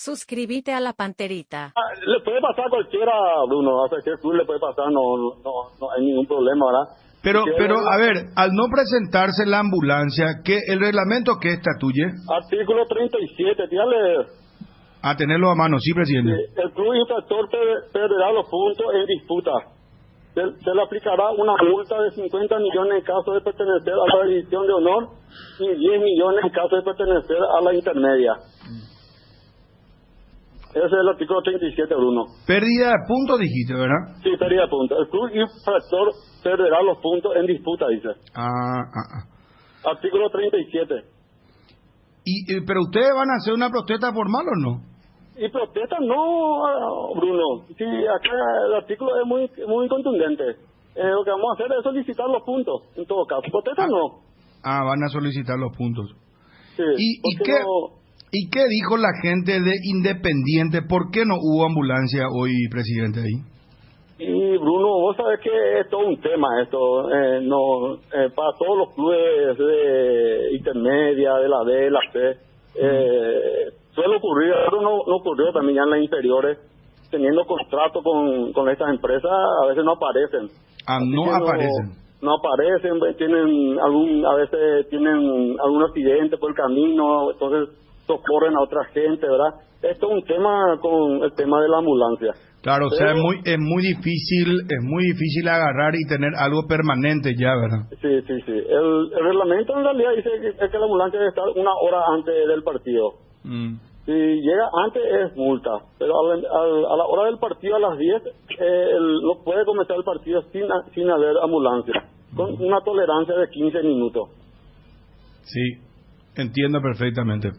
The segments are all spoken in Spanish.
Suscríbete a la Panterita. Le puede pasar a cualquiera, Bruno, a cualquier club le puede pasar, no hay ningún problema, ¿verdad? Pero a ver, al no presentarse la ambulancia, ¿qué el reglamento qué estatuye? Artículo 37, dígale. A tenerlo a mano, sí, presidente. El club infractor perderá los puntos en disputa. Se le aplicará una multa de 50 millones en caso de pertenecer a la división de honor y 10 millones en caso de pertenecer a la intermedia. Ese es el artículo 37, Bruno. Pérdida de puntos, dijiste, ¿verdad? Sí, pérdida de puntos. El club infractor perderá los puntos en disputa, dice. Artículo 37. ¿Pero ustedes van a hacer una protesta formal o no? Y protesta no, Bruno. Sí, acá el artículo es muy contundente. Lo que vamos a hacer es solicitar los puntos, en todo caso. Protesta no. Van a solicitar los puntos. Sí, ¿Y qué dijo la gente de Independiente? ¿Por qué no hubo ambulancia hoy, presidente, ahí? Y Bruno, vos sabés que es todo un tema esto. Para todos los clubes de intermedia, de la B, de la C, suele ocurrir, pero no ocurrió también ya en las inferiores, teniendo contrato con estas empresas, a veces no aparecen. No aparecen, a veces tienen algún accidente por el camino, entonces socorren a otra gente, ¿verdad? Esto es un tema con el tema de la ambulancia. Claro, o sea, es muy difícil agarrar y tener algo permanente ya, ¿verdad? Sí. El reglamento en realidad dice que la ambulancia debe estar una hora antes del partido. Si llega antes es multa, pero a la hora del partido, a las 10, no puede comenzar el partido sin haber ambulancia, con una tolerancia de 15 minutos. Sí, entiendo perfectamente.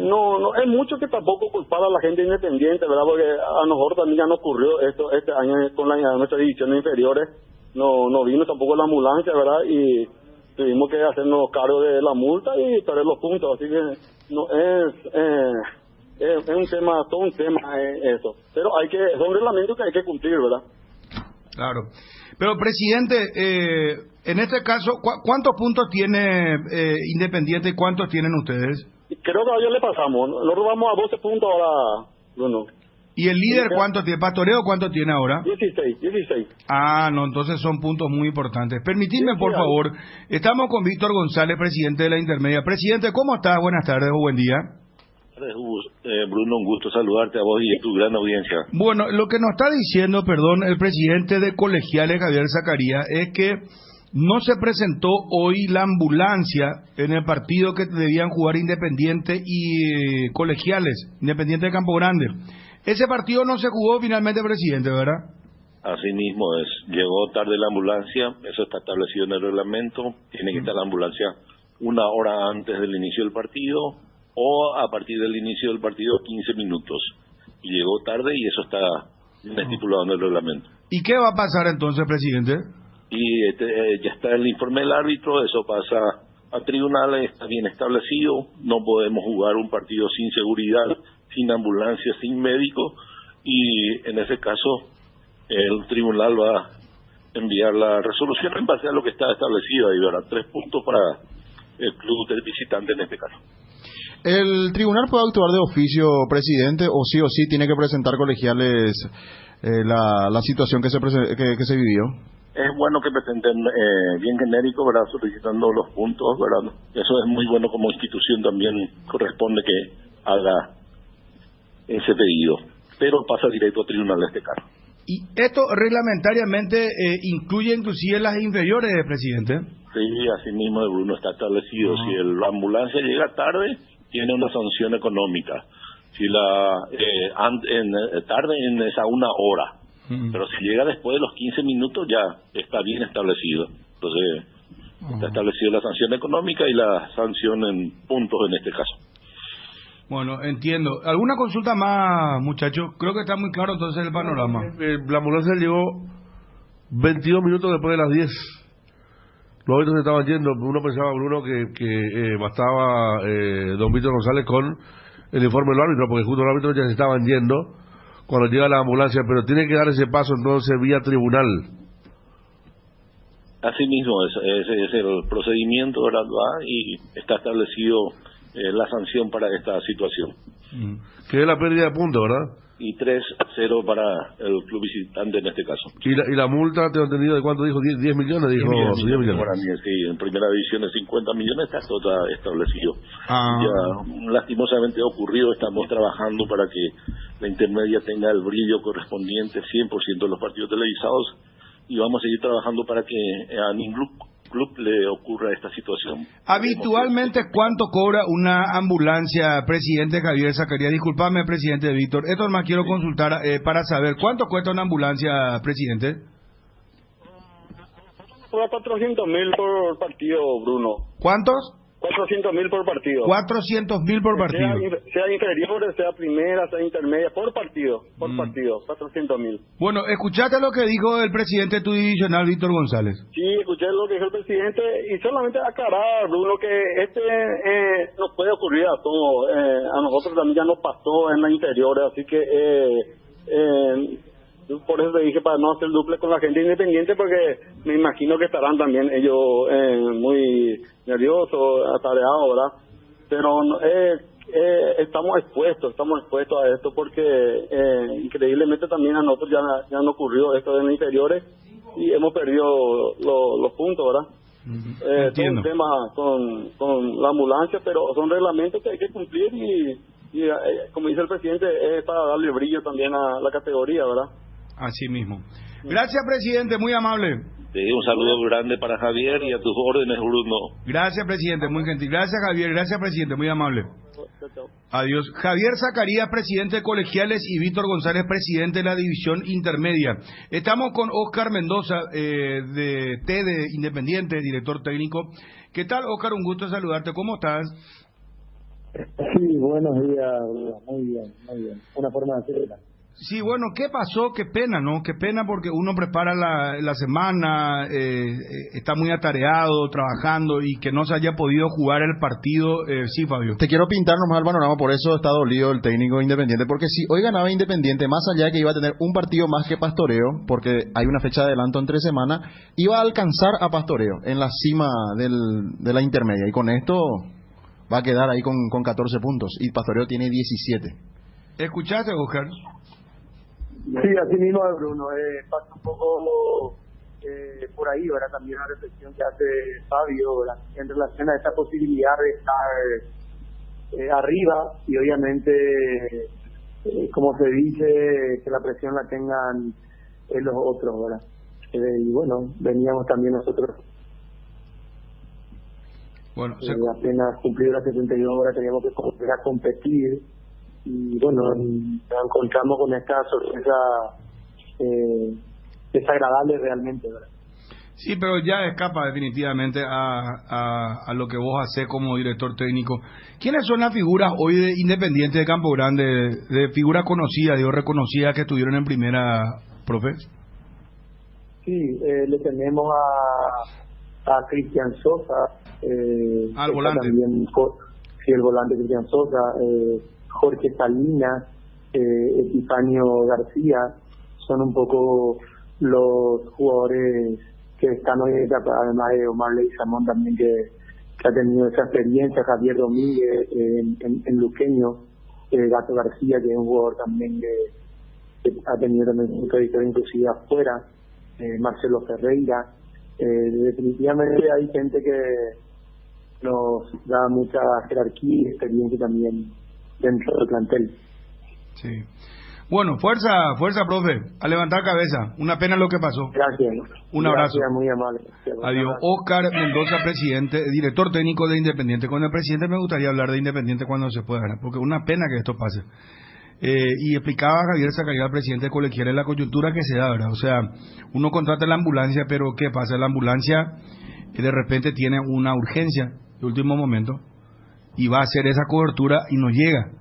No es mucho que tampoco culpar a la gente independiente, ¿verdad? Porque a nosotros también ya no ocurrió esto este año con nuestras divisiones inferiores, no vino tampoco la ambulancia, ¿verdad? Y tuvimos que hacernos cargo de la multa y perder los puntos, así que no es un tema, todo un tema eso. Pero son reglamentos que hay que cumplir, ¿verdad? Claro. Pero, presidente, en este caso, ¿cuántos puntos tiene Independiente y cuántos tienen ustedes? Creo que ayer le pasamos, nos robamos a 12 puntos ahora, Bruno. ¿Y el líder cuánto tiene? ¿Pastoreo cuánto tiene ahora? 16. No, entonces son puntos muy importantes. Permitidme, por favor, estamos con Víctor González, presidente de la Intermedia. Presidente, ¿cómo estás? Buenas tardes o buen día. Bruno, un gusto saludarte a vos y a tu gran audiencia. Bueno, lo que nos está diciendo, el presidente de Colegiales, Javier Zacarías, es que no se presentó hoy la ambulancia en el partido que debían jugar Independiente y Colegiales, Independiente de Campo Grande. Ese partido no se jugó finalmente, presidente, ¿verdad? Así mismo es. Llegó tarde la ambulancia, eso está establecido en el reglamento. Tiene que estar la ambulancia una hora antes del inicio del partido o a partir del inicio del partido 15 minutos. Y llegó tarde y eso está estipulado en el reglamento. ¿Y qué va a pasar entonces, presidente? Y ya está el informe del árbitro, eso pasa a tribunales, está bien establecido. No podemos jugar un partido sin seguridad, sin ambulancia, sin médico, y en ese caso el tribunal va a enviar la resolución en base a lo que está establecido. Ahí habrá 3 puntos para el club del visitante en este caso. ¿El tribunal puede actuar de oficio, presidente, o sí tiene que presentar Colegiales la situación que se vivió? Es bueno que presenten bien genérico, ¿verdad? Solicitando los puntos, ¿verdad? Eso es muy bueno, como institución también corresponde que haga ese pedido, pero pasa directo a tribunal de este caso. ¿Y esto reglamentariamente incluye inclusive las inferiores, presidente? Sí, así mismo, Bruno, está establecido. Si la ambulancia llega tarde, tiene una sanción económica. Si tarde en esa una hora, pero si llega después de los 15 minutos ya está bien establecido. Entonces está establecida la sanción económica y la sanción en puntos en este caso. Bueno, entiendo. ¿Alguna consulta más, muchachos? Creo que está muy claro entonces el panorama. La ambulancia llegó 22 minutos después de las 10. Los árbitros se estaban yendo. Uno pensaba, Bruno, que bastaba don Víctor González con el informe del árbitro, porque justo los árbitros ya se estaban yendo cuando llega la ambulancia, pero tiene que dar ese paso entonces vía tribunal. Así mismo, ese es el procedimiento, ¿verdad? Y está establecido la sanción para esta situación. Que es la pérdida de puntos, ¿verdad? Y 3-0 para el club visitante en este caso. ¿Y la multa, tengo entendido, de cuánto dijo? 10 millones, dijo 10 millones. Sí, en primera división es 50 millones, está todo establecido. Ah. Ya lastimosamente ha ocurrido, estamos trabajando para que la intermedia tenga el brillo correspondiente 100% de los partidos televisados, y vamos a seguir trabajando para que a ningún club le ocurra esta situación. Habitualmente, ¿cuánto cobra una ambulancia, presidente Javier Zacarías? Disculpame, presidente Víctor. Esto más quiero consultar para saber, ¿cuánto cuesta una ambulancia, presidente? Cobra 400.000 por partido, Bruno. ¿Cuántos? 400.000 por partido. 400.000 por partido. Sea inferior, sea primera, sea intermedia, por partido, 400.000. Bueno, ¿escuchaste lo que dijo el presidente tu divisional, Víctor González? Sí, escuché lo que dijo el presidente, y solamente aclarar, Bruno, que nos puede ocurrir a todos. A nosotros también ya nos pasó en las inferiores, así que por eso te dije, para no hacer duple con la gente independiente, porque me imagino que estarán también ellos muy nerviosos, atareados, ¿verdad? Pero estamos expuestos a esto, porque increíblemente también a nosotros ya no ocurrió esto en las inferiores y hemos perdido los puntos, ¿verdad? Todo un tema con la ambulancia, pero son reglamentos que hay que cumplir y como dice el presidente, es para darle brillo también a la categoría, ¿verdad? Así mismo. Gracias, presidente, muy amable. Un saludo grande para Javier y a tus órdenes, Bruno. Gracias, presidente, muy gentil. Gracias, Javier. Gracias, presidente, muy amable. Adiós. Javier Zacarías, presidente de Colegiales, y Víctor González, presidente de la División Intermedia. Estamos con Oscar Mendoza, de Independiente, director técnico. ¿Qué tal, Oscar? Un gusto saludarte. ¿Cómo estás? Sí, buenos días. Muy bien. Una forma de hacerla. Sí, bueno, ¿qué pasó? Qué pena, ¿no? Qué pena, porque uno prepara la semana, está muy atareado, trabajando, y que no se haya podido jugar el partido. Sí, Fabio. Te quiero pintar nomás el panorama, por eso está dolido el técnico Independiente, porque si hoy ganaba Independiente, más allá de que iba a tener un partido más que Pastoreo, porque hay una fecha de adelanto entre semana, iba a alcanzar a Pastoreo en la cima de la intermedia, y con esto va a quedar ahí con 14 puntos, y Pastoreo tiene 17. ¿Escuchaste, Oscar? Sí, así mismo, Bruno. Pasa un poco por ahí, ¿verdad? También la reflexión que hace Fabio, ¿verdad? En relación a esta posibilidad de estar arriba, y obviamente, como se dice, que la presión la tengan los otros, ¿verdad? Y bueno, veníamos también nosotros. Bueno, apenas cumplido las 72 horas, teníamos que volver a competir. Y bueno, nos encontramos con esta sorpresa desagradable realmente, ¿verdad? Sí, pero ya escapa definitivamente a lo que vos hacés como director técnico. ¿Quiénes son las figuras hoy de Independiente de Campo Grande, de figuras conocidas, reconocidas que estuvieron en primera, profe? Sí, le tenemos a Cristian Sosa. Al volante. También, sí, el volante Cristian Sosa. Jorge Salinas, Epifanio García, son un poco los jugadores que están hoy en etapa, además de Omar Leguizamón también, que ha tenido esa experiencia, Javier Domínguez en Luqueño, Gato García, que es un jugador también que ha tenido también mucha victoria inclusive afuera, Marcelo Ferreira. Definitivamente hay gente que nos da mucha jerarquía y experiencia también dentro del plantel. Sí. Bueno, fuerza, profe, a levantar cabeza. Una pena lo que pasó. Gracias. Un abrazo. Gracias, muy amable. Adiós. Oscar Mendoza, presidente, director técnico de Independiente. Con el presidente me gustaría hablar de Independiente cuando se pueda, porque una pena que esto pase. Y explicaba Javier Zacarías, presidente de Colegiales, la coyuntura que se da, ¿verdad? O sea, uno contrata la ambulancia, pero ¿qué pasa? La ambulancia de repente tiene una urgencia de último momento y va a hacer esa cobertura y no llega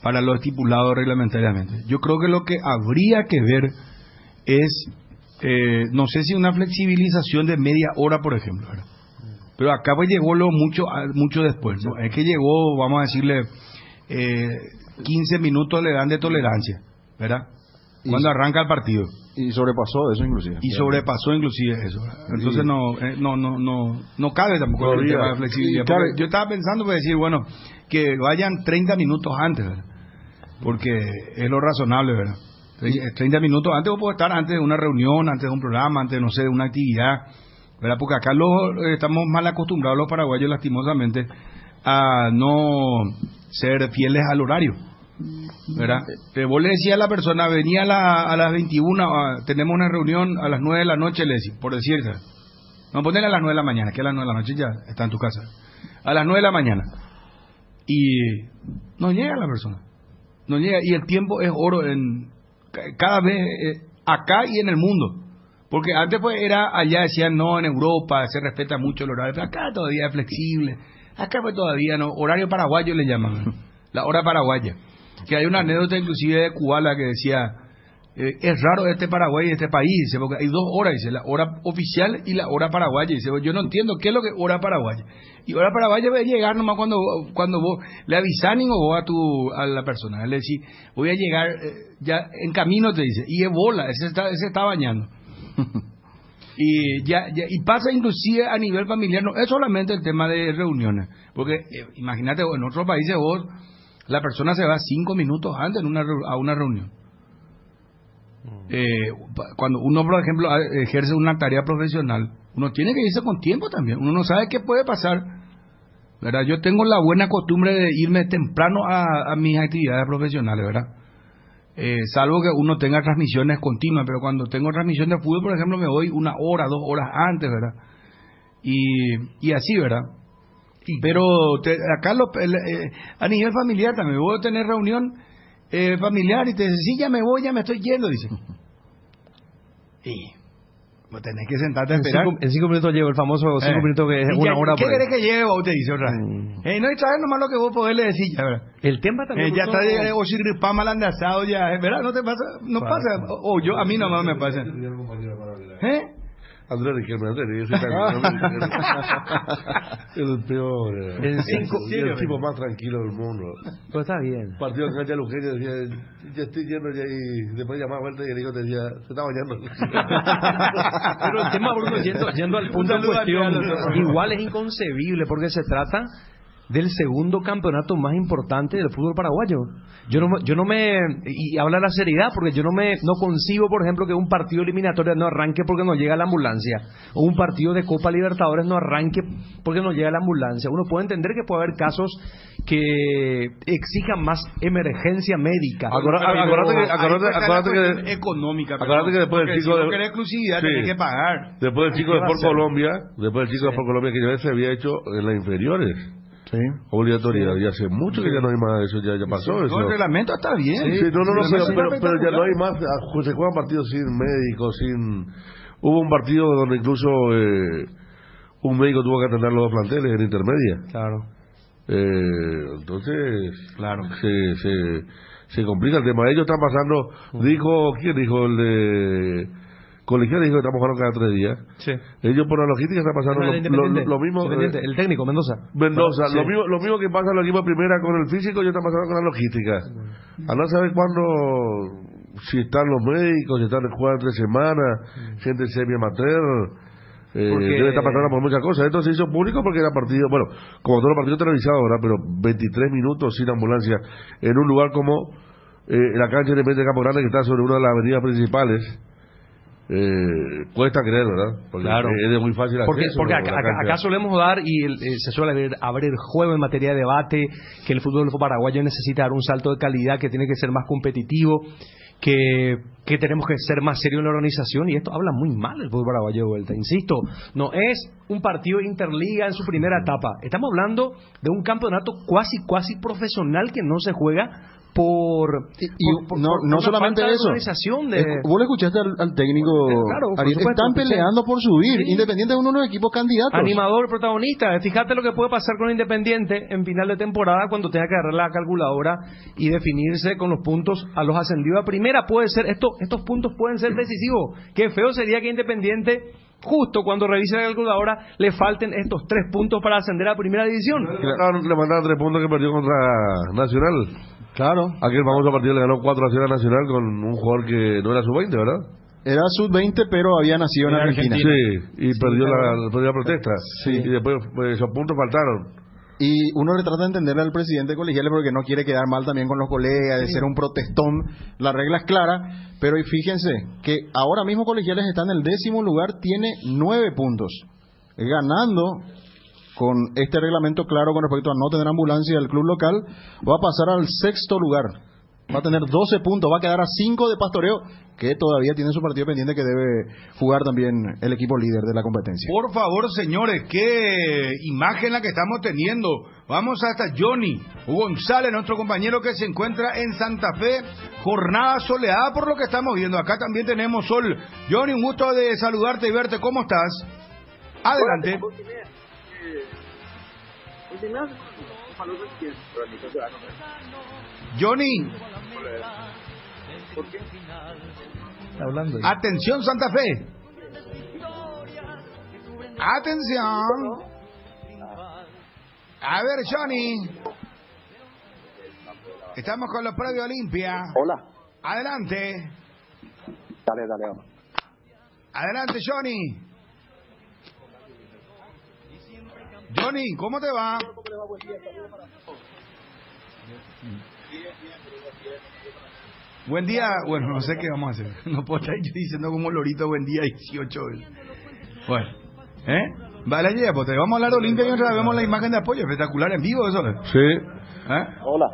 para lo estipulado reglamentariamente. Yo creo que lo que habría que ver es, no sé si una flexibilización de media hora, por ejemplo, ¿verdad? Pero acá pues llegó lo mucho después, ¿no? Es que llegó, vamos a decirle, 15 minutos le dan de tolerancia, ¿verdad? Cuando arranca el partido. Y sobrepasó eso inclusive. Eso. Entonces no cabe tampoco el tema de flexibilidad. Yo estaba pensando, pues decir, bueno, que vayan 30 minutos antes, ¿verdad? porque es lo razonable, ¿verdad? 30 minutos antes vos podés estar antes de una reunión, antes de un programa, antes, no sé, de una actividad, ¿verdad? Porque acá estamos mal acostumbrados los paraguayos, lastimosamente, a no ser fieles al horario, ¿verdad? Vos le decías a la persona, venía a las 21, tenemos una reunión a las 9 de la noche, le decís, por decirte. No, ponele a las 9 de la mañana, que a las 9 de la noche ya está en tu casa. A las 9 de la mañana. Y no llega la persona. No llega, y el tiempo es oro cada vez acá y en el mundo. Porque antes pues era allá, decían no, en Europa se respeta mucho el horario, pero acá todavía es flexible. Acá pues todavía no, horario paraguayo le llaman, la hora paraguaya. Que hay una anécdota inclusive de Kubala que decía, es raro este Paraguay y este país, dice, porque hay 2 horas, dice, la hora oficial y la hora paraguaya. Dice, yo no entiendo qué es lo que es hora paraguaya. Y hora paraguaya va a llegar nomás cuando vos le avisás o vos a la persona. Le decís, voy a llegar ya en camino, te dice, y es bola, ese está bañando. Y pasa inclusive a nivel familiar, no es solamente el tema de reuniones, porque imagínate, en otros países la persona se va 5 minutos antes a una reunión. Cuando uno, por ejemplo, ejerce una tarea profesional, uno tiene que irse con tiempo también. Uno no sabe qué puede pasar, ¿verdad? Yo tengo la buena costumbre de irme temprano a mis actividades profesionales, ¿verdad? Salvo que uno tenga transmisiones continuas, pero cuando tengo transmisiones de fútbol, por ejemplo, me voy 1 hora, 2 horas antes, ¿verdad? Y así, ¿verdad? Pero acá a nivel familiar también voy a tener reunión familiar y te dice, sí, ya me voy, ya me estoy yendo, dice. Y vos tenés que sentarte a esperar. En 5 minutos llevo el famoso 5 minutos que es 1 hora. ¿Qué querés que lleve? Vos te dice otra vez. No, y traes nomás lo que vos podés le decir, ya, ¿verdad? El tema también. Ya está, o si gripá mal andazado, ya, ¿verdad? No te pasa, no pasa. A mí nomás me pasa. Andrés Riquelme, el peor, el tipo más tranquilo del mundo. Pues está bien. Partido en cancha Luqueño, decía, ya estoy yendo ya, y después llamaba a vuelta y el hijo te decía, se está bañando. Pero el tema, Bruno, yendo al punto en cuestión, igual es inconcebible porque se trata del segundo campeonato más importante del fútbol paraguayo. Yo no me y habla la seriedad, porque yo no concibo, por ejemplo, que un partido eliminatorio no arranque porque no llega la ambulancia, o un partido de Copa Libertadores no arranque porque no llega la ambulancia. Uno puede entender que puede haber casos que exijan más emergencia médica. Acuérdate que económica. Acuérdate que después del chico si no querés exclusividad, tenés que pagar. Después del chico de Sport Colombia, que ya se había hecho en las inferiores. Sí. Obligatoriedad, y hace mucho que ya no hay más de eso, ya pasó eso. El reglamento está bien. Sí, pero ya no hay más, se juegan partidos sin médicos, hubo un partido donde incluso un médico tuvo que atender los 2 planteles en intermedia. Claro. Entonces, claro, se complica el tema. Ellos están pasando, ¿quién dijo? El de Colegial dijo que estamos jugando cada 3 días. Sí. Ellos por la logística están pasando lo mismo. El técnico, Mendoza. Sí. Lo mismo que pasa en los equipos de primera con el físico, ellos están pasando con la logística. A no saber cuándo, si están los médicos, si están jugando 3 semanas, gente semi-amateur. Debe estar pasando por muchas cosas. Esto se hizo público porque era partido, bueno, como todos los partidos televisados, ¿verdad? Pero 23 minutos sin ambulancia en un lugar como la cancha de Campo Grande, que está sobre una de las avenidas principales. Cuesta creer, ¿verdad? Porque claro. Es de muy fácil acceso. Porque acá solemos dar, y se suele abrir juego en materia de debate, que el fútbol paraguayo necesita dar un salto de calidad, que tiene que ser más competitivo, que tenemos que ser más serios en la organización, y esto habla muy mal del fútbol paraguayo de vuelta. Insisto, no es un partido interliga en su primera etapa. Estamos hablando de un campeonato cuasi profesional que no se juega no solamente eso. Vos le escuchaste al técnico, claro, están peleando por subir. Sí. Independiente es uno de los equipos candidatos. Animador, protagonista. Fíjate lo que puede pasar con Independiente en final de temporada, cuando tenga que agarrar la calculadora y definirse con los puntos a los ascendidos a primera. Puede ser, estos puntos pueden ser decisivos. Qué feo sería que Independiente, justo cuando revise la calculadora, le falten estos 3 puntos para ascender a primera división. Le mandaron 3 puntos que perdió contra Nacional. Claro. Aquel famoso partido le ganó 4-0 a Nacional con un jugador que no era sub-20, ¿verdad? Era sub-20, pero había nacido en Argentina. Sí, y perdió la protesta. Sí. Y después esos puntos faltaron. Y uno le trata de entenderle al presidente colegial porque no quiere quedar mal también con los colegas, de ser un protestón. La regla es clara, pero fíjense que ahora mismo Colegiales está en el 10º lugar, tiene 9 puntos. Ganando con este reglamento claro con respecto a no tener ambulancia del club local, va a pasar al 6º lugar. Va a tener 12 puntos, va a quedar a 5 de Pastoreo, que todavía tiene su partido pendiente que debe jugar también el equipo líder de la competencia. Por favor, señores, qué imagen la que estamos teniendo. Vamos hasta Johnny González, nuestro compañero que se encuentra en Santa Fe. Jornada soleada por lo que estamos viendo. Acá también tenemos sol. Johnny, un gusto de saludarte y verte. ¿Cómo estás? Adelante. Johnny. Está hablando. Atención, Santa Fe. Atención. A ver, Johnny. Estamos con los previos Olimpia. Hola. Adelante. Dale. Adelante, Johnny. Johnny, ¿cómo te va? Buen día. Bueno, no sé qué vamos a hacer. No puedo estar yo diciendo como lorito buen día 18. Bueno, vale, ya, pues te vamos a hablar de Olimpia y nosotros vemos la imagen de apoyo. Espectacular en vivo, eso. Sí. Hola.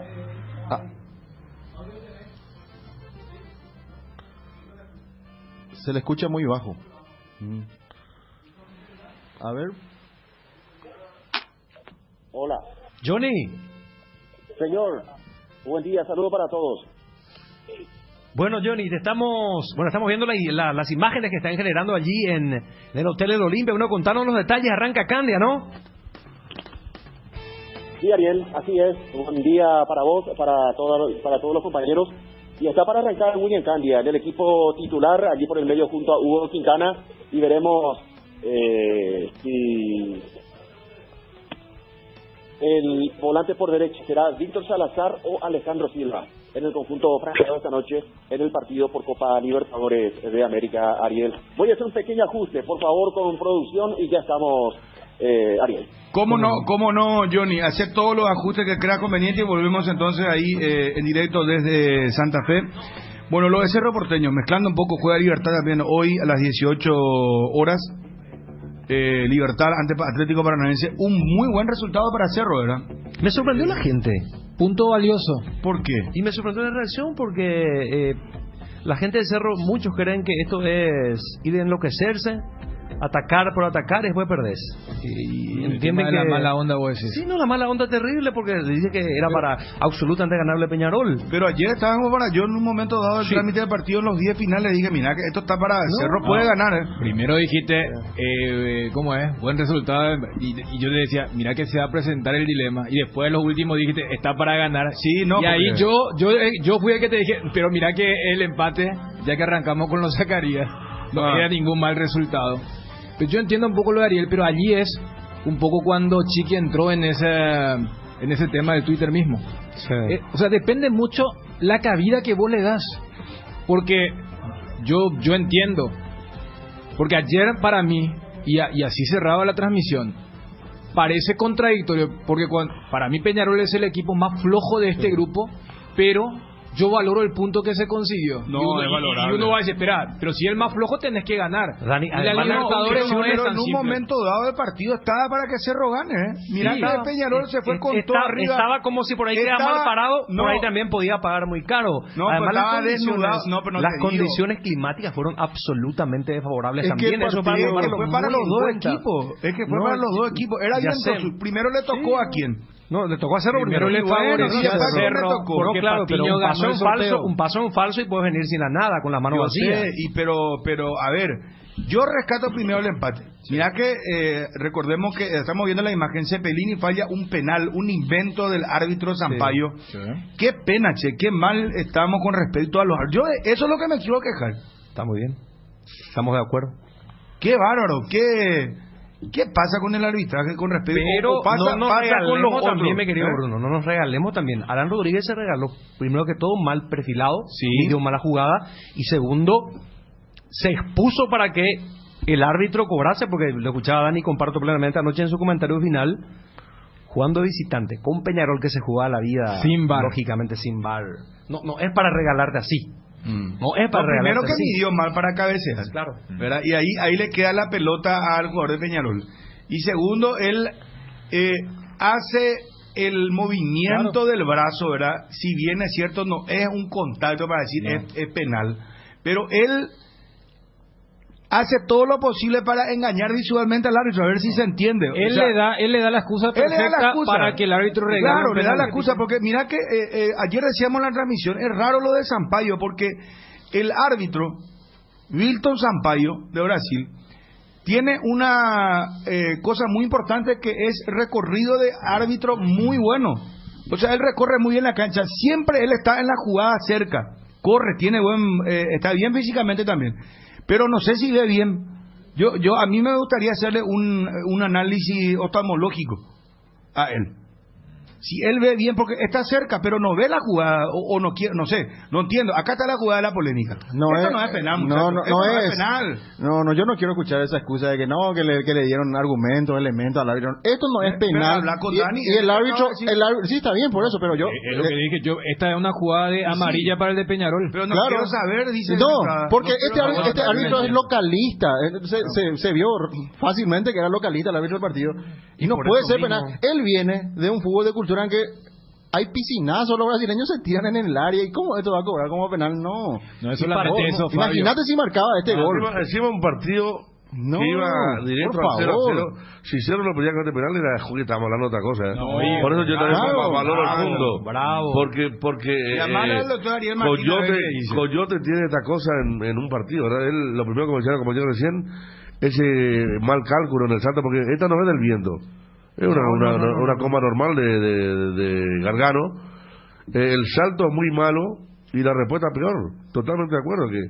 Se le escucha muy bajo. A ver. Hola. Johnny. Señor, buen día, saludo para todos. Bueno, Johnny, estamos viendo las imágenes que están generando allí en el Hotel del Olimpia. Bueno, contanos los detalles. Arranca Candia, ¿no? Sí, Ariel, así es. Buen día para vos, para todos los compañeros. Y está para arrancar William Candia, del equipo titular, allí por el medio junto a Hugo Quintana. Y veremos si el volante por derecha será Víctor Salazar o Alejandro Silva en el conjunto franjero esta noche en el partido por Copa Libertadores de América, Ariel. Voy a hacer un pequeño ajuste, por favor, con producción y ya estamos, Ariel. ¿Cómo no, Johnny? Hacer todos los ajustes que crea conveniente y volvemos entonces ahí en directo desde Santa Fe. Bueno, lo de Cerro Porteño, mezclando un poco, juega Libertad también hoy a las 18 horas. Libertad ante Atlético Paranaense, un muy buen resultado para Cerro, ¿verdad? Me sorprendió la gente. Punto valioso. ¿Por qué? Y me sorprendió la reacción porque la gente de Cerro, muchos creen que esto es ir a enloquecerse, atacar por atacar y después perdés. Y entienden que la mala onda, vos decís. Sí, no, la mala onda terrible porque dice que era para absolutamente ganarle a Peñarol. Pero ayer estábamos yo en un momento dado del trámite del partido en los 10 finales dije, mira que esto está para Cerro puede ganar. Primero dijiste, ¿cómo es? Buen resultado y yo te decía, mira que se va a presentar el dilema y después los últimos dijiste, está para ganar. Sí, no. Y ahí yo fui el que te dije, pero mira que el empate, ya que arrancamos con los Zacarías, no era ningún mal resultado. Pues yo entiendo un poco lo de Ariel, pero allí es un poco cuando Chiqui entró en ese tema del Twitter mismo. Sí. O sea, depende mucho la cabida que vos le das. Porque yo entiendo. Porque ayer para mí, y así cerraba la transmisión, parece contradictorio, porque para mí Peñarol es el equipo más flojo de este grupo, pero yo valoro el punto que se consiguió. No, es valorable. Y uno va a decir, espera, pero si es el más flojo tenés que ganar. Dani, y la Libertadores no es pero tan en un simple. momento dado del partido estaba para que Cerro gane, Mirá Sí, que Peñarol se fue con todo arriba. Estaba como si por ahí quedaba mal parado, no, por ahí también podía pagar muy caro. No, además estaba desnudado. No, pero no las te digo. condiciones climáticas fueron absolutamente desfavorables Es también. que Eso fue para los dos equipos. Es que fue No, para los dos equipos. Era ya viento. sé. Primero le tocó a quién. No, le tocó a Cerro Primero le favoreció a Cerro, porque claro, pero Patiño un paso en falso y puedes venir sin la nada, con las manos vacías. Pero a ver, yo rescato primero el empate. Mirá que recordemos que estamos viendo la imagen, Cepelini falla un penal, un invento del árbitro Sampaio. Sí. Qué pena, che, qué mal estamos con respecto a los... Eso es lo que me quiero quejar. Está muy bien, estamos de acuerdo. Qué bárbaro, ¿Qué pasa con el arbitraje con respecto Pero pasa, no nos pasa regalemos con los también, otros, mi querido Bruno, no nos regalemos también. Alan Rodríguez se regaló, primero que todo, mal perfilado, dio mala jugada, y segundo, se expuso para que el árbitro cobrase, porque lo escuchaba Dani, comparto plenamente anoche en su comentario final, jugando visitante con Peñarol, que se jugaba la vida sin VAR, lógicamente sin VAR, no es para regalarte así. No es para regalarte primero que así. midió mal para cabecear, Claro. ¿verdad? Y ahí le queda la pelota al jugador de Peñarol. Y segundo, él hace el movimiento del brazo, ¿verdad? Si bien es cierto, no es un contacto para decir es penal, pero él hace todo lo posible para engañar visualmente al árbitro, a ver si se entiende. Él le da la excusa perfecta para que el árbitro regale. Claro, le da la excusa, porque mira que ayer decíamos en la transmisión, es raro lo de Sampaio, porque el árbitro, Wilton Sampaio, de Brasil, tiene una cosa muy importante, que es recorrido de árbitro muy bueno. O sea, él recorre muy bien la cancha, siempre él está en la jugada cerca, corre, tiene está bien físicamente también. Pero no sé si ve bien. A mí me gustaría hacerle un análisis oftalmológico a él. Si él ve bien, porque está cerca, pero no ve la jugada, o no quiere, no sé, no entiendo. Acá está la jugada de la polémica. Esto no es penal, muchachos. No es penal. No, yo no quiero escuchar esa excusa de que que le dieron argumentos, elementos al árbitro. Esto no es penal. Y el árbitro, sí está bien por eso, pero yo... Es lo que dije, esta es una jugada de amarilla para el de Peñarol. Pero no quiero saber, dice... No, porque este árbitro es localista. Se vio fácilmente que era localista el árbitro del partido. Y no puede ser penal. Él viene de un fútbol de cultura en que hay piscinazos, los brasileños se tiran en el área, y ¿cómo esto va a cobrar como penal? No es solamente eso, Fabio. Imagínate si marcaba gol. Encima un partido que iba directo al 0-0. Si 0 lo podía cometer penal, era que estábamos hablando de otra cosa. Por eso yo también valoro el punto. Bravo. Porque Coyote tiene esta cosa en un partido, ¿verdad? Él, lo primero que mencionaba, como yo recién, ese mal cálculo en el salto, porque esta no es del viento. Es una coma normal de Gargano. El salto es muy malo y la respuesta peor. Totalmente de acuerdo que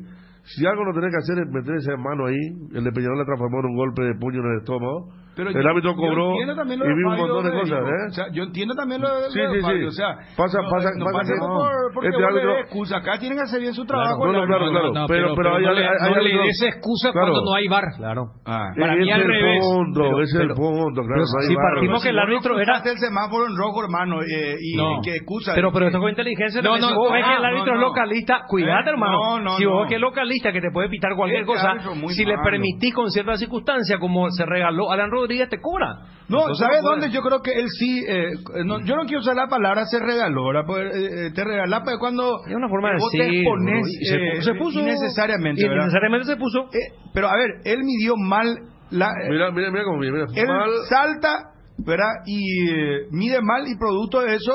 si algo no tenés que hacer es meter esa mano ahí. El de Peñarol la transformó en un golpe de puño en el estómago. Pero el árbitro cobró y vi un montón de cosas, O sea, yo entiendo también lo de Fabio. O sea, pasa porque este árbitro... le excusa. Acá tienen que hacer bien su trabajo. Claro. Pero hay le des excusa cuando no hay VAR. Claro. Para mí al revés. Ese es el punto, claro. Si partimos que el árbitro era... el semáforo en rojo, hermano, y que excusa. Pero esto con inteligencia. Si vos ves que el árbitro es localista, cuidate, hermano. Si vos ves que es localista, que te puede pitar cualquier cosa, si le permitís con ciertas circunstancias, como se regaló Alan Rodríguez, te cobra. No, ¿sabes dónde? Yo creo que él sí. Yo no quiero usar la palabra se regaló, ¿verdad? Te regalás cuando. Es una forma de vos decir. te pones se puso. Innecesariamente. Innecesariamente se puso. Pero a ver, él midió mal. Mira cómo mira. Él salta, ¿verdad? Y mide mal, y producto de eso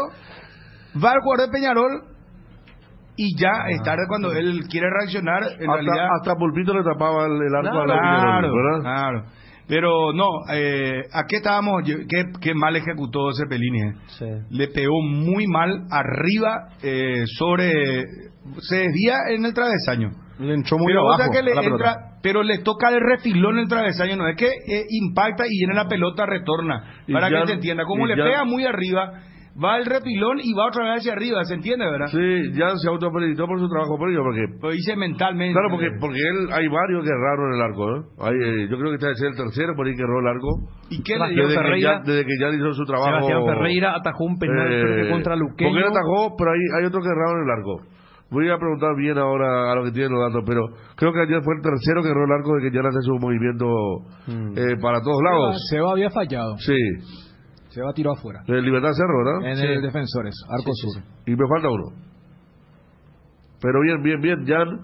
va al jugador de Peñarol. Y ya es tarde cuando él quiere reaccionar. En realidad. Hasta Pulpito le tapaba el arco a la Peñarol, ¿verdad? Claro. Pero no, aquí estábamos, qué mal ejecutó Cepelini. Sí. Le pegó muy mal arriba, se desvía en el travesaño. Le entró muy abajo que pero le toca de refilón el travesaño, no es que impacta y viene la pelota, retorna, para que se entienda. Como le pega muy arriba, va el repilón y va otra vez hacia arriba, ¿se entiende, verdad? Sí, ya se autofelicitó por su trabajo previo, porque... Lo hice mentalmente. Claro, porque él, hay varios que erraron en el arco, ¿eh? Yo creo que este es el tercero por ahí que erró el arco. ¿Y qué le dio desde que ya hizo su trabajo... Sebastián Ferreira atajó un penal creo que contra Luqueño. Porque él atajó, pero hay otros que erraron en el arco. Voy a preguntar bien ahora a lo que tienen los datos, pero creo que ayer fue el tercero que erró el arco de que ya hace su movimiento para todos lados. Seba había fallado. Sí. Seba tiró afuera. El Libertad Cerro, ¿verdad? En el Defensores, Arco Sur. Y me falta uno. Pero bien, Jan.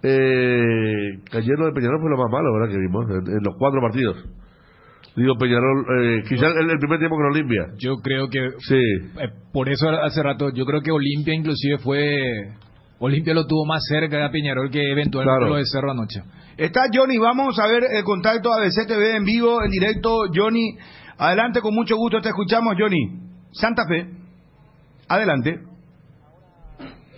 Ayer lo de Peñarol fue lo más malo, ¿verdad? Que vimos en los 4 partidos. Digo, Peñarol, quizás el primer tiempo que nos limpia. Yo creo que... Sí. Por eso hace rato, yo creo que Olimpia inclusive Olimpia lo tuvo más cerca de Peñarol que eventualmente lo de Cerro anoche. Está Johnny, vamos a ver el contacto ABC TV en vivo, en directo. Johnny, adelante, con mucho gusto te escuchamos, Johnny. Santa Fe, adelante.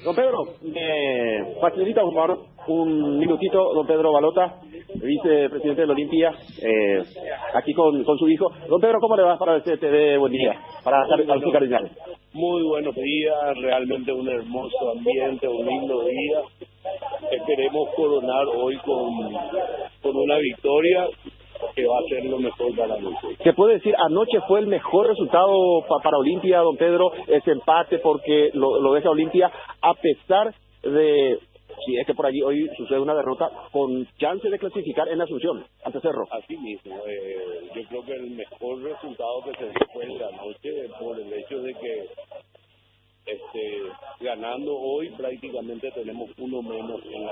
Don Pedro, me facilita por favor un minutito, don Pedro Balota, vicepresidente del Olimpia, aquí con su hijo. Don Pedro, ¿cómo le va para el CTV? Buen día, para su cardinal. Muy buenos días, realmente un hermoso ambiente, un lindo día. Esperemos coronar hoy con una victoria que va a ser lo mejor para nosotros. ¿Se puede decir, anoche fue el mejor resultado para Olimpia, don Pedro, ese empate, porque lo deja Olimpia, a pesar de, si es que por allí hoy sucede una derrota, con chance de clasificar en Asunción, ante Cerro? Así mismo, yo creo que el mejor resultado que se dio fue en la noche, por el hecho de que ganando hoy prácticamente tenemos uno menos en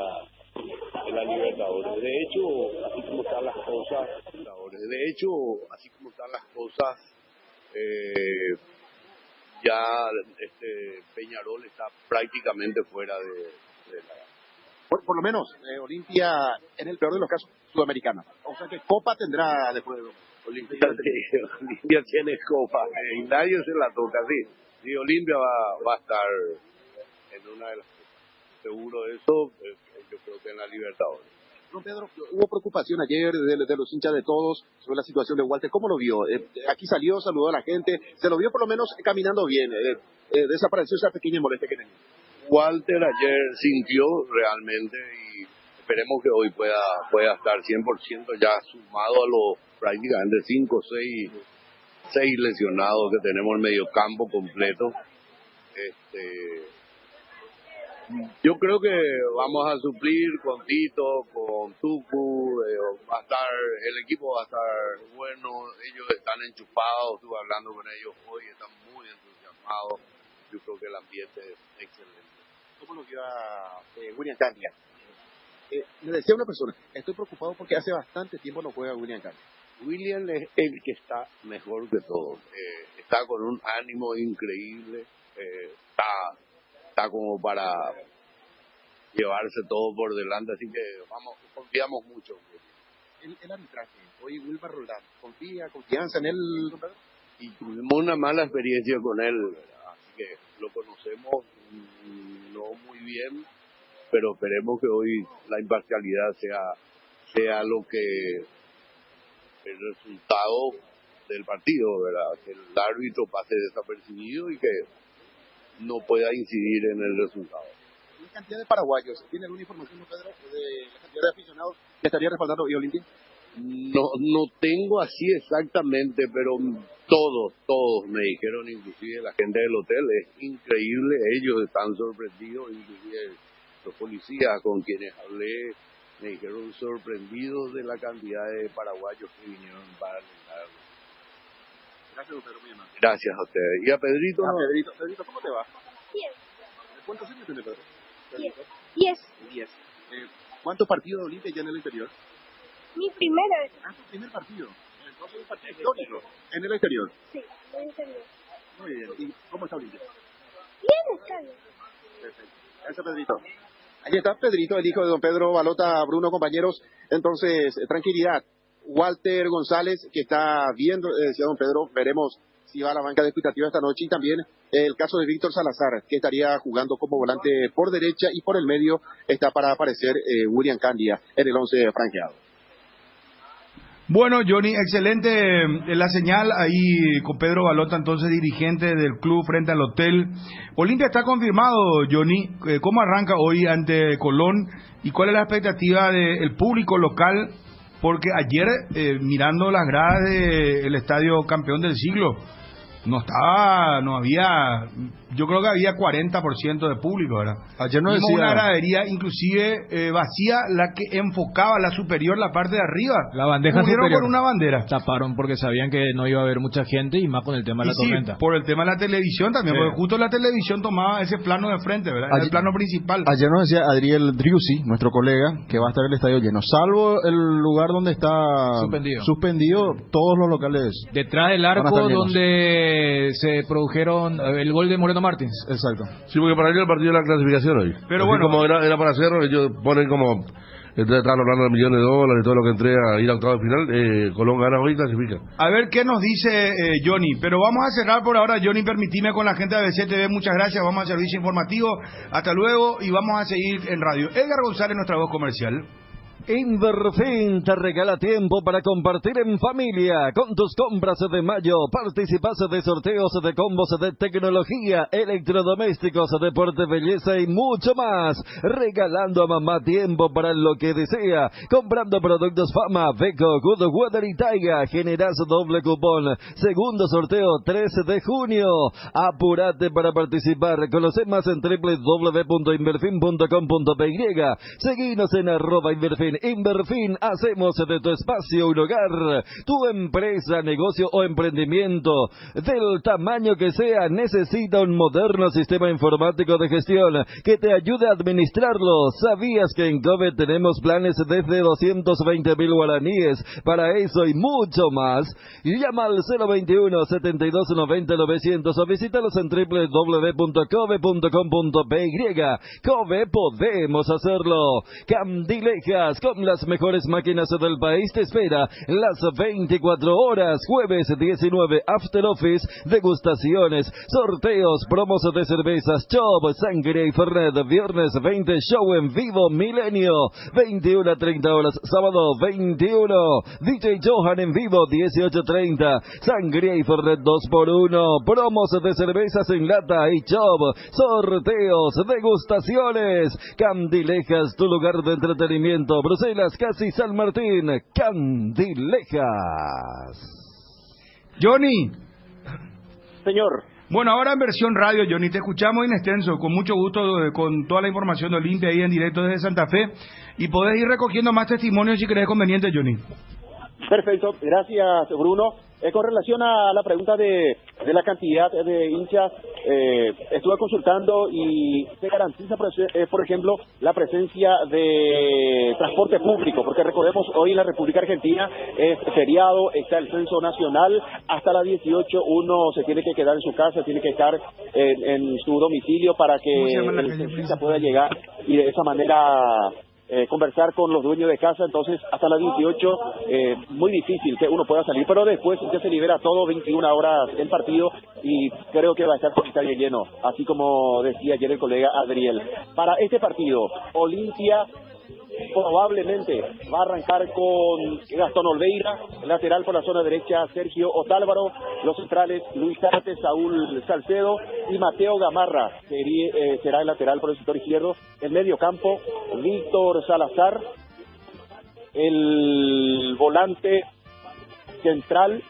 la Libertadores. De hecho, así como están las cosas, ya Peñarol está prácticamente fuera de la... Por lo menos, Olimpia, en el peor de los casos, sudamericana. O sea que Copa tendrá después de Olimpia tiene Copa, y nadie se la toca, sí. Sí, Olimpia va a estar en una de las... Seguro de eso, yo creo que en la Libertadores. Don Pedro, hubo preocupación ayer de los hinchas de todos sobre la situación de Walter. ¿Cómo lo vio? Aquí salió, saludó a la gente. Se lo vio por lo menos caminando bien. Desapareció esa pequeña molestia que tenía. Walter ayer sintió realmente y esperemos que hoy pueda estar 100% ya sumado a los prácticamente 5 o 6 lesionados que tenemos en medio campo completo. Yo creo que vamos a suplir con Tito, con Tucu, el equipo va a estar bueno, ellos están enchufados, estuve hablando con ellos hoy, están muy entusiasmados, yo creo que el ambiente es excelente. ¿Cómo lo vio a William Candia? Le decía una persona, estoy preocupado porque hace bastante tiempo no juega William Candia. William es el que está mejor que todos, está con un ánimo increíble, está como para llevarse todo por delante, así que confiamos mucho. El arbitraje, hoy Wilmar Roldán, confianza en él, y tuvimos una mala experiencia con él, así que lo conocemos no muy bien, pero esperemos que hoy la imparcialidad sea lo que el resultado del partido, ¿verdad? Que el árbitro pase desapercibido y que no pueda incidir en el resultado. ¿Qué cantidad de paraguayos? ¿Tiene alguna información, Pedro, de la cantidad de aficionados que estaría respaldando a Olimpia? No tengo así exactamente, pero todos me dijeron, inclusive la gente del hotel, es increíble, ellos están sorprendidos, inclusive los policías con quienes hablé me dijeron sorprendidos de la cantidad de paraguayos que vinieron para alentar. Gracias, don Pedro, muy amable. Gracias a ustedes. ¿Y a Pedrito? Pedrito, ¿cómo te va? Bien. ¿Cuántos años tiene Pedro? 10. ¿Cuántos partidos de Olimpia ya en el exterior? Mi primera vez. Tu primer partido. Entonces un partido histórico. ¿En el exterior? Sí, en el exterior. Muy bien. ¿Y cómo está Olimpia? Bien, está bien. Perfecto. Gracias, Pedrito. Ahí está Pedrito, el hijo de don Pedro Balota, Bruno, compañeros. Entonces, tranquilidad. Walter González, que está viendo, decía don Pedro, veremos si va a la banca de expectativa esta noche, y también el caso de Víctor Salazar, que estaría jugando como volante por derecha, y por el medio está para aparecer William Candia en el 11 franqueado. Bueno, Johnny, excelente la señal ahí con Pedro Balota, entonces dirigente del club frente al hotel. Olimpia está confirmado, Johnny. ¿Cómo arranca hoy ante Colón y cuál es la expectativa del público local? Porque ayer, mirando las gradas del estadio campeón del siglo, no había, yo creo que había 40% de público, ¿verdad? Ayer no vimos decía una gradería inclusive vacía, la que enfocaba la superior, la parte de arriba. La bandeja cubrieron superior. Por una bandera. Taparon porque sabían que no iba a haber mucha gente y más con el tema de la tormenta. Sí, por el tema de la televisión también, Sí. porque justo la televisión tomaba ese plano de frente, ¿verdad? Era el plano principal. Ayer nos decía Adriel Driussi, nuestro colega, que va a estar el estadio lleno, salvo el lugar donde está suspendido todos los locales. Detrás del van a arco estar llenos. donde se produjeron el gol de Moreno Martins. Exacto. Sí, porque para ellos el partido de la clasificación hoy. Pero así bueno, como era para Cerro, ellos ponen como... Entonces estaban hablando de millones de dólares y todo lo que entrega a ir a octavo de final. Colón gana hoy y clasifica. A ver qué nos dice Johnny. Pero vamos a cerrar por ahora, Johnny. Permitime con la gente de ABC TV. Muchas gracias. Vamos al servicio informativo. Hasta luego y vamos a seguir en radio. Edgar González, nuestra voz comercial. Inverfin te regala tiempo para compartir en familia. Con tus compras de mayo participas de sorteos de combos de tecnología, electrodomésticos, deporte, belleza y mucho más. Regalando a mamá tiempo para lo que desea. Comprando productos Fama, Beko, Good Weather y Taiga, generas doble cupón. Segundo sorteo 13 de junio. Apúrate para participar. Conoce más en www.inverfin.com.py. Seguinos en @Inverfin. Inverfin, hacemos de tu espacio un hogar. Tu empresa, negocio o emprendimiento, del tamaño que sea, necesita un moderno sistema informático de gestión que te ayude a administrarlo. ¿Sabías que en COVE tenemos planes desde 220.000 guaraníes para eso y mucho más? Y llama al 021 72 90 900 o visítalos en www.cove.com.py. COVE, podemos hacerlo. Candilejas, con las mejores máquinas del país, te espera las 24 horas. Jueves 19, After Office, degustaciones, sorteos, promos de cervezas, Chop, Sangre y Fernet. Viernes 20, show en vivo Milenio, 21 a 30 horas. Sábado 21, DJ Johan en vivo, 18:30. Sangre y Fernet 2x1, promos de cervezas en lata y Chop, sorteos, degustaciones. Candilejas, tu lugar de entretenimiento. Bruselas, Casi San Martín. Candilejas. Johnny. Señor. Bueno, ahora en versión radio, Johnny, te escuchamos en extenso, con mucho gusto, con toda la información de Olimpia ahí en directo desde Santa Fe, y podés ir recogiendo más testimonios si crees conveniente, Johnny. Perfecto, gracias, Bruno. Con relación a la pregunta de la cantidad de hinchas, estuve consultando y se garantiza, por ejemplo, la presencia de transporte público, porque recordemos, hoy en la República Argentina es feriado, está el censo nacional, hasta las 18 uno se tiene que quedar en su casa, tiene que estar en su domicilio para que el censista pueda llegar y de esa manera conversar con los dueños de casa. Entonces hasta las 18 muy difícil que uno pueda salir, pero después ya se libera todo, 21 horas el partido, y creo que va a estar con estadio lleno, así como decía ayer el colega Adriel. Para este partido, Olimpia probablemente va a arrancar con Gastón Olveira, lateral por la zona derecha Sergio Otálvaro, los centrales Luis Artes, Saúl Salcedo y Mateo Gamarra será el lateral por el sector izquierdo. El medio campo, Víctor Salazar, el volante central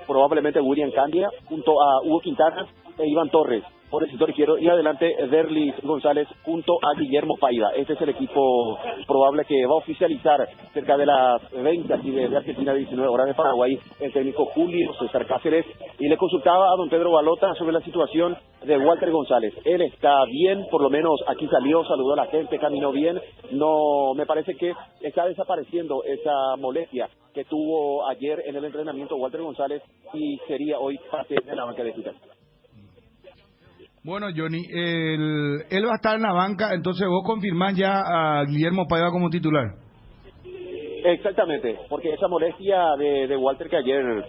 probablemente William Candia junto a Hugo Quintana e Iván Torres por el sector izquierdo, y adelante Derlis González junto a Guillermo Paiva. Este es el equipo probable que va a oficializar cerca de las 20 aquí de Argentina, 19 horas de Paraguay, el técnico Julio César Cáceres. Y le consultaba a don Pedro Balota sobre la situación de Walter González. Él está bien, por lo menos aquí salió, saludó a la gente, caminó bien. No, me parece que está desapareciendo esa molestia que tuvo ayer en el entrenamiento Walter González, y sería hoy parte de la banca de titulares. Bueno, Johnny, él va a estar en la banca, entonces vos confirmás ya a Guillermo Paiva como titular. Exactamente, porque esa molestia de Walter, que ayer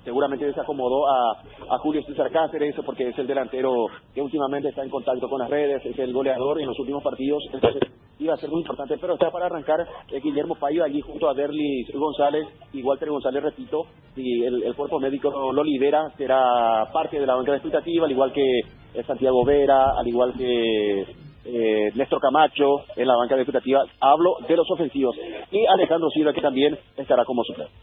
seguramente desacomodó a Julio César Cáceres, porque es el delantero que últimamente está en contacto con las redes, es el goleador en los últimos partidos, entonces iba a ser muy importante, pero está para arrancar Guillermo Paiva allí junto a Derlis González y Walter González, repito, si el cuerpo médico lo libera, será parte de la banca de expectativa, al igual que Santiago Vera, al igual que Néstor Camacho en la banca de expectativa. Hablo de los ofensivos, y Alejandro Silva, que también estará como suplente.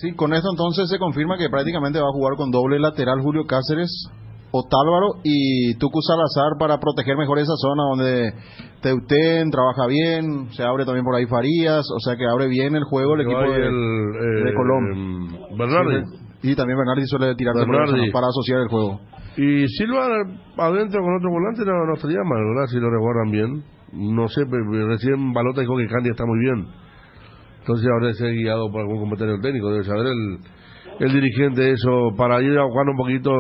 Sí, con esto entonces se confirma que prácticamente va a jugar con doble lateral Julio Cáceres, Otálvaro y Tucu Salazar, para proteger mejor esa zona donde Teutén trabaja bien, se abre también por ahí Farías, o sea que abre bien el juego el equipo de Colón. Bernardi. Sí, y también Bernardi suele tirar de para asociar el juego. Y Silva adentro con otro volante no estaría mal, ¿verdad? Si lo resguardan bien. No sé, recién Balota dijo que Candia está muy bien. Entonces habrá ser guiado por algún comentario técnico. Debe saber el dirigente eso, para ir a jugar un poquito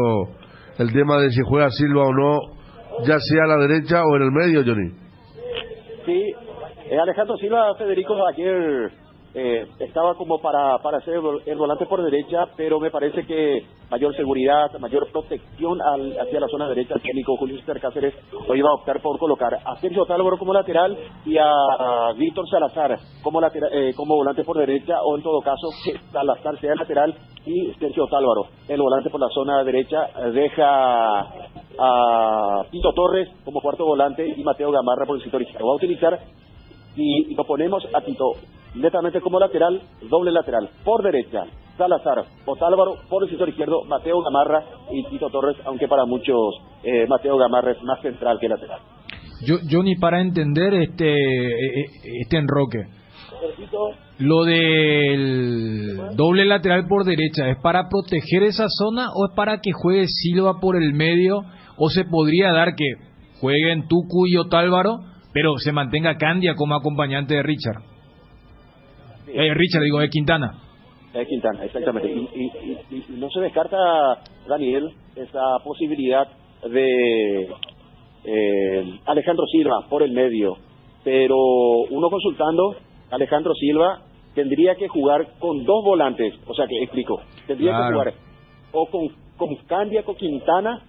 el tema de si juega Silva o no, ya sea a la derecha o en el medio, Johnny. Sí, Alejandro Silva, Federico, ayer estaba como para ser el volante por derecha, pero me parece que mayor seguridad, mayor protección hacia la zona derecha, el técnico Julio César Cáceres hoy va a optar por colocar a Sergio Otálvaro como lateral y a Víctor Salazar como como volante por derecha, o en todo caso que Salazar sea lateral y Sergio Otálvaro el volante por la zona derecha. Deja a Tito Torres como cuarto volante y Mateo Gamarra por el sector izquierdo. Va a utilizar y lo ponemos a Tito netamente como lateral, doble lateral, por derecha, Salazar, Otálvaro, por el sector izquierdo, Mateo Gamarra y Tito Torres, aunque para muchos Mateo Gamarra es más central que lateral. Yo ni para entender este enroque. Lo del doble lateral por derecha, ¿es para proteger esa zona o es para que juegue Silva por el medio? ¿O se podría dar que jueguen Tucu y Otálvaro, pero se mantenga Candia como acompañante de Richard? De Quintana. Quintana, exactamente. Y no se descarta, Daniel, esa posibilidad de Alejandro Silva por el medio. Pero uno consultando, Alejandro Silva tendría que jugar con dos volantes. O sea, que explico. Tendría que jugar o con Candia, con Quintana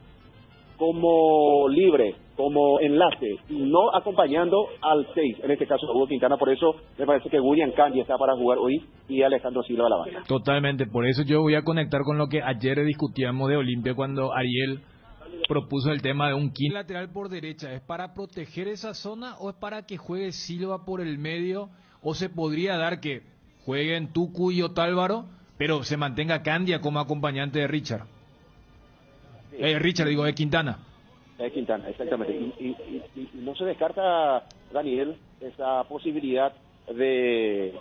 como libre, como enlace, y no acompañando al 6, en este caso Hugo Quintana. Por eso me parece que William Candia está para jugar hoy y Alejandro Silva a la banca. Totalmente, por eso yo voy a conectar con lo que ayer discutíamos de Olimpia cuando Ariel propuso el tema de un quinto lateral por derecha. ¿Es para proteger esa zona o es para que juegue Silva por el medio? ¿O se podría dar que jueguen Tucu y Otálvaro, pero se mantenga Candia como acompañante de Richard? De Quintana. Quintana, exactamente. Y no se descarta, Daniel, esa posibilidad de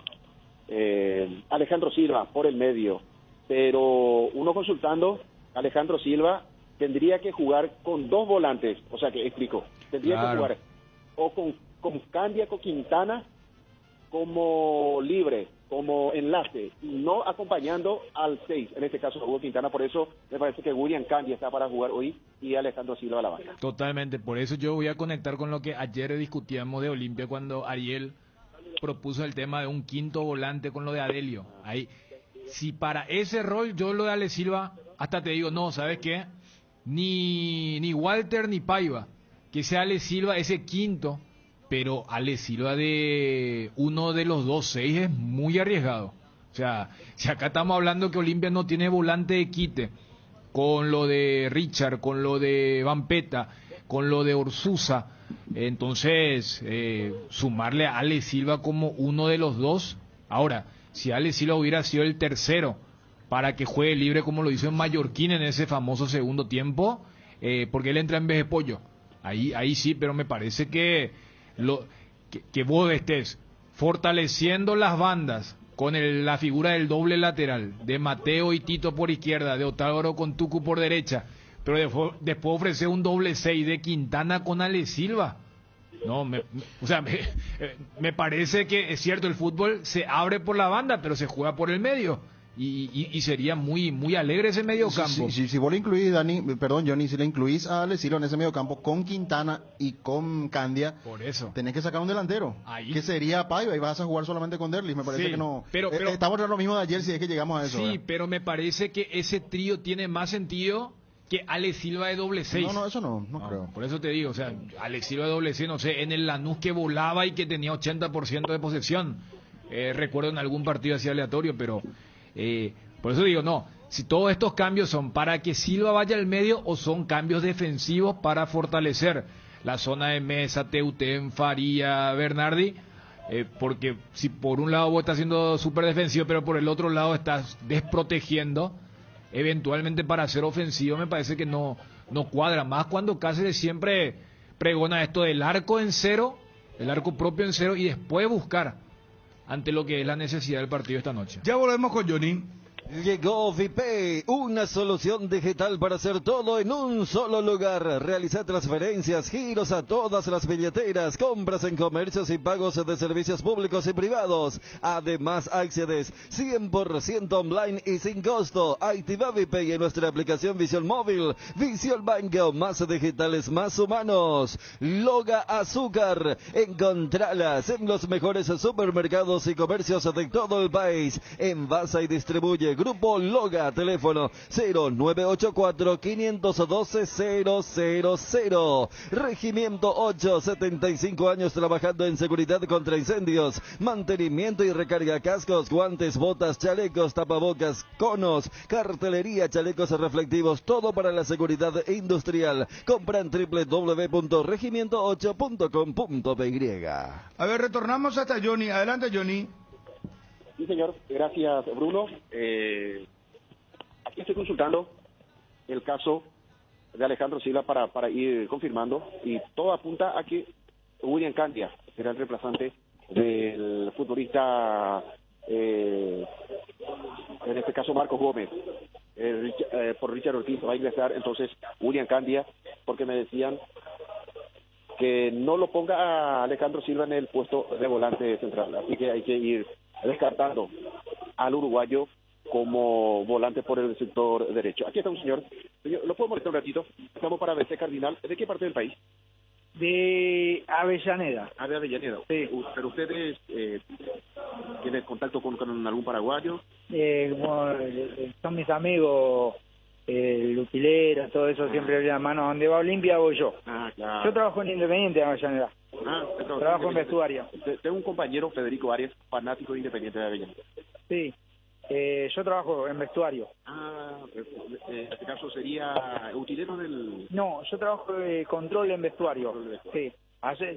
Alejandro Silva por el medio. Pero uno consultando, Alejandro Silva tendría que jugar con dos volantes. O sea, que explico. Tendría que jugar o con Candia, con Quintana como libre, como enlace, y no acompañando al 6, en este caso Hugo Quintana. Por eso me parece que William Candia está para jugar hoy y Alejandro Silva a la banca. Totalmente, por eso yo voy a conectar con lo que ayer discutíamos de Olimpia cuando Ariel propuso el tema de un quinto volante con lo de Adelio. Ahí, si para ese rol yo lo de Ale Silva, hasta te digo, no, ¿sabes qué? Ni Walter ni Paiva, que sea Ale Silva ese quinto. Pero Ale Silva de uno de los dos 6 es muy arriesgado. O sea, si acá estamos hablando que Olimpia no tiene volante de quite, con lo de Richard, con lo de Vampeta, con lo de Orsusa, entonces sumarle a Ale Silva como uno de los dos. Ahora, si Ale Silva hubiera sido el tercero para que juegue libre como lo hizo en Mallorquín en ese famoso segundo tiempo, porque él entra en vez de Pollo. Ahí sí, pero me parece que que vos estés fortaleciendo las bandas con la figura del doble lateral, de Mateo y Tito por izquierda, de Otálvaro con Tucu por derecha, pero después ofrecer un doble 6 de Quintana con Ale Silva. No, me parece que es cierto, el fútbol se abre por la banda, pero se juega por el medio. Y sería muy alegre ese medio campo. Si vos le incluís, Johnny, si le incluís a Ale Silva en ese medio campo con Quintana y con Candia, por eso tenés que sacar un delantero, que sería Paiva, y vas a jugar solamente con Derlis. Me parece que no. Pero estamos en lo mismo de ayer, si es que llegamos a eso. Sí, pero me parece que ese trío tiene más sentido que Ale Silva de doble 6. No, eso no creo. Por eso te digo, o sea, Ale Silva de doble 6, no sé, en el Lanús que volaba y que tenía 80% de posesión. Recuerdo en algún partido así aleatorio, pero por eso digo, no, si todos estos cambios son para que Silva vaya al medio o son cambios defensivos para fortalecer la zona de Mesa, Teutén, Faría, Bernardi, porque si por un lado vos estás siendo súper defensivo, pero por el otro lado estás desprotegiendo, eventualmente para ser ofensivo me parece que no cuadra, más cuando Cáceres siempre pregona esto del arco en cero, el arco propio en cero, y después buscar ante lo que es la necesidad del partido esta noche. Ya volvemos con Johnny. Llegó Vipay, una solución digital para hacer todo en un solo lugar. Realiza transferencias, giros a todas las billeteras, compras en comercios y pagos de servicios públicos y privados. Además, accedes 100% online y sin costo. Activa Vipay en nuestra aplicación Visión Móvil. Visión Banco, más digitales, más humanos. Loga Azúcar, encontralas en los mejores supermercados y comercios de todo el país. Envasa y distribuye Grupo Loga, teléfono 0984-512-000. Regimiento 8, 75 años trabajando en seguridad contra incendios, mantenimiento y recarga cascos, guantes, botas, chalecos, tapabocas, conos, cartelería, chalecos reflectivos, todo para la seguridad industrial. Compra en www.regimiento8.com.py. A ver, retornamos hasta Johnny. Adelante, Johnny. Sí, señor. Gracias, Bruno. Aquí estoy consultando el caso de Alejandro Silva para ir confirmando, y todo apunta a que William Candia será el reemplazante del futbolista, en este caso Marcos Gómez. Por Richard Ortiz va a ingresar entonces William Candia, porque me decían que no lo ponga a Alejandro Silva en el puesto de volante central, así que hay que ir descartando al uruguayo como volante por el sector derecho. Aquí está un señor, ¿lo puedo molestar un ratito? Estamos para BC Cardinal. ¿De qué parte del país? De Avellaneda. De Avellaneda. Sí. ¿Pero ustedes tienen contacto con algún paraguayo? Son mis amigos, Lutilera, todo eso, siempre le dan mano. Donde va Olimpia voy yo. Ah, claro. Yo trabajo en Independiente de Avellaneda. Trabajo en vestuario. Tengo un compañero, Federico Arias, fanático de Independiente de Avellaneda. Sí. Yo trabajo en vestuario. En este caso sería utilero del... No, yo trabajo de control en vestuario. Sí.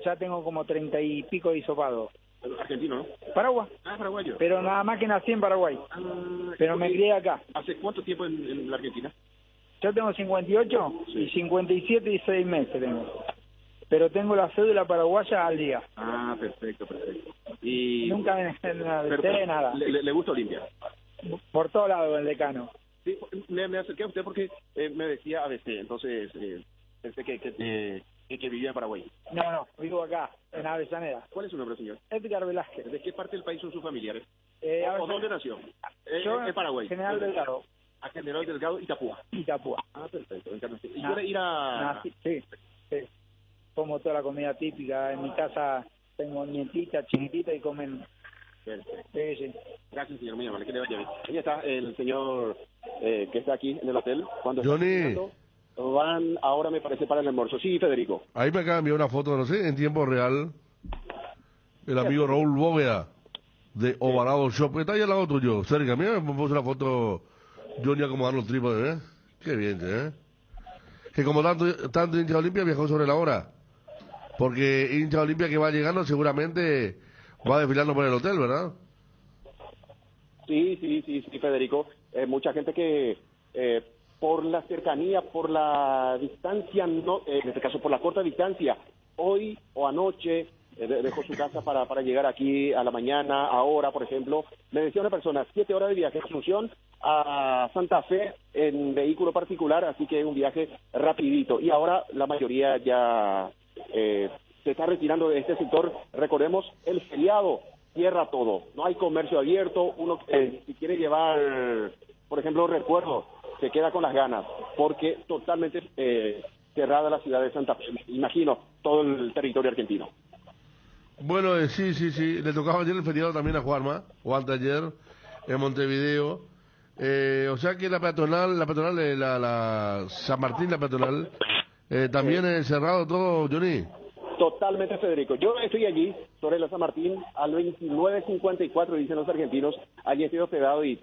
Ya tengo como 30 y pico de hisopados. Argentino, ¿no? Paraguay. Paraguayo. Pero nada más que nací en Paraguay. Pero me crié acá. ¿Hace cuánto tiempo en la Argentina? Yo tengo 58 y 57 y 6 meses tengo. Pero tengo la cédula paraguaya al día. Perfecto. Y nunca me aventé nada. ¿Le gusta Olimpia? Por todos lados, el decano. Sí, me acerqué a usted porque me decía ABC, entonces pensé que vivía en Paraguay. No, vivo acá, en Avellaneda. ¿Cuál es su nombre, señor? Edgar Velázquez. ¿De qué parte del país son sus familiares? ¿O dónde nació? Yo en Paraguay. General Delgado. A General Delgado, Itapúa. Perfecto. Sí. Como toda la comida típica. En mi casa tengo nietita, chiquitita y comen. Perfecto. Sí. Gracias, señor mío. Que le vaya bien. Ahí está el señor que está aquí en el hotel. Cuando Johnny. Van ahora, me parece, para el almuerzo. Sí, Federico. Ahí me acaba de enviar una foto, no sé, en tiempo real. El amigo Raúl Bóveda de Ovarado Shop. Está ahí al lado tuyo, cerca. Mira, me puso la foto Johnny acomodando los trípodes, ¿eh? Qué bien, ¿eh? Que como tanto hincha Olimpia viajó sobre la hora. Porque hincha Olimpia que va llegando seguramente va desfilando por el hotel, ¿verdad? Sí, Federico. Mucha gente que por la cercanía, por la distancia, no, en este caso por la corta distancia, hoy o anoche dejó su casa para llegar aquí a la mañana, ahora, por ejemplo. Me decía una persona, 7 horas de viaje de Asunción a Santa Fe en vehículo particular, así que es un viaje rapidito. Y ahora la mayoría ya se está retirando de este sector. Recordemos, el feriado cierra todo, no hay comercio abierto. Uno si quiere llevar, por ejemplo, recuerdos, se queda con las ganas, porque totalmente cerrada la ciudad de Santa Fe, imagino, todo el territorio argentino. Bueno, sí, le tocaba ayer el feriado también a Juanma, o anteayer, en Montevideo. O sea que la peatonal, la San Martín, la peatonal, también es cerrado todo, Johnny. Totalmente, Federico. Yo estoy allí, sobre la San Martín, al 2954, dicen los argentinos. Allí estoy hospedado y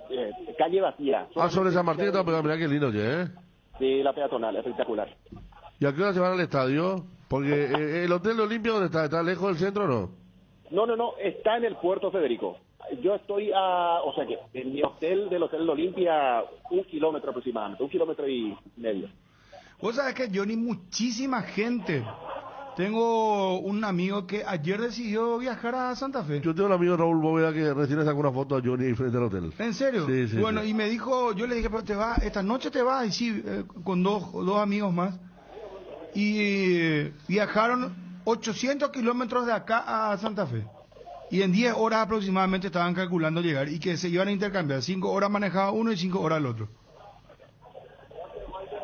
calle vacía. Sobre San Martín está pegado, mirá qué lindo, ¿eh? Sí, la peatonal, espectacular. ¿Y a qué hora se van al estadio? Porque el Hotel de Olimpia, ¿dónde está? ¿Está lejos del centro o no? No, está en el puerto, Federico. Yo estoy o sea que en mi hotel, del Hotel de Olimpia, 1 kilómetro aproximadamente, 1,5 kilómetros. Vos sabés que, Johnny, muchísima gente Tengo un amigo que ayer decidió viajar a Santa Fe. Yo tengo un amigo, Raúl Bóveda, que recién le sacó una foto a Johnny frente al hotel. ¿En serio? Sí, sí. Bueno, sí. y me dijo, yo le dije, pero te vas, esta noche te vas, y sí, con dos amigos más. Y viajaron 800 kilómetros de acá a Santa Fe. Y en 10 horas aproximadamente estaban calculando llegar y que se iban a intercambiar. 5 horas manejaba uno y 5 horas el otro.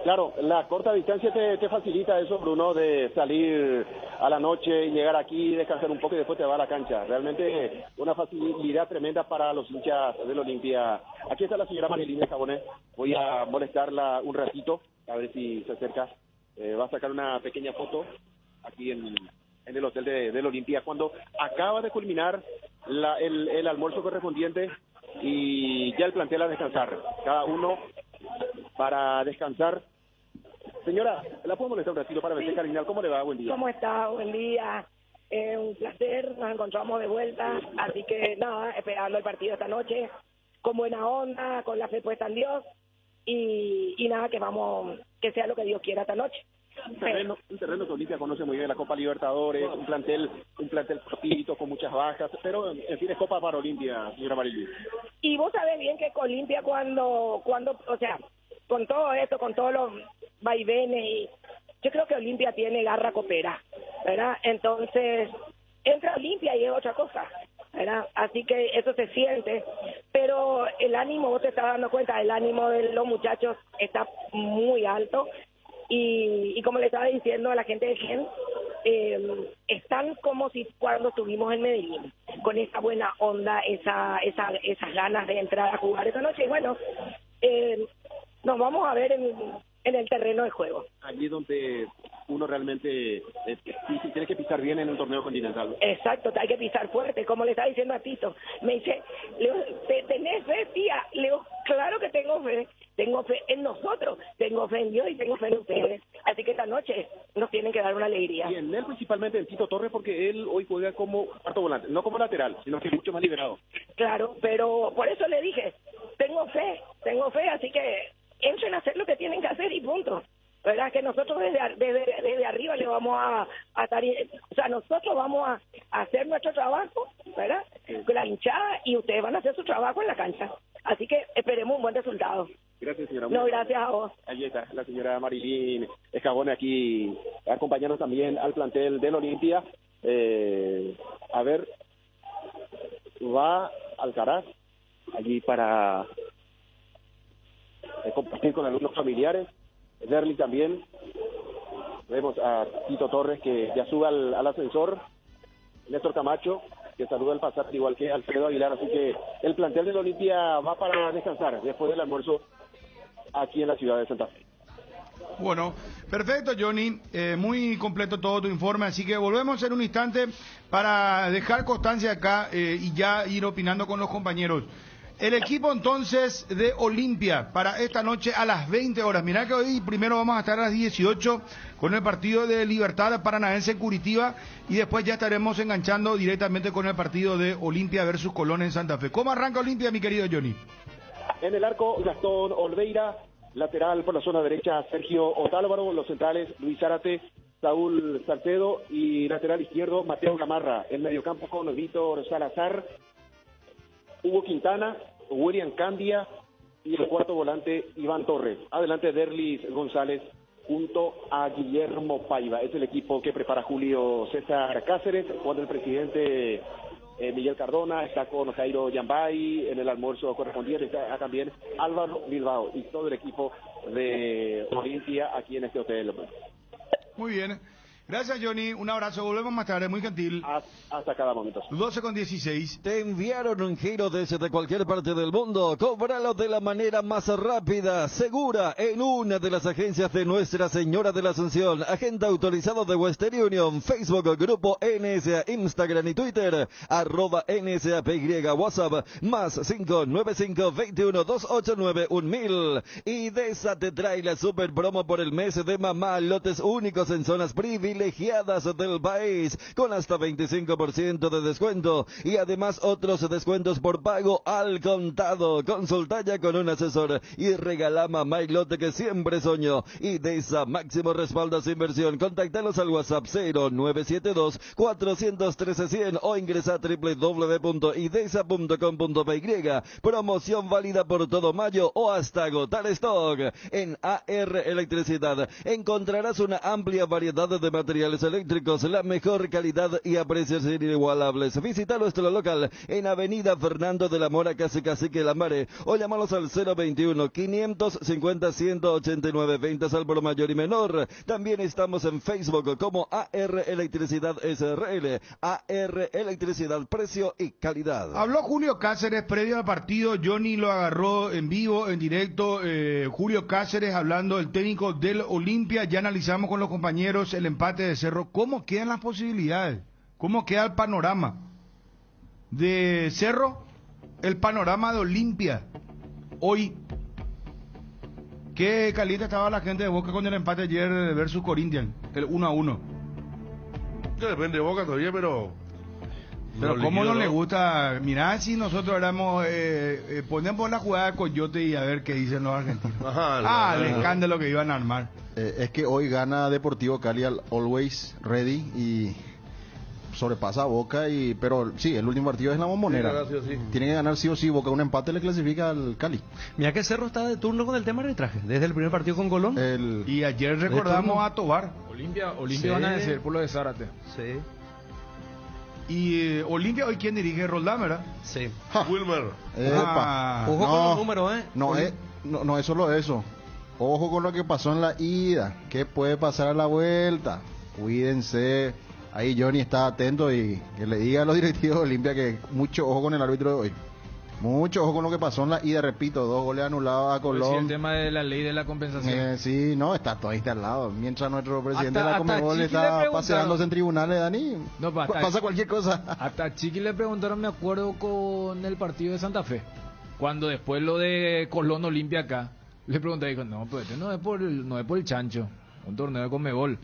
Claro, la corta distancia te facilita eso, Bruno, de salir a la noche y llegar aquí, descansar un poco y después te va a la cancha. Realmente una facilidad tremenda para los hinchas del Olimpia. Aquí está la señora Marilina Cabonet. Voy a molestarla un ratito, a ver si se acerca. Va a sacar una pequeña foto aquí en el hotel del Olimpia, cuando acaba de culminar el almuerzo correspondiente y ya el plantel a descansar. Cada uno para descansar. Señora, ¿la puedo molestar un ratito para ver, Cardinal? ¿Cómo le va? Buen día. ¿Cómo está? Buen día. Un placer, nos encontramos de vuelta. Así que nada, esperando el partido esta noche, con buena onda, con la fe puesta en Dios. Y nada, que sea lo que Dios quiera esta noche. Un terreno que Olimpia conoce muy bien, la Copa Libertadores, un plantel cortito, con muchas bajas, pero en fin es Copa para Olimpia, señora Marilyn. Y vos sabés bien que Olimpia cuando, o sea, con todo esto, con todos los vaivenes, y yo creo que Olimpia tiene garra copera, ¿verdad? Entonces, entra Olimpia y es otra cosa, ¿verdad? Así que eso se siente, pero el ánimo, vos te estás dando cuenta, el ánimo de los muchachos está muy alto. Y como le estaba diciendo a la gente de Gen, están como si cuando estuvimos en Medellín, con esa buena onda, esas ganas de entrar a jugar esta noche. Y bueno, nos vamos a ver en el terreno de juego. Allí donde uno realmente tiene que pisar bien en un torneo continental. Exacto, hay que pisar fuerte, como le estaba diciendo a Tito. Me dice, Leo, ¿tenés fe, tía? Leo, claro que tengo fe. Tengo fe en nosotros, tengo fe en Dios y tengo fe en ustedes. Así que esta noche nos tienen que dar una alegría. Y en él principalmente en Tito Torres, porque él hoy juega como cuarto volante, no como lateral, sino que mucho más liberado. Claro, pero por eso le dije, tengo fe, así que entren a hacer lo que tienen que hacer y punto. ¿Verdad? Que nosotros desde arriba le vamos a estar, o sea, nosotros vamos a hacer nuestro trabajo, ¿verdad? Con la hinchada, y ustedes van a hacer su trabajo en la cancha. Así que esperemos un buen resultado. Gracias, señora. No, gracias a vos. Allí está la señora Marilyn Escabone aquí, acompañándonos también al plantel del Olimpia. A ver, va Alcaraz allí para compartir con algunos familiares. Derli también. Vemos a Tito Torres que ya sube al ascensor. Néstor Camacho, que saluda al pasar, igual que Alfredo Aguilar. Así que el plantel del Olimpia va para descansar después del almuerzo aquí en la ciudad de Santa Fe. Bueno, perfecto, Johnny, muy completo todo tu informe, así que volvemos en un instante para dejar constancia acá y ya ir opinando con los compañeros. El equipo entonces de Olimpia para esta noche a las 20 horas. Mirá que hoy primero vamos a estar a las 18 con el partido de Libertad Paranaense en Curitiba y después ya estaremos enganchando directamente con el partido de Olimpia versus Colón en Santa Fe. ¿Cómo arranca Olimpia, mi querido Johnny? En el arco, Gastón Olveira, lateral por la zona derecha, Sergio Otálvaro, los centrales, Luis Zárate, Saúl Salcedo y lateral izquierdo, Mateo Gamarra. En mediocampo con Víctor Salazar, Hugo Quintana, William Candia y el cuarto volante Iván Torres. Adelante Derlis González junto a Guillermo Paiva. Es el equipo que prepara Julio César Cáceres, cuando el presidente Miguel Cardona está con Jairo Yambay en el almuerzo correspondiente. Está también Álvaro Bilbao y todo el equipo de Olimpia aquí en este hotel. Muy bien. Gracias, Johnny. Un abrazo. Volvemos más tarde. Muy gentil. Hasta cada momento. 12:16. Te enviaron un giro desde cualquier parte del mundo. Cóbralo de la manera más rápida, segura, en una de las agencias de Nuestra Señora de la Asunción. Agente autorizado de Western Union. Facebook, Grupo NSA, Instagram y Twitter. @NSAPY. WhatsApp, más 595-21-289-1000. Y de esa te trae la super promo por el mes de mamá. Lotes únicos en zonas privilegiadas privilegiadas del país, con hasta 25% de descuento y además otros descuentos por pago al contado. Consulta ya con un asesor y regalama Mailote que siempre soñó. IDESA, máximo respaldo a su inversión. Contáctanos al WhatsApp 0972 413 100 o ingresa a www.idesa.com.py. Promoción válida por todo mayo o hasta agotar stock. En AR Electricidad encontrarás una amplia variedad de materiales eléctricos, la mejor calidad y a precios inigualables. Visita nuestro local en Avenida Fernando de la Mora, casi Cacique Lamare, o llámanos al 021 550 189, ventas al por mayor y menor. También estamos en Facebook como AR Electricidad SRL. AR Electricidad, precio y calidad. Habló Julio Cáceres previo al partido. Johnny lo agarró en vivo, en directo. Julio Cáceres hablando del técnico del Olimpia. Ya analizamos con los compañeros el empate de Cerro. ¿Cómo quedan las posibilidades? ¿Cómo queda el panorama de Cerro? El panorama de Olimpia hoy. Qué caliente estaba la gente de Boca con el empate ayer versus Corinthians, el 1-1. Que depende de Boca todavía, pero ¿cómo no le gusta? Mirá, si nosotros éramos, ponemos la jugada de Coyote y a ver qué dicen los argentinos. Ajá, el escándalo que iban a armar. Es que hoy gana Deportivo Cali al Always Ready y sobrepasa a Boca, pero sí, el último partido es la Bombonera. Tiene que ganar sí o sí. Boca un empate le clasifica al Cali. Mira que Cerro está de turno con el tema de arbitraje, desde el primer partido con Colón. Y ayer recordamos a Tobar. Olimpia van a decir por lo de Zárate. Sí. Y Olimpia hoy, ¿quién dirige? Roldán, ¿verdad? Sí. Wilmer. Ojo con los números, No es solo eso. Ojo con lo que pasó en la ida. ¿Qué puede pasar a la vuelta? Cuídense. Ahí Johnny está atento y que le diga a los directivos de Olimpia que mucho ojo con el árbitro de hoy. Mucho ojo con lo que pasó en la ida, repito, 2 goles anulados a Colón. Sí, el tema de la ley de la compensación. Sí, no, está todo instalado. Mientras nuestro presidente de la Conmebol está paseándose en tribunales, Dani, pasa cualquier cosa. Hasta Chiqui le preguntaron, me acuerdo, con el partido de Santa Fe, cuando después lo de Colón Olimpia acá, le pregunté, dijo, no, pues este no es por el chancho, un torneo de Conmebol.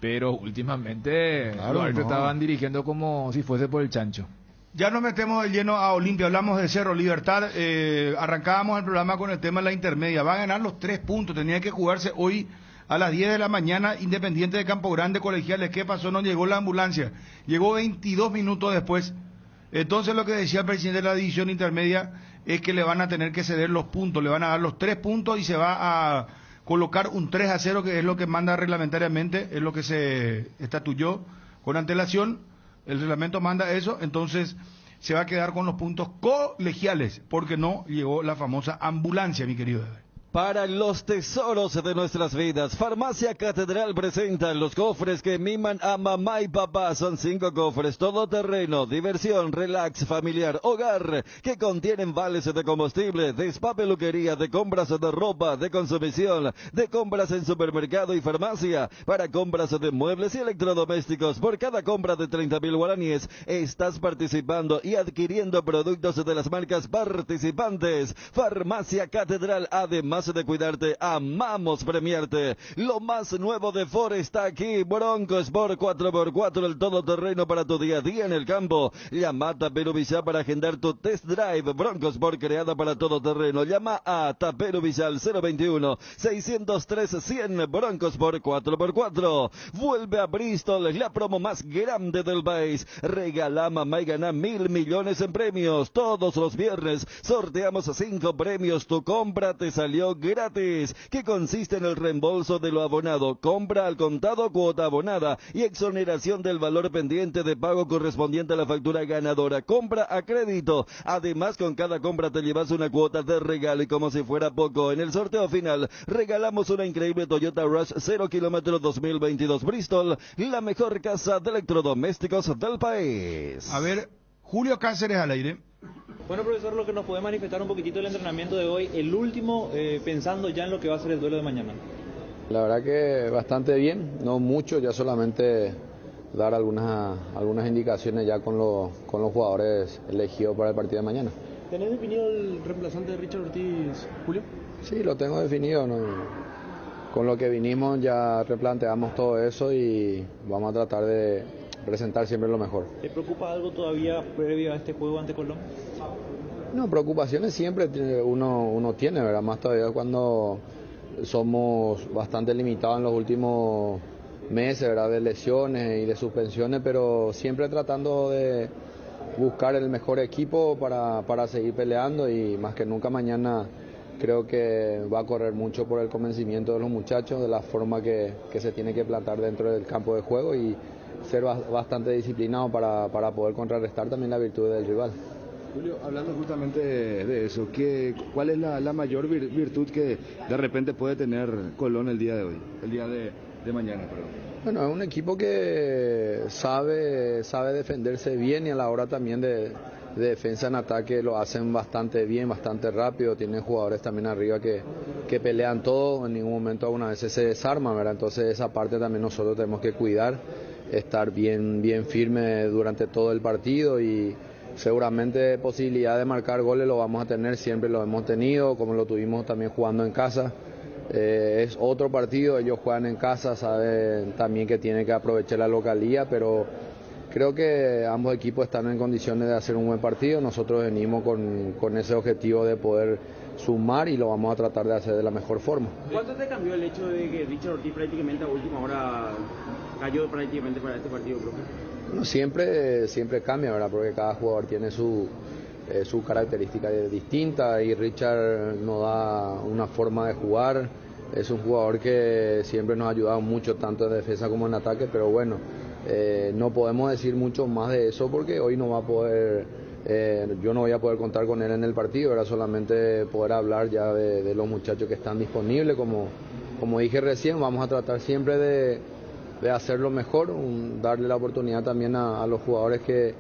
Pero últimamente los árbitros estaban dirigiendo como si fuese por el chancho. Ya nos metemos de lleno a Olimpia, hablamos de Cerro Libertad, arrancábamos el programa con el tema de la intermedia, va a ganar los 3 puntos, tenía que jugarse hoy a las 10 de la mañana, Independiente de Campo Grande, Colegiales. ¿Qué pasó? No llegó la ambulancia, llegó 22 minutos después. Entonces lo que decía el presidente de la división intermedia es que le van a tener que ceder los puntos, le van a dar los 3 puntos y se va a colocar un 3-0, que es lo que manda reglamentariamente, es lo que se estatuyó con antelación, el reglamento manda eso, entonces se va a quedar con los puntos colegiales, porque no llegó la famosa ambulancia, mi querido Eder. Para los tesoros de nuestras vidas, Farmacia Catedral presenta los cofres que miman a mamá y papá. Son 5 cofres todoterreno, diversión, relax, familiar, hogar, que contienen vales de combustible, de spa, peluquería, de compras de ropa, de consumición, de compras en supermercado y farmacia, para compras de muebles y electrodomésticos. Por cada compra de 30.000 guaraníes, estás participando y adquiriendo productos de las marcas participantes. Farmacia Catedral, además de cuidarte, amamos premiarte. Lo más nuevo de Ford está aquí. Bronco Sport 4x4, el todoterreno para tu día a día en el campo. Llama a Tapero Villal para agendar tu test drive. Bronco Sport, creada para todoterreno. Llama a Tapero Villal 021 603 100. Bronco Sport 4x4. Vuelve a Bristol, la promo más grande del país. Regala mamá y gana 1.000 millones en premios. Todos los viernes sorteamos 5 premios. Tu compra te salió gratis, que consiste en el reembolso de lo abonado, compra al contado, cuota abonada y exoneración del valor pendiente de pago correspondiente a la factura ganadora, compra a crédito. Además, con cada compra te llevas una cuota de regalo y, como si fuera poco, en el sorteo final regalamos una increíble Toyota Rush 0 kilómetros 2022 Bristol, la mejor casa de electrodomésticos del país. A ver, Julio Cáceres al aire. Bueno, profesor, lo que nos puede manifestar un poquitito del entrenamiento de hoy, el último, pensando ya en lo que va a ser el duelo de mañana. La verdad que bastante bien, no mucho, ya solamente dar algunas indicaciones ya con los jugadores elegidos para el partido de mañana. ¿Tenés definido el reemplazante de Richard Ortiz, Julio? Sí, lo tengo definido, no con lo que vinimos ya replanteamos todo eso y vamos a tratar de presentar siempre lo mejor. ¿Te preocupa algo todavía previo a este juego ante Colón? No, preocupaciones siempre uno tiene, ¿verdad? Más todavía cuando somos bastante limitados en los últimos meses, ¿verdad? De lesiones y de suspensiones, pero siempre tratando de buscar el mejor equipo para seguir peleando y más que nunca mañana creo que va a correr mucho por el convencimiento de los muchachos, de la forma que se tiene que plantar dentro del campo de juego y ser bastante disciplinado para poder contrarrestar también la virtud del rival. Julio, hablando justamente de eso, ¿cuál es la mayor virtud que de repente puede tener Colón el día de hoy, el día de mañana, perdón? Bueno, es un equipo que sabe defenderse bien y a la hora también de defensa en ataque lo hacen bastante bien, bastante rápido, tienen jugadores también arriba que pelean todo, en ningún momento algunas veces se desarman, ¿verdad? Entonces esa parte también nosotros tenemos que cuidar, estar bien firme durante todo el partido y seguramente posibilidad de marcar goles lo vamos a tener, siempre lo hemos tenido, como lo tuvimos también jugando en casa. Es otro partido, ellos juegan en casa, saben también que tienen que aprovechar la localía, pero creo que ambos equipos están en condiciones de hacer un buen partido. Nosotros venimos con ese objetivo de poder sumar y lo vamos a tratar de hacer de la mejor forma. ¿Cuánto te cambió el hecho de que Richard Ortiz prácticamente a última hora cayó prácticamente para este partido, profe? Bueno, siempre cambia, ¿verdad? Porque cada jugador tiene su característica distinta y Richard nos da una forma de jugar. Es un jugador que siempre nos ha ayudado mucho tanto en defensa como en ataque, pero bueno, no podemos decir mucho más de eso porque hoy no va a poder, yo no voy a poder contar con él en el partido, era solamente poder hablar ya de los muchachos que están disponibles. Como dije recién, vamos a tratar siempre de hacerlo mejor, darle la oportunidad también a los jugadores que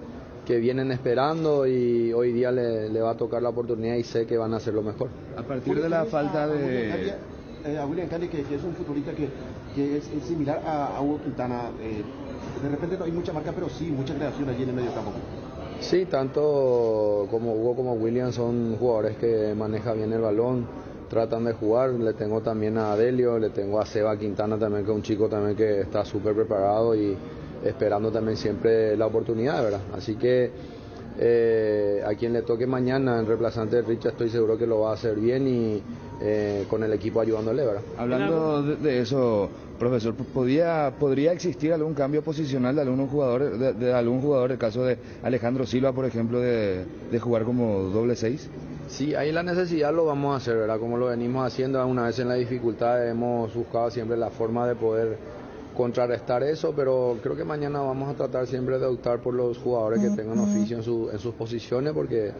vienen esperando y hoy día le va a tocar la oportunidad y sé que van a hacerlo mejor. A partir de la falta de... A William Cali, que es un futbolista que es similar a Hugo Quintana, de repente no hay mucha marca, pero sí mucha creación allí en el medio campo. Sí, tanto como Hugo como William son jugadores que manejan bien el balón, tratan de jugar. Le tengo también a Adelio, le tengo a Seba Quintana también, que es un chico también que está súper preparado y esperando también siempre la oportunidad, ¿verdad? Así que a quien le toque mañana en reemplazante de Richard estoy seguro que lo va a hacer bien y con el equipo ayudándole, ¿verdad? Hablando de eso, profesor, ¿podría existir algún cambio posicional de algún jugador, el caso de Alejandro Silva, por ejemplo, de jugar como doble 6? Sí, ahí la necesidad lo vamos a hacer, ¿verdad? Como lo venimos haciendo, una vez en la dificultad hemos buscado siempre la forma de poder contrarrestar eso, pero creo que mañana vamos a tratar siempre de optar por los jugadores que tengan oficio en sus posiciones, porque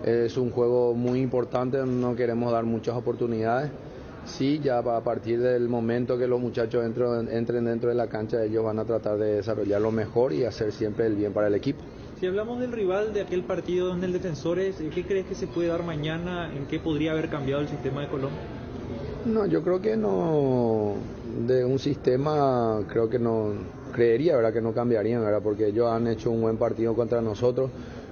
es un juego muy importante, no queremos dar muchas oportunidades. Sí, ya a partir del momento que los muchachos entren dentro de la cancha, ellos van a tratar de desarrollarlo mejor y hacer siempre el bien para el equipo. Si hablamos del rival de aquel partido donde el Defensores, ¿qué crees que se puede dar mañana? ¿En qué podría haber cambiado el sistema de Colón? No, yo creo que no, de un sistema creo que no, creería, ¿verdad?, que no cambiarían, ¿verdad?, porque ellos han hecho un buen partido contra nosotros.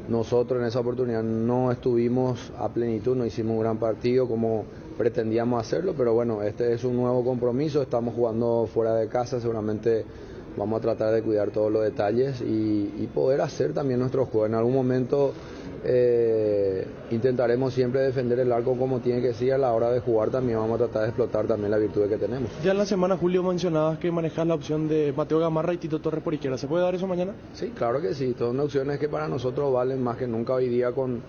Nosotros en esa oportunidad no estuvimos a plenitud, no hicimos un gran partido como pretendíamos hacerlo, pero bueno, este es un nuevo compromiso, estamos jugando fuera de casa, seguramente vamos a tratar de cuidar todos los detalles y poder hacer también nuestro juego. En algún momento intentaremos siempre defender el arco como tiene que ser, a la hora de jugar también vamos a tratar de explotar también la virtud que tenemos. Ya en la semana, Julio, mencionabas que manejas la opción de Mateo Gamarra y Tito Torres por izquierda. ¿Se puede dar eso mañana? Sí, claro que sí, son opciones que para nosotros valen más que nunca hoy día con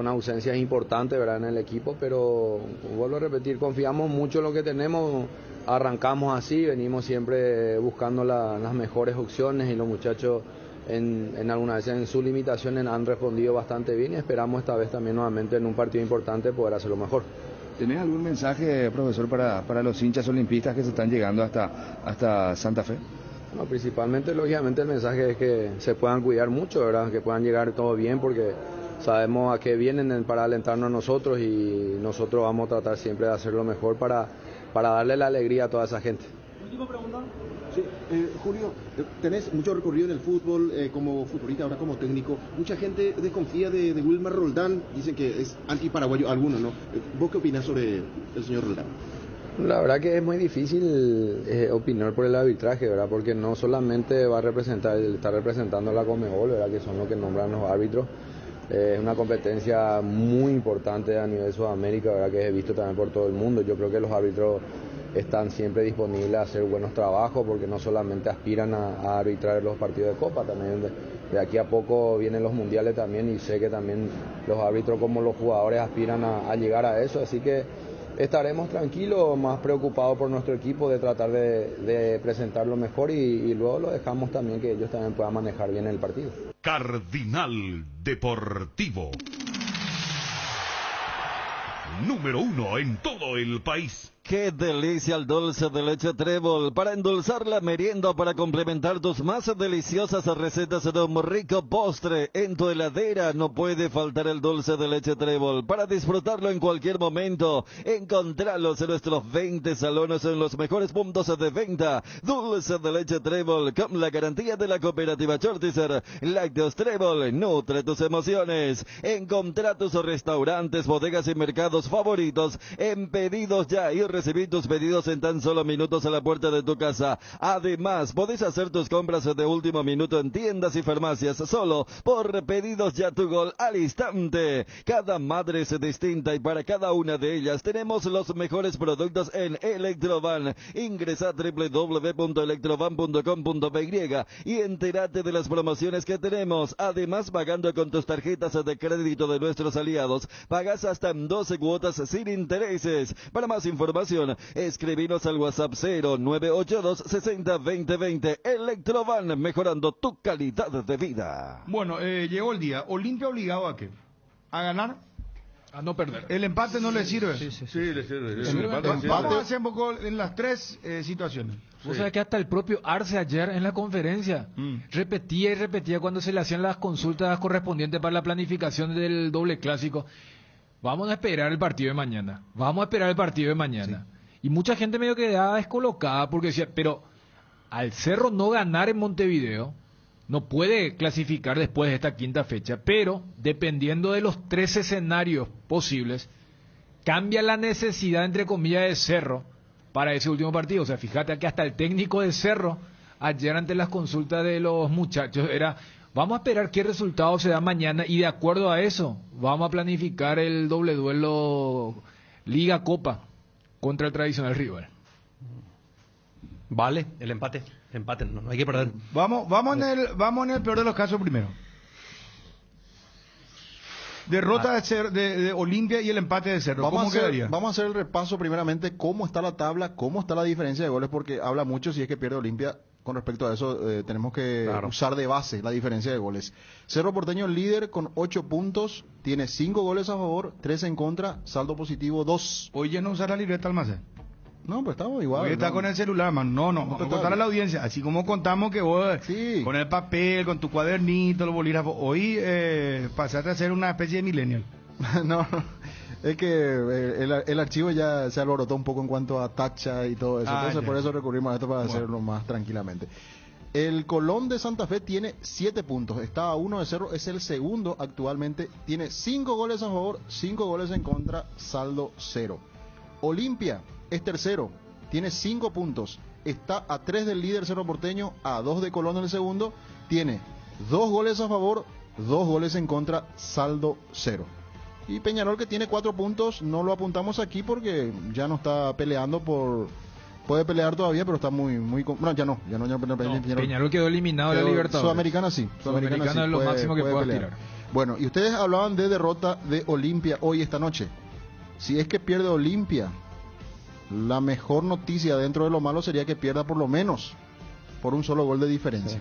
ausencias importantes, ¿verdad?, en el equipo, pero vuelvo a repetir, confiamos mucho en lo que tenemos, arrancamos así, venimos siempre buscando las mejores opciones y los muchachos en algunas veces en sus limitaciones han respondido bastante bien y esperamos esta vez también nuevamente en un partido importante poder hacerlo mejor. ¿Tenés algún mensaje, profesor, para los hinchas olimpistas que se están llegando hasta Santa Fe? No, principalmente, lógicamente, el mensaje es que se puedan cuidar mucho, ¿verdad?, que puedan llegar todo bien, porque sabemos a qué vienen para alentarnos a nosotros y nosotros vamos a tratar siempre de hacer lo mejor para darle la alegría a toda esa gente. Última pregunta. Sí, Julio, tenés mucho recorrido en el fútbol, como futbolista, ahora como técnico. Mucha gente desconfía de Wilmar Roldán, dicen que es antiparaguayo, algunos, ¿no? ¿Vos qué opinás sobre el señor Roldán? La verdad que es muy difícil opinar por el arbitraje, ¿verdad? Porque no solamente está representando a la Conmebol, ¿verdad? Que son los que nombran los árbitros. Es una competencia muy importante a nivel Sudamérica, ¿verdad? Que es visto también por todo el mundo. Yo creo que los árbitros están siempre disponibles a hacer buenos trabajos, porque no solamente aspiran a arbitrar los partidos de Copa, también de aquí a poco vienen los mundiales también, y sé que también los árbitros como los jugadores aspiran a llegar a eso, así que estaremos tranquilos, más preocupados por nuestro equipo de tratar de presentarlo mejor, y luego lo dejamos también que ellos también puedan manejar bien el partido. Cardinal Deportivo, número 1 en todo el país. ¡Qué delicia el dulce de leche Trébol! Para endulzar la merienda o para complementar tus más deliciosas recetas de un rico postre, en tu heladera no puede faltar el dulce de leche Trébol. Para disfrutarlo en cualquier momento, encontralos en nuestros 20 salones en los mejores puntos de venta. Dulce de leche Trébol, con la garantía de la cooperativa Chortizer. Lácteos Trébol, nutre tus emociones. Encontrá tus restaurantes, bodegas y mercados favoritos en Pedidos Ya y recibir tus pedidos en tan solo minutos a la puerta de tu casa. Además, podés hacer tus compras de último minuto en tiendas y farmacias solo por Pedidos Ya, tu gol al instante. Cada madre es distinta y para cada una de ellas tenemos los mejores productos en Electrovan. Ingresa a www.electrovan.com.py y entérate de las promociones que tenemos. Además, pagando con tus tarjetas de crédito de nuestros aliados, pagas hasta en 12 cuotas sin intereses. Para más información, escribinos al WhatsApp 0982 60 20 20. Electrovan, mejorando tu calidad de vida. Bueno, llegó el día. Olimpia obligado a qué? ¿A ganar? A no perder. El empate no le sirve. Sí, le sirve. Vamos a hacer un poco en las tres situaciones. Vos sabés que hasta el propio Arce ayer en la conferencia repetía y repetía cuando se le hacían las consultas correspondientes para la planificación del doble clásico. Vamos a esperar el partido de mañana. Y mucha gente medio quedaba descolocada porque decía, pero al Cerro no ganar en Montevideo, no puede clasificar después de esta quinta fecha, pero dependiendo de los 3 escenarios posibles, cambia la necesidad, entre comillas, de Cerro para ese último partido. O sea, fíjate que hasta el técnico de Cerro, ayer ante las consultas de los muchachos, era... Vamos a esperar qué resultado se da mañana y de acuerdo a eso vamos a planificar el doble duelo Liga-Copa contra el tradicional rival. Vale, el empate, no hay que perder. Vamos en el peor de los casos primero. Derrota de Olimpia y el empate de Cerro. ¿Cómo quedaría? Vamos a hacer el repaso primeramente, cómo está la tabla, cómo está la diferencia de goles, porque habla mucho si es que pierde Olimpia. Con respecto a eso, tenemos que usar de base la diferencia de goles. Cerro Porteño líder con 8 puntos, tiene 5 goles a favor, 3 en contra, saldo positivo 2. Hoy ya no usar la libreta Almacén. No, pues estamos igual. Hoy está con el celular, man. No, vamos a contar a la audiencia. Así como contamos que vos, con el papel, con tu cuadernito, los bolígrafos, hoy pasaste a ser una especie de millennial. No. Es que el archivo ya se alborotó un poco en cuanto a tacha y todo eso. Entonces por eso recurrimos a esto para hacerlo más tranquilamente. El Colón de Santa Fe tiene 7 puntos. Está a 1 de Cerro, es el segundo actualmente. Tiene 5 goles a favor, 5 goles en contra, saldo 0. Olimpia es tercero, tiene 5 puntos. Está a 3 del líder Cerro Porteño, a 2 de Colón en el segundo. Tiene 2 goles a favor, 2 goles en contra, saldo 0. Y Peñarol, que tiene 4 puntos, no lo apuntamos aquí porque ya no está peleando por... Puede pelear todavía, pero está muy... No, ya no. Peñarol quedó eliminado de la Libertadores. Sudamericana sí. Sudamericana sí, es lo máximo que puede aspirar. Bueno, y ustedes hablaban de derrota de Olimpia hoy, esta noche. Si es que pierde Olimpia, la mejor noticia dentro de lo malo sería que pierda por lo menos por un solo gol de diferencia.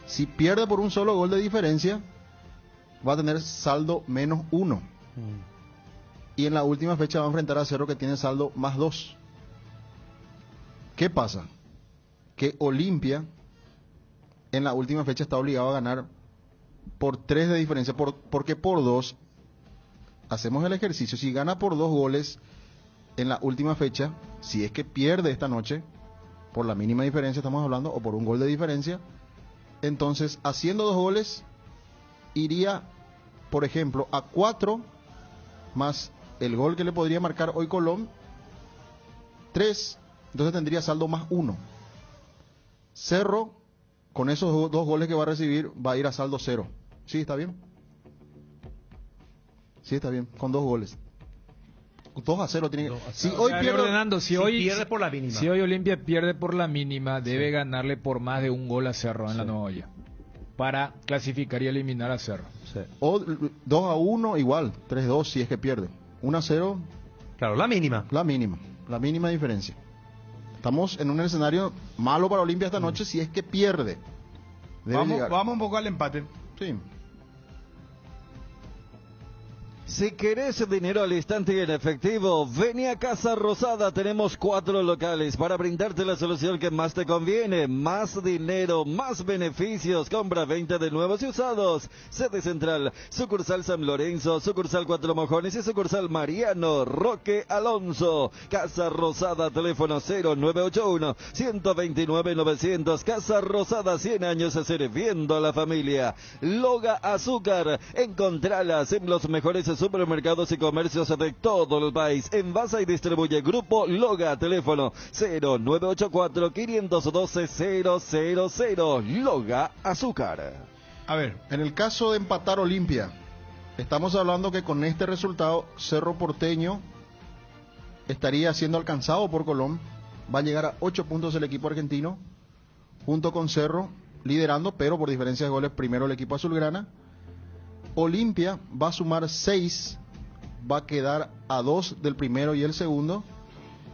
Si pierde por un solo gol de diferencia, va a tener saldo menos 1. Y en la última fecha va a enfrentar a Cerro, que tiene saldo más 2. ¿Qué pasa? Que Olimpia en la última fecha está obligado a ganar por 3 de diferencia, porque por 2 hacemos el ejercicio. Si gana por 2 goles en la última fecha, si es que pierde esta noche, por la mínima diferencia estamos hablando, o por un gol de diferencia, entonces haciendo 2 goles iría, por ejemplo, a 4 más el gol que le podría marcar hoy Colón, 3, entonces tendría saldo más 1. Cerro, con esos 2 goles que va a recibir, va a ir a saldo 0. ¿Sí está bien? Sí está bien, con 2 goles. 2-0 tiene que... Si hoy pierde... ordenando, si hoy pierde por la mínima. Si hoy Olimpia pierde por la mínima, debe ganarle por más de 1 gol a Cerro en la Nueva Olla para clasificar y eliminar a Cerro. O 2-1 igual, 3-2 si es que pierde. 1-0. Claro, la mínima. La mínima diferencia. Estamos en un escenario malo para Olimpia esta noche si es que pierde. Vamos un poco al empate. Sí. Si querés dinero al instante y en efectivo, vení a Casa Rosada. Tenemos 4 locales para brindarte la solución que más te conviene. Más dinero, más beneficios. Compra 20 de nuevos y usados. Sede central, sucursal San Lorenzo, sucursal Cuatro Mojones y sucursal Mariano Roque Alonso. Casa Rosada, teléfono 0981-129-900. Casa Rosada, 100 años sirviendo a la familia. Loga Azúcar, encontralas en los mejores supermercados y comercios de todo el país. Envasa y distribuye Grupo Loga. Teléfono 0984-512-000. Loga Azúcar. A ver, en el caso de empatar Olimpia, estamos hablando que con este resultado Cerro Porteño estaría siendo alcanzado por Colón. Va a llegar a 8 puntos el equipo argentino, junto con Cerro, liderando, pero por diferencia de goles primero el equipo azulgrana. Olimpia va a sumar 6, va a quedar a 2 del primero y el segundo,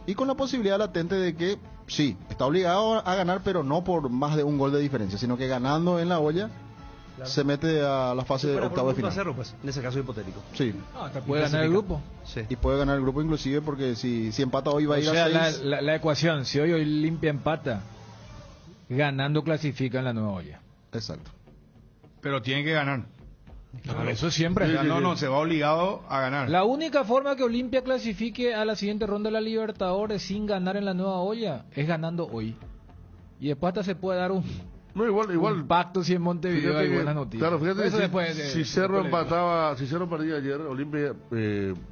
y con la posibilidad latente de que, sí, está obligado a ganar, pero no por más de 1 gol de diferencia, sino que ganando en la olla, claro, se mete a la fase de octavo de final. Cerro, pues, en ese caso hipotético. Sí. Puede ganar el grupo. Sí. Y puede ganar el grupo inclusive, porque si empata hoy va a ir a 6. La ecuación, si hoy Olimpia empata, ganando clasifica en la Nueva Olla. Exacto. Pero tiene que ganar. Claro, eso siempre. Se va obligado a ganar. La única forma que Olimpia clasifique a la siguiente ronda de la Libertadores sin ganar en la Nueva Olla es ganando hoy. Y después hasta se puede dar un pacto si en Montevideo hay buenas noticias. Claro, fíjate que si Cerro empataba, si Cerro perdía ayer, Olimpia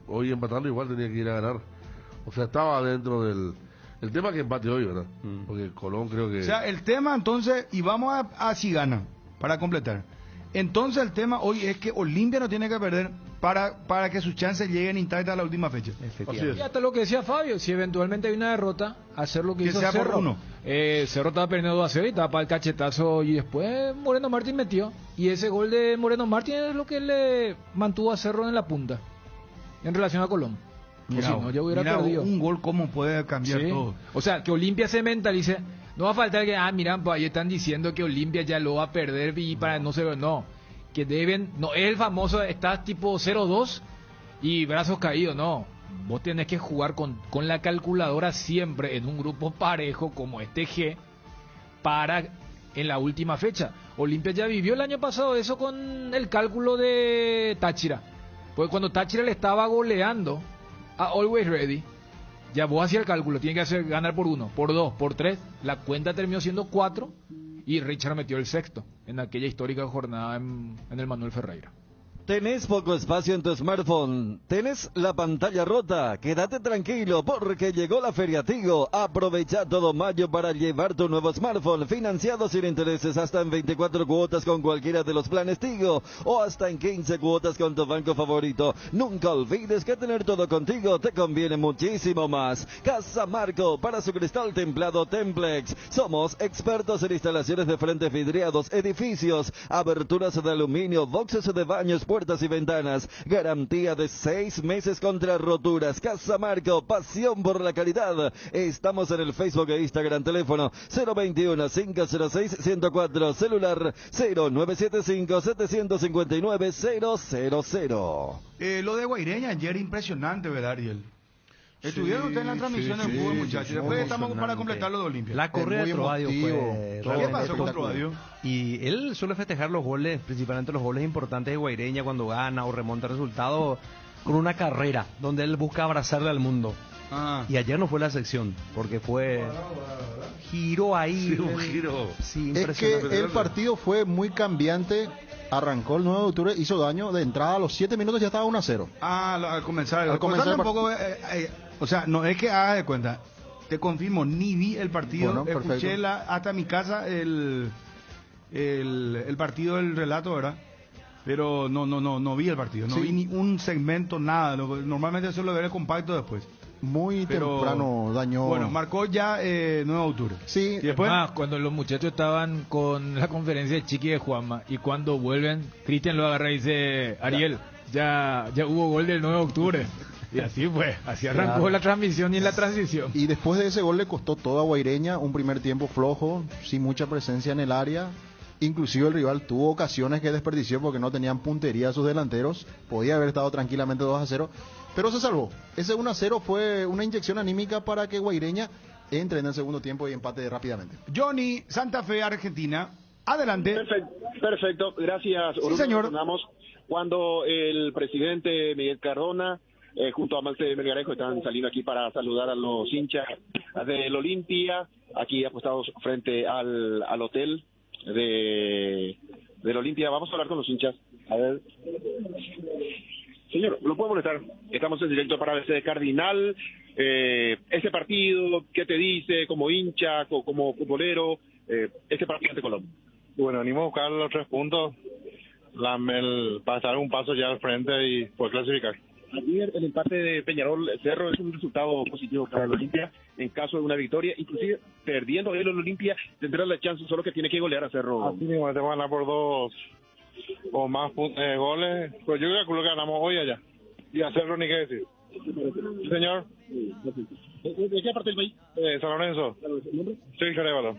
hoy empatando igual tenía que ir a ganar. O sea, estaba dentro del... El tema que empate hoy, ¿verdad? Porque Colón creo que... O sea, el tema entonces, y vamos a si gana, para completar. Entonces el tema hoy es que Olimpia no tiene que perder para que sus chances lleguen intactas a la última fecha. Y hasta lo que decía Fabio, si eventualmente hay una derrota, hacer lo que hizo sea Cerro. Por 1. Cerro estaba perdiendo 2-0 y estaba para el cachetazo, y después Moreno Martín metió. Y ese gol de Moreno Martín es lo que le mantuvo a Cerro en la punta en relación a Colón. Mira, si no, ya hubiera perdido. Un gol cómo puede cambiar todo. O sea, que Olimpia se mentalice. No va a faltar que, miran, pues ahí están diciendo que Olimpia ya lo va a perder y para no se... No, que deben... No, es el famoso, estás tipo 0-2 y brazos caídos, no. Vos tenés que jugar con la calculadora siempre en un grupo parejo como este G para en la última fecha. Olimpia ya vivió el año pasado eso con el cálculo de Táchira. Porque cuando Táchira le estaba goleando a Always Ready, ya vos hacías el cálculo, tiene que hacer ganar por 1, por 2, por 3, la cuenta terminó siendo 4 y Richard metió el sexto en aquella histórica jornada en el Manuel Ferreira. ¿Tenés poco espacio en tu smartphone? ¿Tenés la pantalla rota? Quédate tranquilo porque llegó la Feria Tigo. Aprovecha todo mayo para llevar tu nuevo smartphone financiado sin intereses hasta en 24 cuotas con cualquiera de los planes Tigo o hasta en 15 cuotas con tu banco favorito. Nunca olvides que tener todo contigo te conviene muchísimo más. Casa Marco para su cristal templado Templex. Somos expertos en instalaciones de frentes vidriados, edificios, aberturas de aluminio, boxes de baños, puertas y ventanas, garantía de 6 meses contra roturas. Casa Marco, pasión por la calidad. Estamos en el Facebook e Instagram, teléfono 021-506-104, celular 0975-759-000. Lo de Guaireña ayer impresionante, ¿verdad, Ariel? Estuvieron ustedes en la transmisión del fútbol, muchachos. Después estamos para completar lo de Olimpia. La correa de Trovadio fue... ¿Qué pasó con Trovadio? Y él suele festejar los goles, principalmente los goles importantes de Guaireña cuando gana o remonta resultado con una carrera donde él busca abrazarle al mundo. Y ayer no fue la sección, porque fue... Giro ahí. Sí, un giro. Sí, es que el partido fue muy cambiante. Arrancó el 9 de octubre, hizo daño. De entrada a los 7 minutos ya estaba 1-0. Al comenzar. Al comenzar un poco, o sea, no es que haga de cuenta. te confirmo, ni vi el partido. Bueno, Escuché perfecto. hasta mi casa el partido del relato, ¿verdad? Pero no vi el partido, no Sí. vi ni un segmento, nada. Normalmente suelo ver el compacto después. Muy Pero, temprano dañó. Bueno, marcó ya 9 de octubre. Sí. Y después, Cuando los muchachos estaban con la conferencia de Chiqui de Juanma y cuando vuelven, Cristian lo agarra y dice, Ariel, ya hubo gol del 9 de octubre. Y así fue, así arrancó Claro. la transmisión y en la transición. Y después de ese gol le costó todo a Guaireña, un primer tiempo flojo, sin mucha presencia en el área. Inclusive el rival tuvo ocasiones que desperdició porque no tenían puntería sus delanteros. Podía haber estado tranquilamente 2-0, pero se salvó. Ese 1-0 fue una inyección anímica para que Guaireña entre en el segundo tiempo y empate rápidamente. Johnny, Santa Fe, Argentina. Adelante. Perfecto, gracias. Sí, señor. Cuando el presidente Miguel Cardona, junto a Malte Melgarejo, están saliendo aquí para saludar a los hinchas del Olimpia, aquí apostados frente al hotel del Olimpia. Vamos a hablar con los hinchas. A ver. Señor, ¿lo puedo molestar? Estamos en directo para ABC de Cardinal. Este partido, ¿qué te dice como hincha, como futbolero, este partido ante Colombia? Bueno, venimos a buscar los 3 puntos, pasar un paso ya al frente y poder clasificar. Ayer el empate de Peñarol Cerro es un resultado positivo para el Olimpia en caso de una victoria, inclusive perdiendo él el Olimpia tendrá la chance, solo que tiene que golear a Cerro. Así mismo, te van a ganar por 2 o más goles, pues yo calculo que ganamos hoy allá. Y a Cerro ni qué decir. Señor. ¿De qué parte del país? San Lorenzo. ¿El nombre? Sergio Arévalo.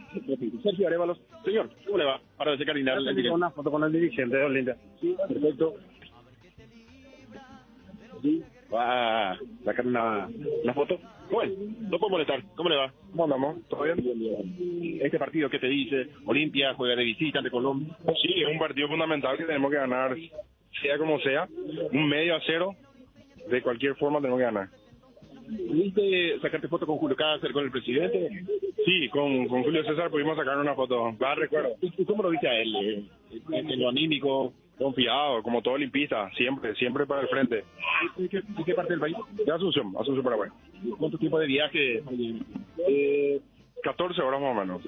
Sergio Arévalos. Señor, ¿cómo le va? Para ABC Cardinal. Una foto con el dirigente de Olimpia. Sí, perfecto. Sí, va a sacar una foto. Bueno, no puedo molestar. ¿Cómo le va? ¿Cómo andamos? ¿Todo bien? Este partido, ¿qué te dice? Olimpia juega de visita ante Colombia. Sí, es un partido fundamental que tenemos que ganar, sea como sea, un 1-0, de cualquier forma tenemos que ganar. ¿Pudiste sacarte foto con Julio Cáceres, con el presidente? Sí, con Julio César pudimos sacar una foto, recuerdo. ¿Y cómo lo viste a él? En lo anímico. Confiado, como todo olimpista, siempre para el frente. ¿De qué parte del país? De Asunción, Paraguay. ¿Cuánto tiempo de viaje? 14 horas más o menos.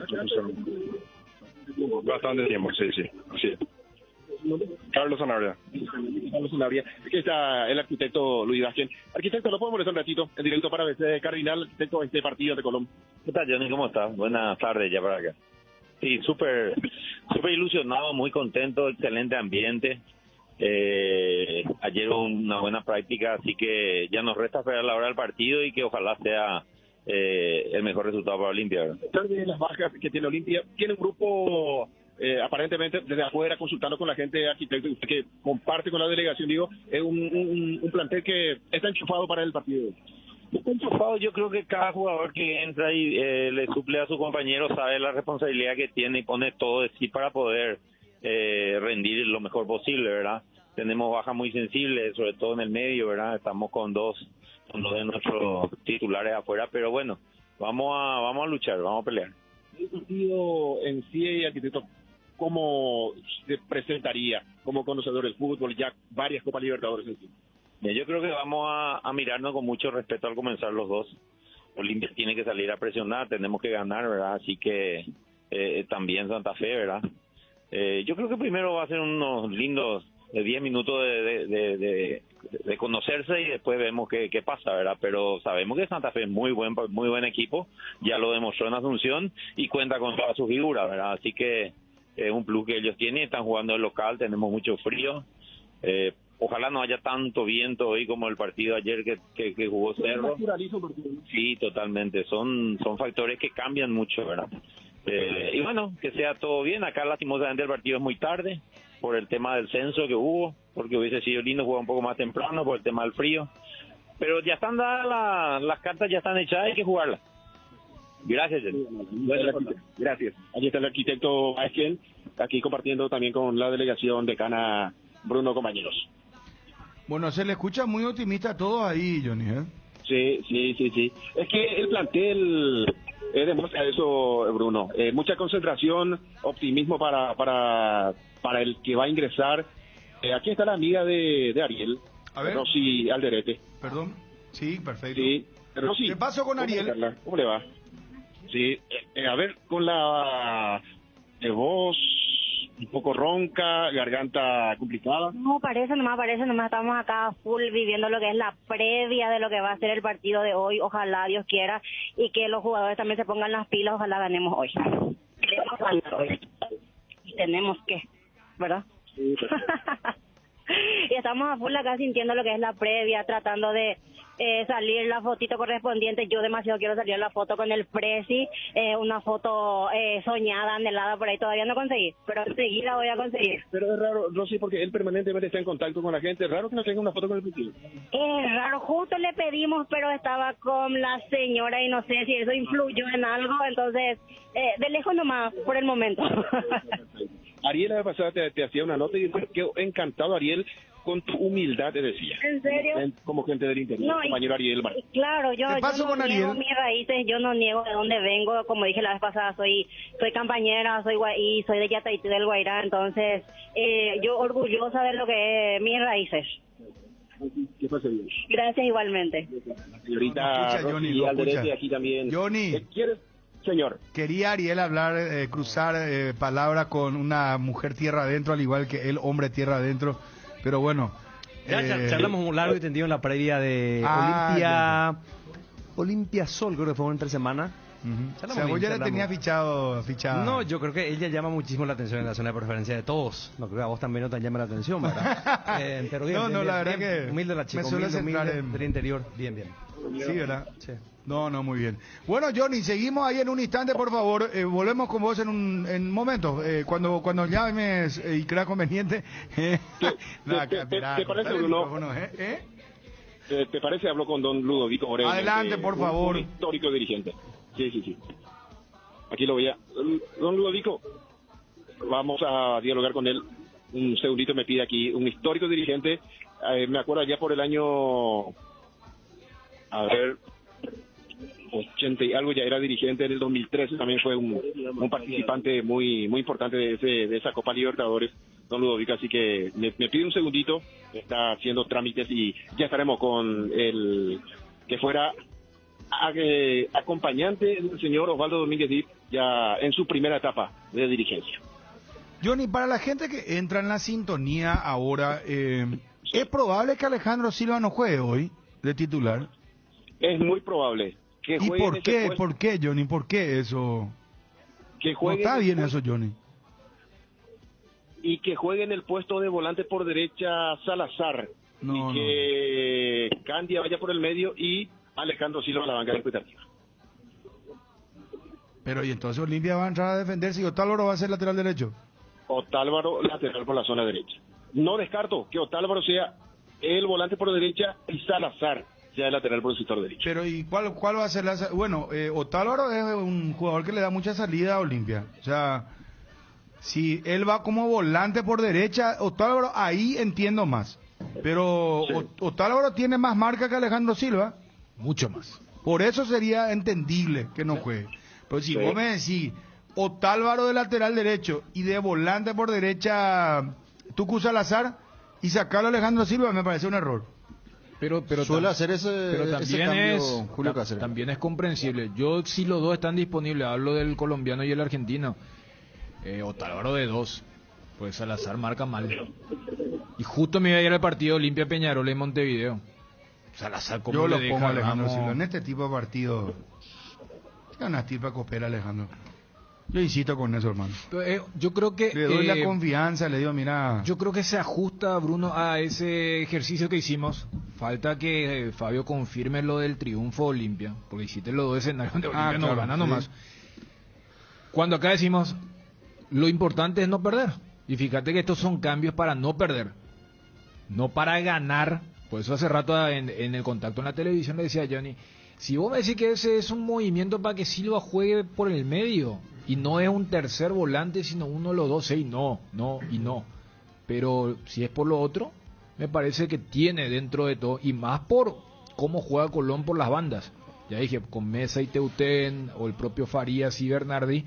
Bastante tiempo, sí, así es. Carlos Sanabria. Aquí está el arquitecto Luis Vázquez. Arquitecto, ¿lo podemos molestar un ratito? En directo para ABC Cardinal, arquitecto, este partido de Colombia. ¿Qué tal, Johnny? ¿Cómo estás? Buenas tardes ya para acá. Sí, súper ilusionado, muy contento, excelente ambiente. Ayer hubo una buena práctica, así que ya nos resta esperar la hora del partido y que ojalá sea el mejor resultado para Olimpia, ¿verdad? De las bajas que tiene Olimpia, tiene un grupo aparentemente desde afuera consultando con la gente arquitecto que comparte con la delegación, digo, es un plantel que está enchufado para el partido. Está enchufado. Yo creo que cada jugador que entra y le suple a su compañero sabe la responsabilidad que tiene y pone todo de sí para poder rendir lo mejor posible, ¿verdad? Tenemos bajas muy sensibles, sobre todo en el medio, ¿verdad? Estamos con dos de nuestros titulares afuera, pero bueno, vamos a luchar, vamos a pelear. El partido en sí, arquitecto, ¿cómo se presentaría como conocedor del fútbol? Ya varias Copas Libertadores encima. Yo creo que vamos a mirarnos con mucho respeto al comenzar los dos. Olimpia tiene que salir a presionar, tenemos que ganar, ¿verdad? Así que también Santa Fe, ¿verdad? Yo creo que primero va a ser unos lindos 10 minutos de conocerse y después vemos qué pasa, ¿verdad? Pero sabemos que Santa Fe es muy buen equipo, ya lo demostró en Asunción y cuenta con toda su figura, ¿verdad? Así que es un plus que ellos tienen, están jugando en local, tenemos mucho frío. Ojalá no haya tanto viento hoy como el partido ayer que jugó Cerro. Sí, totalmente. Son factores que cambian mucho, ¿verdad? Y bueno, que sea todo bien. Acá lastimosamente el partido es muy tarde por el tema del censo que hubo, porque hubiese sido lindo jugar un poco más temprano por el tema del frío. Pero ya están dadas las cartas, ya están echadas, hay que jugarlas. Gracias, Gracias. Aquí está el arquitecto Vázquez, aquí compartiendo también con la delegación decana Bruno Compañeros. Bueno, se le escucha muy optimista a todos ahí, Johnny, ¿eh? Sí. Es que el plantel demuestra eso, Bruno. Mucha concentración, optimismo para el que va a ingresar. Aquí está la amiga de Ariel, A ver. Rosy Alderete. Perdón. Sí, perfecto. Sí. Pero sí. ¿Qué pasó con Ariel? Carla? ¿Cómo le va? Sí, a ver, con la voz un poco ronca, garganta complicada. No, parece nomás, estamos acá full viviendo lo que es la previa de lo que va a ser el partido de hoy, ojalá Dios quiera, y que los jugadores también se pongan las pilas, ojalá ganemos hoy. Queremos ganar hoy. Y tenemos que, ¿verdad? Sí, Y estamos a full acá sintiendo lo que es la previa, tratando de salir la fotito correspondiente. Yo demasiado quiero salir la foto con el Presi, una foto soñada, anhelada, por ahí todavía no conseguí, pero enseguida voy a conseguir. Pero es raro, Rosy, porque él permanentemente está en contacto con la gente. Es raro que no tenga una foto con el Presi. Es raro, justo le pedimos, pero estaba con la señora y no sé si eso influyó en algo, entonces de lejos nomás, por el momento. Ariel, la vez pasada te hacía una nota y quedó encantado, Ariel, con tu humildad, te decía. ¿En serio? Como gente del interior, No, compañero Ariel Mar. Claro, yo no niego mis raíces, yo no niego de dónde vengo, como dije la vez pasada, soy campañera, soy de Yataití del Guairá, entonces yo orgullosa de lo que es mis raíces. Que pase bien. Gracias igualmente. La señorita Rosy Alderete aquí también. Johnny. ¿Quieres? Señor. Quería Ariel hablar, cruzar palabra con una mujer tierra adentro, al igual que el hombre tierra adentro, pero bueno. Ya hablamos un largo y tendido en la previa de Olimpia Sol, creo que fue entre semana. O sea, vos ya la tenía fichado. No, yo creo que ella llama muchísimo la atención en la zona de preferencia de todos. No creo que a vos también no te llame la atención, ¿verdad? Pero bien, no, la verdad que humilde la chica, me suele humilde del interior, bien. Sí, ¿verdad? Sí. No, muy bien. Bueno, Johnny, seguimos ahí en un instante, por favor. Volvemos con vos en un momento. Cuando llames y crea conveniente. ¿Te parece, Bruno? ¿Te parece? Hablo con don Ludovico Moreno. Adelante, por favor. Un histórico dirigente. Sí. Aquí lo voy a... Don Ludovico, vamos a dialogar con él. Un segundito me pide aquí. Un histórico dirigente. Me acuerdo allá por el año... A ver... 80 y algo, ya era dirigente en el 2013, también fue un participante muy importante de esa Copa Libertadores, don Ludovico, así que me pide un segundito, está haciendo trámites y ya estaremos con el que fuera acompañante del señor Osvaldo Domínguez Dip ya en su primera etapa de dirigencia. Johnny, para la gente que entra en la sintonía ahora, ¿es probable que Alejandro Silva no juegue hoy de titular? Es muy probable. ¿Y por qué? ¿Por qué, Johnny? ¿Por qué eso? Que juegue no está bien eso, Johnny. Y que juegue en el puesto de volante por derecha Salazar. Que Candia vaya por el medio y Alejandro Silva a la banca de expectativa. Pero y entonces Olimpia va a entrar a defenderse y Otálvaro va a ser lateral derecho. Otálvaro lateral por la zona derecha. No descarto que Otálvaro sea el volante por derecha y Salazar sea el lateral por el sector derecho. Pero ¿y cuál va a ser la... Bueno, Otálvaro es un jugador que le da mucha salida a Olimpia. O sea, si él va como volante por derecha, Otálvaro ahí entiendo más. Pero sí. Otálvaro tiene más marca que Alejandro Silva. Mucho más. Por eso sería entendible que no juegue. Pero si vos me decís Otálvaro de lateral derecho y de volante por derecha Tucu Salazar y sacarlo a Alejandro Silva, me parece un error. Pero suele hacer ese cambio Julio Cáceres. También es comprensible. Yo, si los dos están disponibles, hablo del colombiano y el argentino. Otálvaro de 2, pues Salazar marca mal. Y justo me iba a ir al partido Olimpia Peñarol en Montevideo. Salazar, ¿cómo yo le lo deja pongo a Alejandro Silva en este tipo de partido? Es una estirpa coopera, Alejandro. Yo insisto con eso, hermano. Yo creo que... Le doy la confianza, le digo, mira... Yo creo que se ajusta, Bruno, a ese ejercicio que hicimos. Falta que Fabio confirme lo del triunfo Olimpia, porque hiciste los dos escenarios de Olimpia, no gana nomás. Cuando acá decimos, lo importante es no perder. Y fíjate que estos son cambios para no perder, no para ganar. Por eso hace rato en el contacto en la televisión le decía a Johnny, si vos me decís que ese es un movimiento para que Silva juegue por el medio... Y no es un tercer volante, sino uno de los dos. Sí, no. Pero si es por lo otro, me parece que tiene dentro de todo, y más por cómo juega Colón por las bandas. Ya dije, con Mesa y Teutén, o el propio Farías y Bernardi,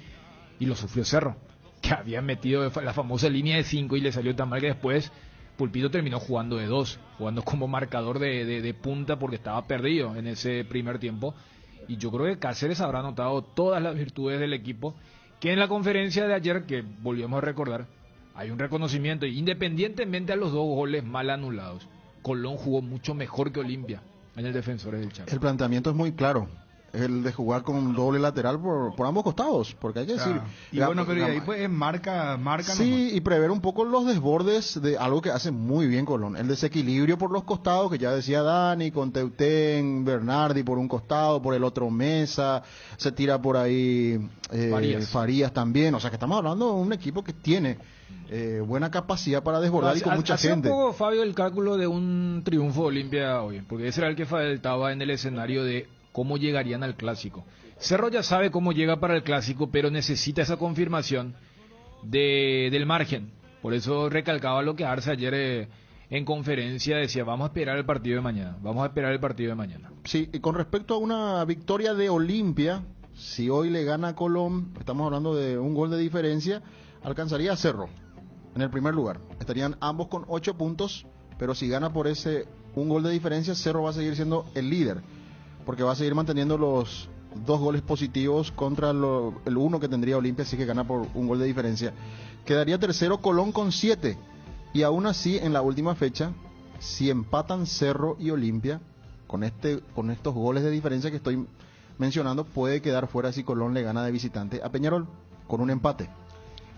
y lo sufrió Cerro, que había metido la famosa línea de 5 y le salió tan mal que después Pulpito terminó jugando de 2, jugando como marcador de punta porque estaba perdido en ese primer tiempo. Y yo creo que Cáceres habrá notado todas las virtudes del equipo, que en la conferencia de ayer, que volvemos a recordar, hay un reconocimiento, independientemente a los 2 goles mal anulados, Colón jugó mucho mejor que Olimpia en el Defensores del Chaco. El planteamiento es muy claro, el de jugar con un doble lateral por ambos costados, porque hay que decir... Y bueno, pero ahí pues es marca sí, nomás. Y prever un poco los desbordes de algo que hace muy bien Colón, el desequilibrio por los costados, que ya decía Dani, con Teutén, Bernardi por un costado, por el otro Mesa, se tira por ahí Farías también, o sea que estamos hablando de un equipo que tiene buena capacidad para desbordar y con mucha gente. Hace un poco, Fabio, el cálculo de un triunfo de Olimpia hoy, porque ese era el que faltaba en el escenario de cómo llegarían al clásico. Cerro ya sabe cómo llega para el clásico, pero necesita esa confirmación del margen. Por eso recalcaba lo que Arce ayer en conferencia decía, vamos a esperar el partido de mañana, Sí, y con respecto a una victoria de Olimpia, si hoy le gana a Colón, estamos hablando de un gol de diferencia, alcanzaría a Cerro en el primer lugar. Estarían ambos con 8 puntos, pero si gana por ese un gol de diferencia, Cerro va a seguir siendo el líder, porque va a seguir manteniendo los 2 goles positivos contra el 1 que tendría Olimpia, así que gana por un gol de diferencia. Quedaría tercero Colón con 7, y aún así en la última fecha, si empatan Cerro y Olimpia, con estos goles de diferencia que estoy mencionando, puede quedar fuera si Colón le gana de visitante a Peñarol con un empate.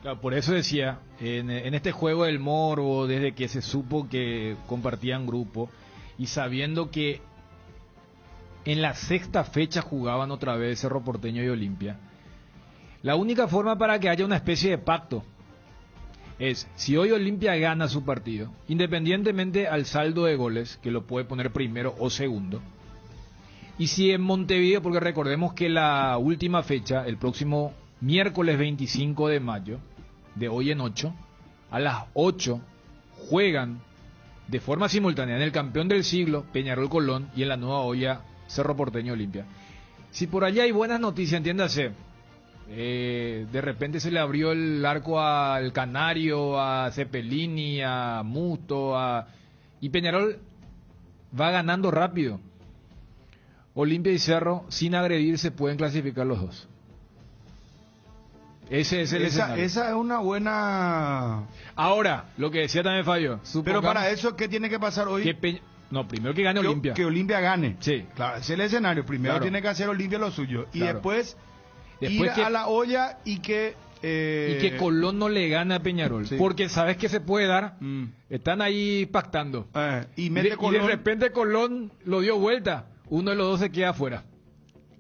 Claro, por eso decía, en este juego del morbo, desde que se supo que compartían grupo, y sabiendo que en la 6ª fecha jugaban otra vez Cerro Porteño y Olimpia, la única forma para que haya una especie de pacto es, si hoy Olimpia gana su partido, independientemente al saldo de goles, que lo puede poner primero o segundo, y si en Montevideo, porque recordemos que la última fecha, el próximo miércoles 25 de mayo, de hoy en 8, a las 8 juegan de forma simultánea en el campeón del siglo, Peñarol Colón, y en la nueva olla, Cerro Porteño Olimpia. Si por allá hay buenas noticias, entiéndase, de repente se le abrió el arco al Canario, a Cepelini, a Musto, y Peñarol va ganando rápido. Olimpia y Cerro, sin agredirse, pueden clasificar los 2. Ese es el escenario. Esa es una buena... Ahora, lo que decía también Fabio. Pero para eso, ¿qué tiene que pasar hoy? No, primero que gane Olimpia. Que Olimpia gane. Sí. Claro, ese es el escenario. Primero tiene que hacer Olimpia lo suyo. Y después ir que, a la olla y que... Y que Colón no le gane a Peñarol. Sí. Porque sabes que se puede dar. Están ahí pactando. Y de repente Colón lo dio vuelta. Uno de los 2 se queda afuera.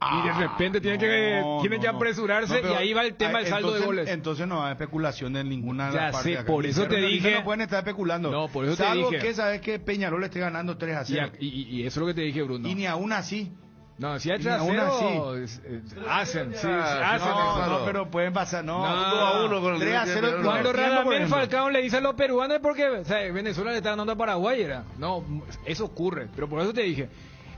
Y de repente tiene que apresurarse, y ahí va el tema del saldo de goles. Entonces no hay especulación en ninguna de las partes. Por eso te dije. No pueden estar especulando. No, por eso Salvo te dije. Que sabes que Peñarol esté ganando 3-0. Y eso es lo que te dije, Bruno. Y ni aún así. No, si hay 3-0, hacen. No, pero pueden pasar. No, 2-1 con el 3-0. Cuando Radamel Falcao le dice a los peruanos es porque Venezuela le está ganando a Paraguay. No, eso ocurre. Pero por eso te dije.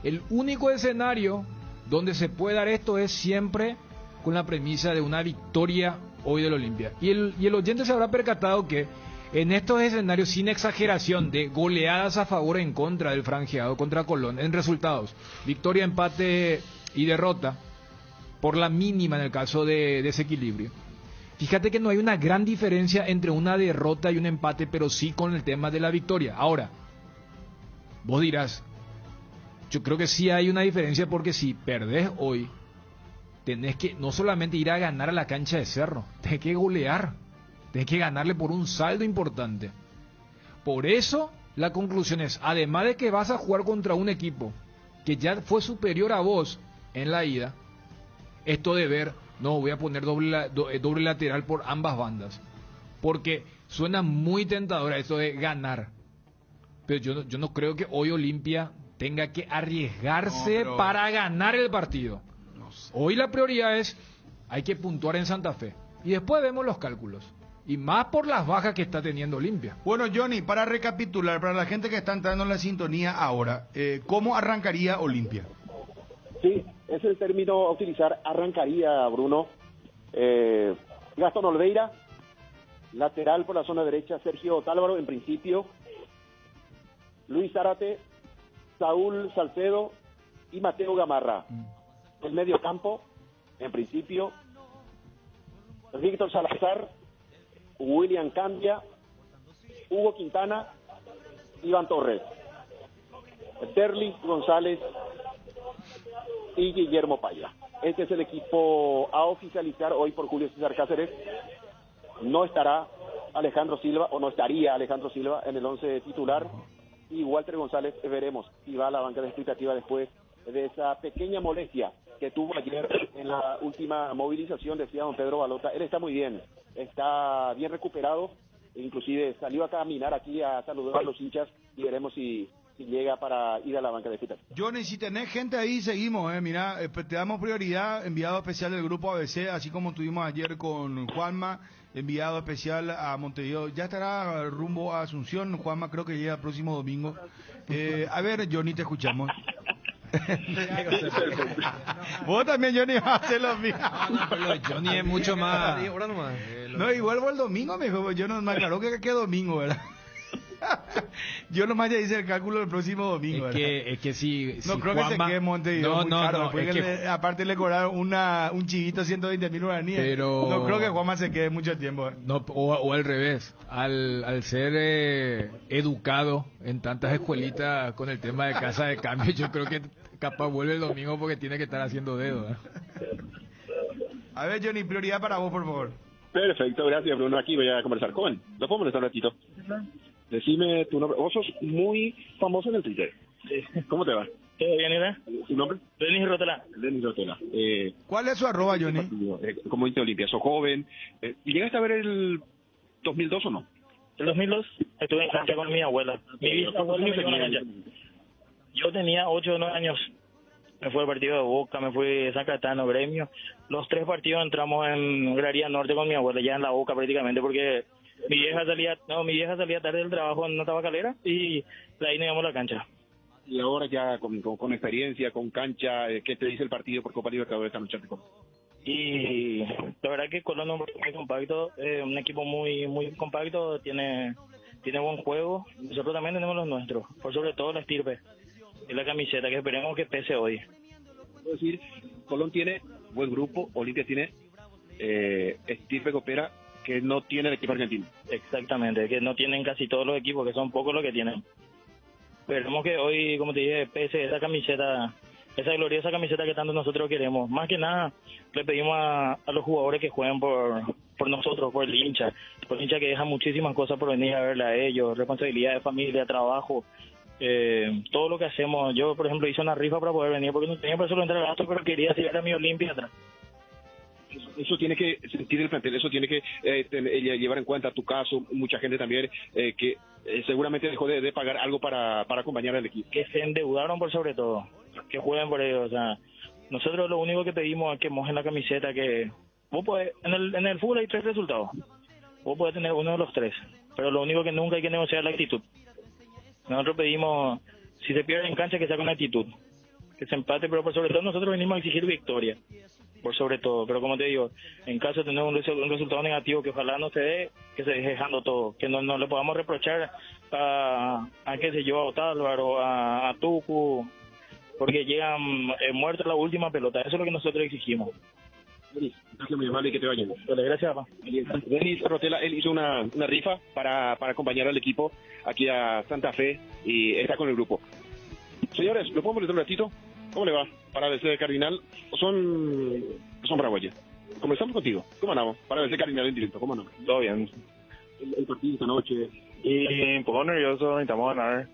El único escenario donde se puede dar esto es siempre con la premisa de una victoria hoy del Olimpia. Y el oyente se habrá percatado que en estos escenarios, sin exageración, de goleadas a favor o en contra del franjeado contra Colón, en resultados, victoria, empate y derrota, por la mínima en el caso de desequilibrio. Fíjate que no hay una gran diferencia entre una derrota y un empate, pero sí con el tema de la victoria. Ahora, vos dirás, yo creo que sí hay una diferencia, porque si perdés hoy, tenés que no solamente ir a ganar a la cancha de Cerro, tenés que golear, tenés que ganarle por un saldo importante. Por eso la conclusión es, además de que vas a jugar contra un equipo que ya fue superior a vos en la ida, esto de ver, no, voy a poner doble lateral por ambas bandas, porque suena muy tentadora eso de ganar, pero yo no creo que hoy Olimpia tenga que arriesgarse para ganar el partido. No sé. Hoy la prioridad es, hay que puntuar en Santa Fe, y después vemos los cálculos, y más por las bajas que está teniendo Olimpia. Bueno, Johnny, para recapitular, para la gente que está entrando en la sintonía ahora, ¿cómo arrancaría Olimpia? Sí, es el término a utilizar, arrancaría, Bruno. Gastón Olveira, lateral por la zona derecha, Sergio Otálvaro en principio, Luis Zárate, Saúl Salcedo y Mateo Gamarra. El medio campo, en principio, Víctor Salazar, William Candia, Hugo Quintana, Iván Torres, Derlis González y Guillermo Paya. Este es el equipo a oficializar hoy por Julio César Cáceres. No estará Alejandro Silva, o no estaría Alejandro Silva en el 11 titular, y Walter González veremos si va a la banca de expectativa después de esa pequeña molestia que tuvo ayer en la última movilización, decía don Pedro Balota. Él está muy bien, está bien recuperado, inclusive salió a caminar aquí a saludar a los hinchas, y veremos si llega para ir a la banca de expectativa. Johnny, si tenés gente ahí, seguimos, mira, te damos prioridad, enviado especial del grupo ABC, así como tuvimos ayer con Juanma, enviado especial a Montevideo. Ya estará rumbo a Asunción, Juanma, creo que llega el próximo domingo. A ver, Johnny, te escuchamos. Vos también, Johnny, vas a hacer lo mismo. Johnny es mucho más. No, y vuelvo el domingo, me dijo, yo no me aclaró que domingo, ¿verdad? Yo nomás ya hice el cálculo del próximo domingo. Es que si no creo Juanma... que se quede en Montevideo, no, aparte le cobraron un chivito 120.000 guaraníes. Pero... no creo que Juanma se quede mucho tiempo. No, o al revés, al ser educado en tantas escuelitas con el tema de casa de cambio, yo creo que capaz vuelve el domingo porque tiene que estar haciendo dedo, ¿eh? A ver, Johnny, prioridad para vos, por favor. Perfecto, gracias, Bruno. Aquí voy a conversar con él. ¿Lo puedo molestar un ratito? Decime tu nombre. Vos sos muy famoso en el Twitter. ¿Cómo te va? ¿Todo bien, Ida? ¿Tu nombre? Denis Rotela. Denis Rotela. ¿Cuál es su arroba, Johnny? Como dice Olimpia, sos joven. ¿Llegaste a ver el 2002 o no? El 2002 estuve en cancha con mi abuela. Mi bisabuela me llevó a la cancha. Yo tenía 8 o 9 años. Me fui al partido de Boca, me fui a San Catano, Gremio. Los 3 partidos entramos en Graría Norte con mi abuela, ya en la Boca prácticamente, porque mi vieja salía tarde del trabajo en una tabacalera y de ahí nos íbamos a la cancha. Y ahora ya con experiencia, con cancha, ¿qué te dice el partido por Copa Libertadores esta noche? Y la verdad que Colón es muy compacto, un equipo muy compacto, tiene buen juego. Nosotros también tenemos los nuestros, por sobre todo la estirpe y la camiseta, que esperemos que pese hoy. Puedo decir, Colón tiene buen grupo, Olimpia tiene estirpe copera, que no tiene el equipo argentino. Exactamente, que no tienen casi todos los equipos, que son pocos los que tienen. Esperemos que hoy, como te dije, pese esa camiseta, esa gloriosa camiseta que tanto nosotros queremos. Más que nada, le pedimos a los jugadores que jueguen por nosotros, por el hincha que deja muchísimas cosas por venir a verla a ellos, responsabilidad de familia, trabajo, todo lo que hacemos. Yo, por ejemplo, hice una rifa para poder venir, porque no tenía para solo entrar al gasto, pero quería llegar a mi Olimpia atrás. Eso tiene que sentir el plantel, eso tiene que llevar en cuenta tu caso, mucha gente también que seguramente dejó de pagar algo para acompañar al equipo. Que se endeudaron por sobre todo, que jueguen por ellos. O sea, nosotros lo único que pedimos es que mojen la camiseta, que vos podés, en el fútbol hay 3 resultados, vos podés tener uno de los 3, pero lo único que nunca hay que negociar es la actitud. Nosotros pedimos, si se pierde en cancha, que sea con actitud, que se empate, pero por sobre todo nosotros venimos a exigir victoria, por sobre todo. Pero como te digo, en caso de tener un resultado negativo, que ojalá no se dé, que se deje dejando todo, que no le podamos reprochar a qué sé yo, a Otálvaro, a Tucu, porque llegan muertos la última pelota. Eso es lo que nosotros exigimos. Gracias, muy amable, y que te vaya. Gracias, papá. Denis Rotela, él hizo una rifa para acompañar al equipo aquí a Santa Fe y está con el grupo. Señores, ¿lo puedo molestar un ratito? ¿Cómo le va? Para DC Cardinal, son paraguayos. Comenzamos contigo. ¿Cómo andamos? Para DC Cardinal en directo, ¿cómo andamos? Todo bien. El partido esta noche. Y un poco nervioso, necesitamos ganar.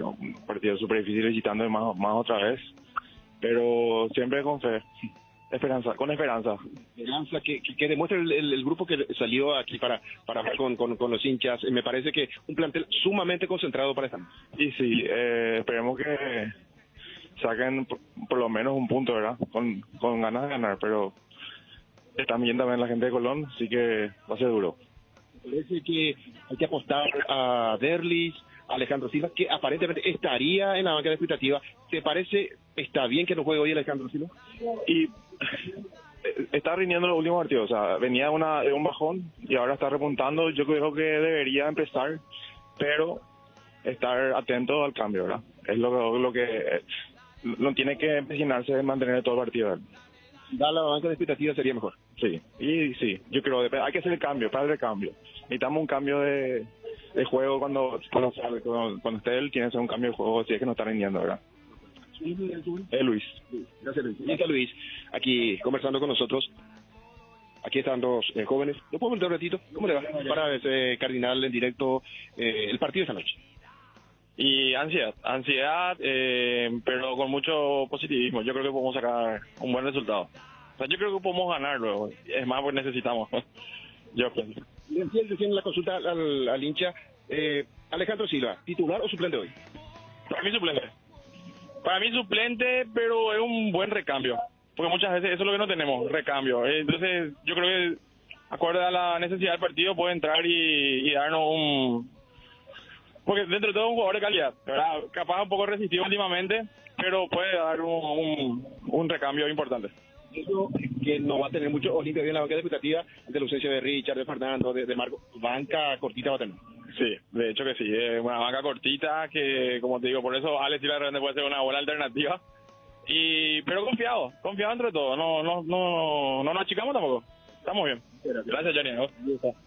Un partido súper difícil, visitando más otra vez. Pero siempre con fe. Con esperanza. Esperanza que demuestre el grupo que salió aquí para hablar con los hinchas. Me parece que un plantel sumamente concentrado para esta noche. Y sí, esperemos que saquen por lo menos un punto, ¿verdad? Con ganas de ganar, pero están bien también la gente de Colón, así que va a ser duro. Parece que hay que apostar a Derlis, a Alejandro Silva, que aparentemente estaría en la banca de expectativa. ¿Te parece, está bien que no juegue hoy Alejandro Silva? Y está rindiendo los últimos partidos, o sea, venía de un bajón y ahora está repuntando. Yo creo que debería empezar, pero estar atento al cambio, ¿verdad? Es lo que no tiene que empecinarse en mantener todo el partido. Da la banca de expectativa sería mejor. Sí, y sí, yo creo que hay que hacer el cambio, para el cambio. Necesitamos un cambio de juego cuando esté él, tiene que ser un cambio de juego si es que no está rindiendo, ¿verdad? Luis. Gracias, Luis. Y está Luis aquí conversando con nosotros. Aquí están dos jóvenes. ¿Lo puedo preguntar un ratito? ¿Cómo le va? Para ese Cardinal en directo, el partido esta noche. Y ansiedad, pero con mucho positivismo. Yo creo que podemos sacar un buen resultado. O sea, yo creo que podemos ganar luego. Es más, pues necesitamos. Yo pienso. Le entiendo en la consulta al hincha. Alejandro Silva, ¿titular o suplente hoy? Para mí suplente. Para mí suplente, pero es un buen recambio. Porque muchas veces eso es lo que no tenemos, recambio. Entonces, yo creo que, acorde a la necesidad del partido, puede entrar y darnos un... Porque dentro de todo es un jugador de calidad, ¿verdad? Capaz un poco resistido últimamente, pero puede dar un recambio importante. Eso que no va a tener mucho Olimpia bien en la banca de expectativa, de la ausencia de Richard, de Fernando, de Marco. Banca cortita va a tener. Sí, de hecho que sí, es una banca cortita que, como te digo, por eso Alex Silva de repente puede ser una buena alternativa. Pero confiado entre todo, no nos achicamos tampoco. Estamos bien. Gracias, Johnny.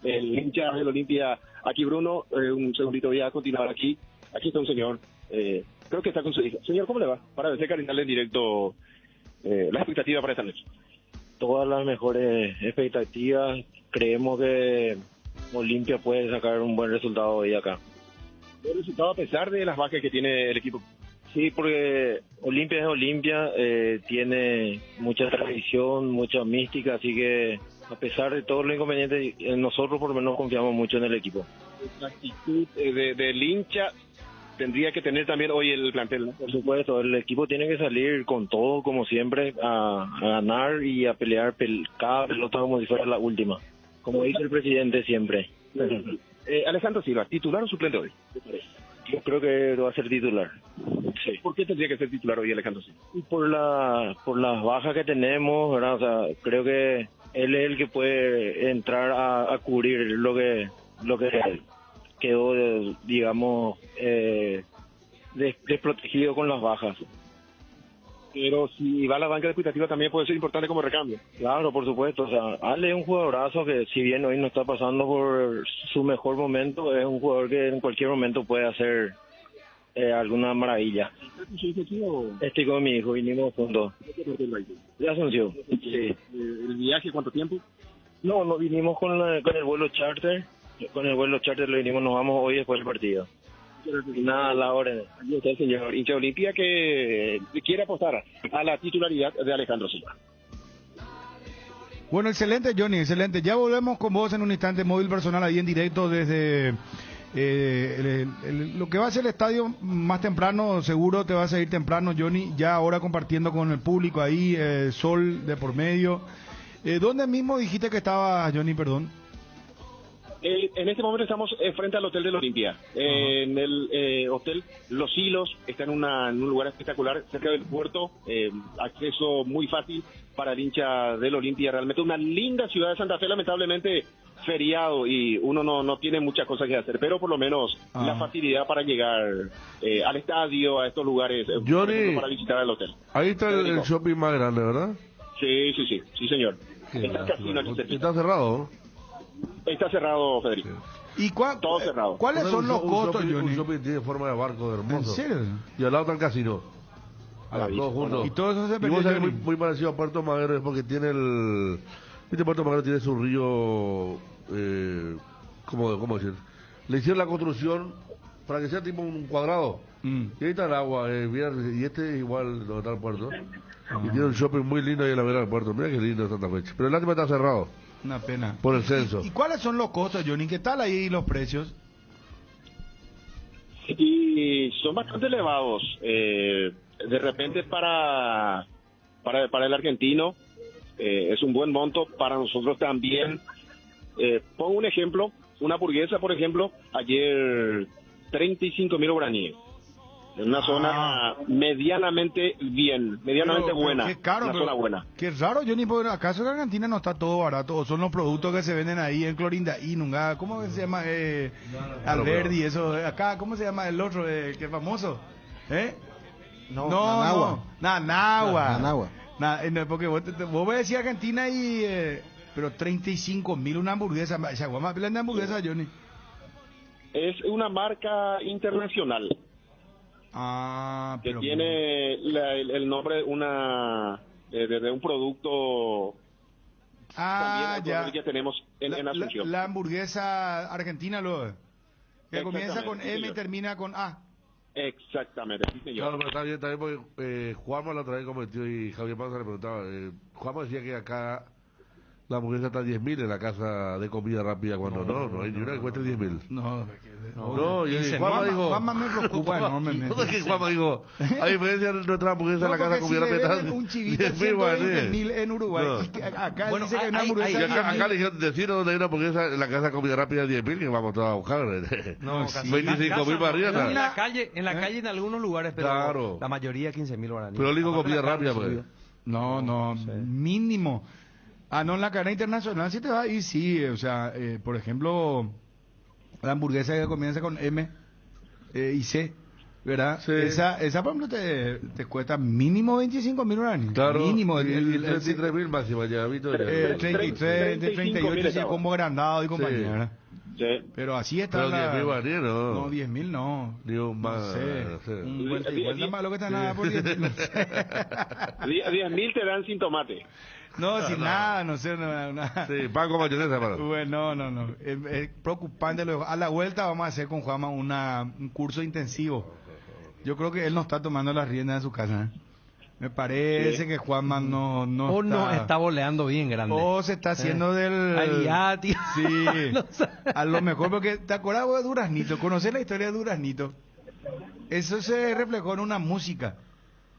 El hincha del Olimpia, aquí Bruno, un segundito voy a continuar aquí. Aquí está un señor, creo que está con su hija. Señor, ¿cómo le va? Para ver Cardinal en directo, la expectativa para esta noche. Todas las mejores expectativas. Creemos que Olimpia puede sacar un buen resultado hoy acá. ¿Buen resultado a pesar de las bajas que tiene el equipo? Sí, porque Olimpia es Olimpia, tiene mucha tradición, mucha mística, así que a pesar de todos los inconvenientes, nosotros por lo menos confiamos mucho en el equipo. La actitud del hincha tendría que tener también hoy el plantel, ¿no? Por supuesto, el equipo tiene que salir con todo, como siempre, a ganar y a pelear cada pelota como si fuera la última, como dice el presidente siempre. Alejandro Silva, ¿titular o suplente hoy? Yo creo que va a ser titular. Sí. ¿Por qué tendría que ser titular hoy Alejandro Silva? Por las bajas que tenemos, ¿verdad? O sea, creo que él es el que puede entrar a cubrir lo que quedó, digamos, desprotegido con las bajas. Pero si va a la banca de expectativa también puede ser importante como recambio. Claro, por supuesto. O sea, Ale es un jugadorazo que, si bien hoy no está pasando por su mejor momento, es un jugador que en cualquier momento puede hacer alguna maravilla. ¿Estás con su hijo aquí o...? Estoy con mi hijo, vinimos juntos. De Asunción. Sí. ¿El viaje cuánto tiempo? No vinimos con el vuelo charter. Con el vuelo charter lo vinimos, nos vamos hoy después del partido. Nada, a la orden. Aquí está el señor hincha Olimpia que quiere apostar a la titularidad de Alejandro Silva. Bueno, excelente, Johnny, excelente. Ya volvemos con vos en un instante, móvil personal ahí en directo desde lo que va a ser el estadio más temprano. Seguro te vas a ir temprano, Johnny, ya ahora compartiendo con el público ahí, sol de por medio. ¿Dónde mismo dijiste que estaba, Johnny, perdón? En este momento estamos frente al Hotel del Olimpia. En el Hotel Los Hilos, está en un lugar espectacular, cerca del puerto, acceso muy fácil para el hincha del Olimpia. Realmente una linda ciudad de Santa Fe, lamentablemente feriado y uno no tiene muchas cosas que hacer, pero por lo menos la facilidad para llegar al estadio, a estos lugares, Johnny, para visitar el hotel. Ahí está el shopping más grande, ¿verdad? Sí, señor. Está cerrado, ¿no? Está cerrado, Federico. ¿Y todo cerrado? ¿Cuáles son los costos, Johnny? Un shopping tiene forma de barco hermoso. ¿En serio? Y al lado está el casino. Todos juntos. Y todo eso se perdió. Y vos sabés, muy parecido a Puerto Madero, es porque tiene este Puerto Madero tiene su río, ¿cómo decir? Le hicieron la construcción para que sea tipo un cuadrado. Y ahí está el agua, y este es igual donde está el puerto. Y tiene un shopping muy lindo ahí en la vera del puerto. Mira qué lindo Santa Fe. Pero el último está cerrado. Una pena. Por el censo. ¿Y cuáles son los costos, Johnny? ¿Qué tal ahí los precios? Y son bastante elevados. De repente para el argentino es un buen monto. Para nosotros también. Pongo un ejemplo. Una hamburguesa, por ejemplo, ayer 35.000 guaraníes. en una zona medianamente bien, medianamente Pero buena, qué caro, una pero zona buena. Qué raro, Johnny, porque ¿acaso en Argentina no está todo barato? ¿O son los productos que se venden ahí en Clorindaí, Nunga? ¿Cómo se llama? Alberdi, eso. Acá, ¿cómo se llama el otro, que es famoso? Nanagua. Porque vos me decías Argentina y... pero 35.000 una hamburguesa. ¿Se aguama de hamburguesa, Johnny? Es una marca internacional. Que tiene el nombre de un producto ya que tenemos en Asunción. La hamburguesa argentina, que comienza con M y termina con A. Exactamente, sí, señor. Claro, pero está bien también porque Juanma la otra vez cometió y Javier Panza le preguntaba. Juanma decía que acá la hamburguesa está a 10.000 en la casa de comida rápida cuando no hay ni una que cueste 10.000. No, yo dije, Juanma me preocupa enormemente. No es que Juanma dijo, a diferencia de nuestra hamburguesa en la casa de comida rápida. Un chivito 120.000 en Uruguay. Acá dice que hay una hamburguesa. Acá le dijeron, decirnos donde hay una hamburguesa en la casa de comida rápida de 10.000 que vamos todos a buscar. 25.000 para arriba. En la calle en algunos lugares, pero la mayoría 15.000 guaraníes. Pero digo comida rápida, pues. No, mínimo. No, en la cadena internacional sí te va a ir, sí. O sea, por ejemplo, la hamburguesa que comienza con M y C, ¿verdad? Sí. Esa por ejemplo, te cuesta mínimo 25.000 guaraníes. Claro. Mínimo. El 33.000 máximo ya, Victoria. 33, de 38, y el combo agrandado y compañía, ¿verdad? Sí. Pero así está. Pero 10.000 guaraníes, no. No, 10.000 no. Digo, más. No sé. Un buen igual malo que está nada por 10.000. 10.000 te dan sin tomate. No, sin nada, no sé, nada. Sí, pan con mayonesa, para. Bueno, no. Es preocupante. A la vuelta vamos a hacer con Juanma un curso intensivo. Yo creo que él no está tomando las riendas de su casa. Me parece que Juanma no está boleando bien grande. O se está haciendo del... Aliati. Sí, a lo mejor, porque ¿te acuerdas vos de Duraznito? ¿Conocés la historia de Duraznito? Eso se reflejó en una música,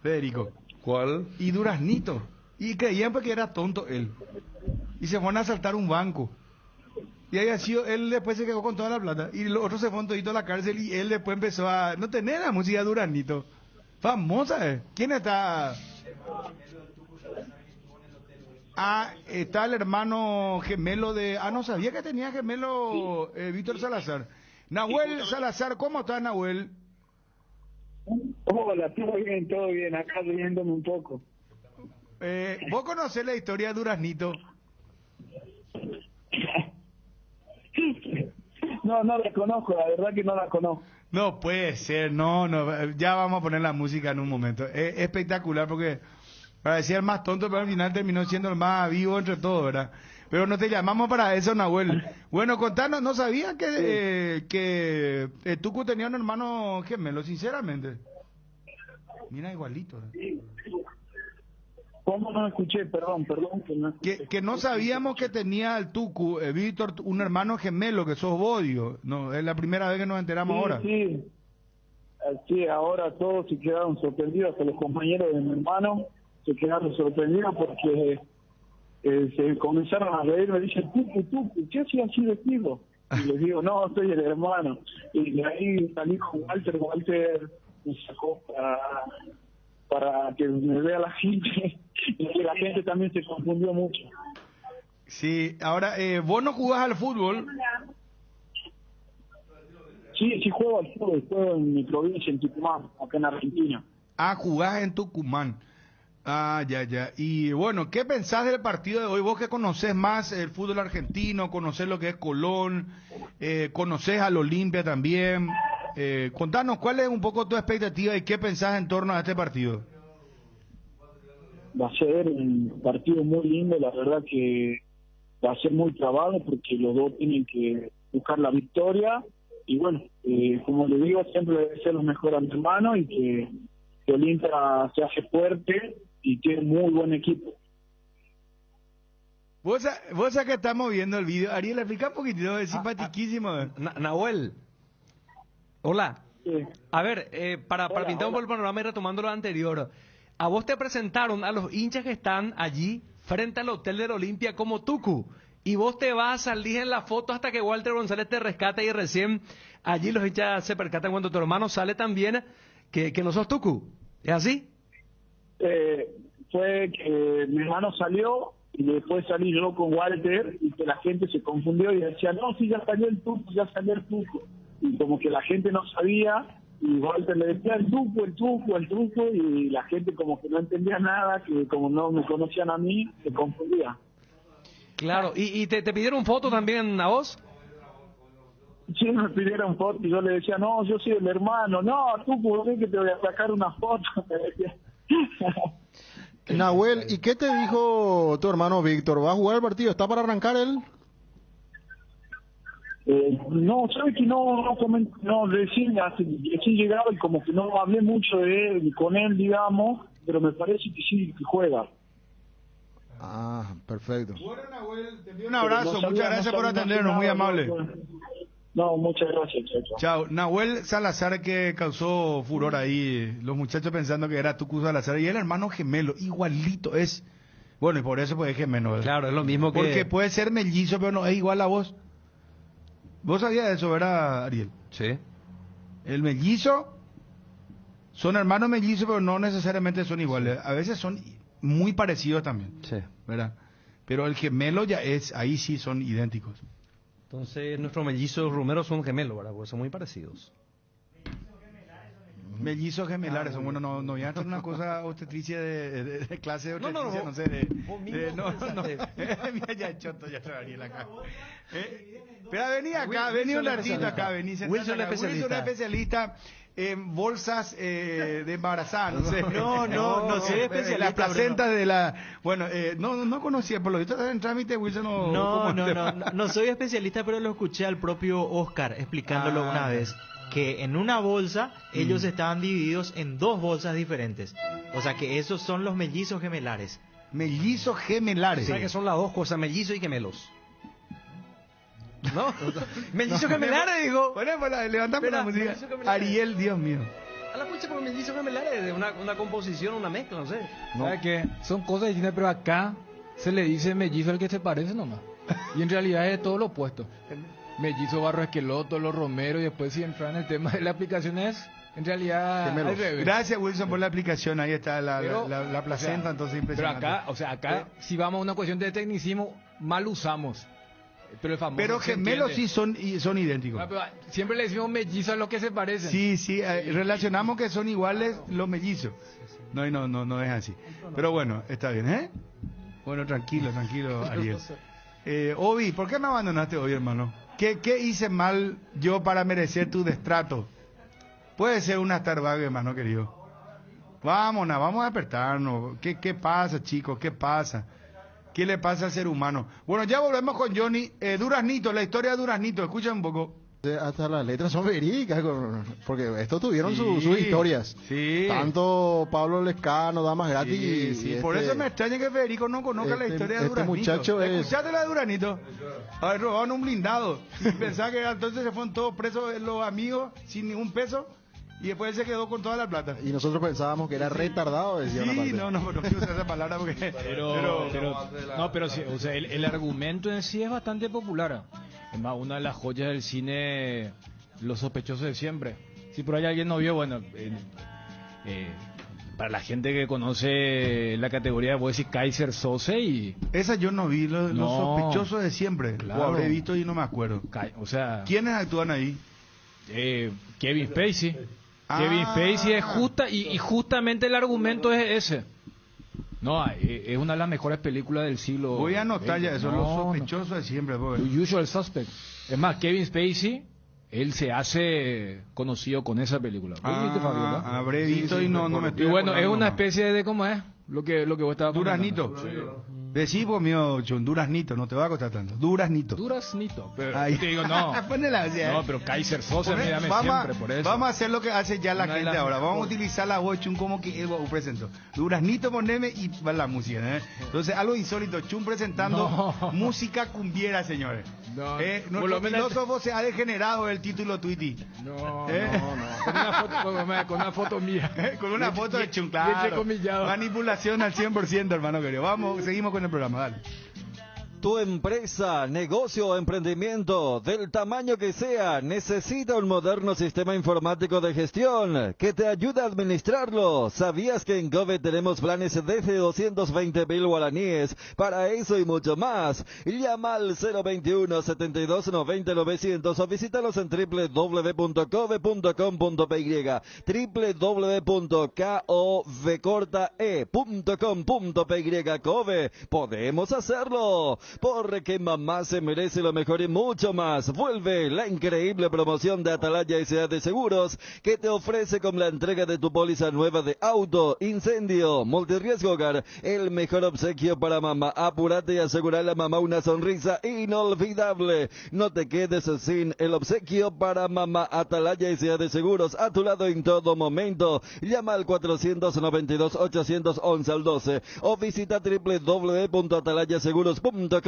Federico. ¿Cuál? Y Duraznito. Y creían porque era tonto él. Y se fueron a asaltar un banco. Y ahí él después se quedó con toda la plata. Y los otros se fueron todito a la cárcel y él después empezó a... No tener la música de Duraznito. Famosa, ¿Quién está? Está el hermano gemelo de... no sabía que tenía gemelo Víctor Salazar. Nahuel Salazar, ¿cómo estás, Nahuel? Hola, todo bien, acá riéndome un poco. ¿Vos conocés la historia de Duraznito? No la conozco, la verdad que no la conozco. No puede ser, no, ya vamos a poner la música en un momento. Es espectacular porque parecía el más tonto, pero al final terminó siendo el más vivo entre todos, ¿verdad? Pero no te llamamos para eso, Nahuel. Bueno, contanos, no sabía que Tucu tenía un hermano gemelo, sinceramente. Mira, igualito. ¿Cómo no escuché? Perdón. Que no sabíamos que tenía el Tucu, Víctor, un hermano gemelo, que sos Bodio. No, es la primera vez que nos enteramos ahora. Sí, ahora todos se quedaron sorprendidos, hasta los compañeros de mi hermano se quedaron sorprendidos porque se comenzaron a reír, me dicen, Tucu, ¿qué hacía así vestido? Y les digo, no, soy el hermano. Y de ahí salí con Walter me sacó para que me vea la gente, y que la gente también se confundió mucho. Sí, ahora, ¿vos no jugás al fútbol? Sí, juego al fútbol, juego en mi provincia, en Tucumán, acá en Argentina. Jugás en Tucumán. Ya. Y bueno, ¿qué pensás del partido de hoy? Vos que conocés más el fútbol argentino, conocés lo que es Colón, conocés al Olimpia también. Contanos, ¿cuál es un poco tu expectativa y qué pensás en torno a este partido? Va a ser un partido muy lindo, la verdad que va a ser muy trabado porque los dos tienen que buscar la victoria y bueno, como le digo, siempre debe ser lo mejor a mi hermano y que Olimpia se hace fuerte y tiene muy buen equipo. Vos sabés que estamos viendo el video. Ariel, explica un poquitito, es simpatiquísimo. Nahuel. Hola. Sí. A ver, para pintar un poco el panorama y retomando lo anterior, a vos te presentaron a los hinchas que están allí frente al hotel de la Olimpia como Tucu, y vos te vas a salir en la foto hasta que Walter González te rescata y recién allí los hinchas se percatan cuando tu hermano sale también que no sos Tucu. ¿Es así? Fue que mi hermano salió y después salí yo con Walter y que la gente se confundió y decía, no, sí, ya salió el Tucu, ya salió el Tucu. Y como que la gente no sabía y Walter le decía el Tucu, el Tucu, el Tucu y la gente como que no entendía nada, que como no me conocían a mí, se confundía. Claro, ¿y te pidieron foto también a vos? Sí, me pidieron foto y yo le decía, no, yo soy el hermano, no, Tucu, ven que te voy a sacar una foto, me decía. Nahuel, ¿y qué te dijo tu hermano Víctor? ¿Va a jugar el partido? ¿Está para arrancar él? No, sabe que no recién llegaba y como que no hablé mucho de él, con él, digamos, pero me parece que sí, que juega. Ah, perfecto. Bueno, Nahuel, te envío un abrazo, muchas gracias por atendernos, muy amable. No, muchas gracias, Chao. Nahuel Salazar, que causó furor ahí, los muchachos pensando que era Tucu Salazar, y el hermano gemelo, igualito es. Bueno, y por eso pues es gemelo, ¿verdad? Claro, es lo mismo que... Porque puede ser mellizo, pero no es igual a vos. ¿Vos sabías eso, verdad, Ariel? Sí. El mellizo, son hermanos mellizos, pero no necesariamente son iguales. A veces son muy parecidos también. Sí. ¿Verdad? Pero el gemelo ya es, ahí sí son idénticos. Entonces, nuestros mellizos rumeros son gemelos, ¿verdad? Porque son muy parecidos. Mellizos gemelares, bueno, no ya es una cosa obstetricia de clase de obstetricia, no sé, mira ya choto, ya trabaría la acá. Pero vení acá, vení un ratito acá, vení. Wilson especialista en bolsas de embarazada, no sé. No soy especialista. Las placentas de la... Bueno, no conocía, por lo visto está en trámite, Wilson. No soy especialista, pero lo escuché al propio Oscar explicándolo una vez. Que en una bolsa ellos estaban divididos en dos bolsas diferentes. O sea que esos son los mellizos gemelares. Mellizos gemelares. O sea que son las dos cosas, mellizos y gemelos. ¿No? Mellizos gemelares, digo. Bueno, levantame la música. Ariel, Dios mío. A la pucha, porque mellizos gemelares, de una composición, una mezcla, no sé. ¿Sabes qué? Son cosas distintas, pero acá se le dice mellizo al que se parece nomás. Y en realidad es todo lo opuesto. Mellizo, Barro Esqueloto, Los Romero, y después si entran en el tema de la aplicación es, en realidad, al revés. Gracias, Wilson, por la aplicación. Ahí está la placenta, entonces impresionante. Pero acá, si vamos a una cuestión de tecnicismo, mal usamos. Pero gemelos sí son idénticos. No, pero siempre le decimos mellizos a los que se parecen. Sí, relacionamos que son iguales los mellizos. No es así. Pero bueno, está bien, ¿eh? Bueno, tranquilo, Ariel. Obi, ¿por qué me abandonaste hoy, hermano? ¿Qué hice mal yo para merecer tu destrato? Puede ser una Starbucks, hermano querido. Vamos a despertarnos. ¿Qué pasa, chicos? ¿Qué pasa? ¿Qué le pasa al ser humano? Bueno, ya volvemos con Johnny. Duraznito, la historia de Duraznito. Escucha un poco. Hasta las letras son verídicas, porque estos tuvieron sus historias. Sí. Tanto Pablo Lescano, Damas Gratis. Sí. Por eso me extraña que Federico no conozca la historia de Duraznito. Muchacho ¿Escuchaste la de Duraznito? A ver, robaron un blindado. Y pensaba que entonces se fueron todos presos los amigos sin ningún peso. Y después él se quedó con toda la plata. Y nosotros pensábamos que era retardado, decía una parte. No quiero usar esa palabra porque... Pero sí, o sea, el argumento en sí es bastante popular. Es más, una de las joyas del cine, Los Sospechosos de Siempre. Si por ahí alguien no vio, bueno, para la gente que conoce la categoría, voy a decir Kaiser Sose y... Esa yo no vi, Los Sospechosos de Siempre. Claro. O habré visto y no me acuerdo. O sea... ¿Quiénes actúan ahí? Kevin Spacey. Kevin Spacey es y justamente el argumento es ese. No, es una de las mejores películas del siglo. Voy a anotar ya eso, Los Sospechosos de Siempre. Usual Suspect. Es más, Kevin Spacey, él se hace conocido con esa película. Habré visto y no me estoy. Y bueno, es una especie de, ¿cómo es? Lo que vos estabas Duraznito. Decí vos, mío, John, Duraznito, no te va a costar tanto. Duraznito. Pero ahí. te digo, no. No, pero Kaiser Sosa, mírame siempre por eso. Vamos a hacer lo que hace ya la gente ahora. Vamos a utilizar la voz, Chun, como que él presentó. Duraznito, poneme y va la música, ¿eh? Entonces, algo insólito. Chun presentando música cumbiera, señores. Nuestro filósofo se ha degenerado el título Tweety. No. Con una foto mía. Con una foto de Chun, claro. Manipulación al 100%, hermano querido. Vamos, seguimos con el programa, dale. Tu empresa, negocio o emprendimiento, del tamaño que sea, necesita un moderno sistema informático de gestión que te ayude a administrarlo. ¿Sabías que en Gove tenemos planes desde 220.000 guaraníes para eso y mucho más? Llama al 021 72 90 900 o visítalos en www.gove.com.py, www.gove.com.py. Gove, podemos hacerlo, porque mamá se merece lo mejor y mucho más. Vuelve la increíble promoción de Atalaya S.A. de Seguros, que te ofrece con la entrega de tu póliza nueva de auto, incendio, multirriesgo hogar, el mejor obsequio para mamá. Apúrate y asegurale a mamá una sonrisa inolvidable. No te quedes sin el obsequio para mamá. Atalaya S.A. de Seguros, a tu lado en todo momento. Llama al 492-811 al 12 o visita www.atalayaseguros.com.py.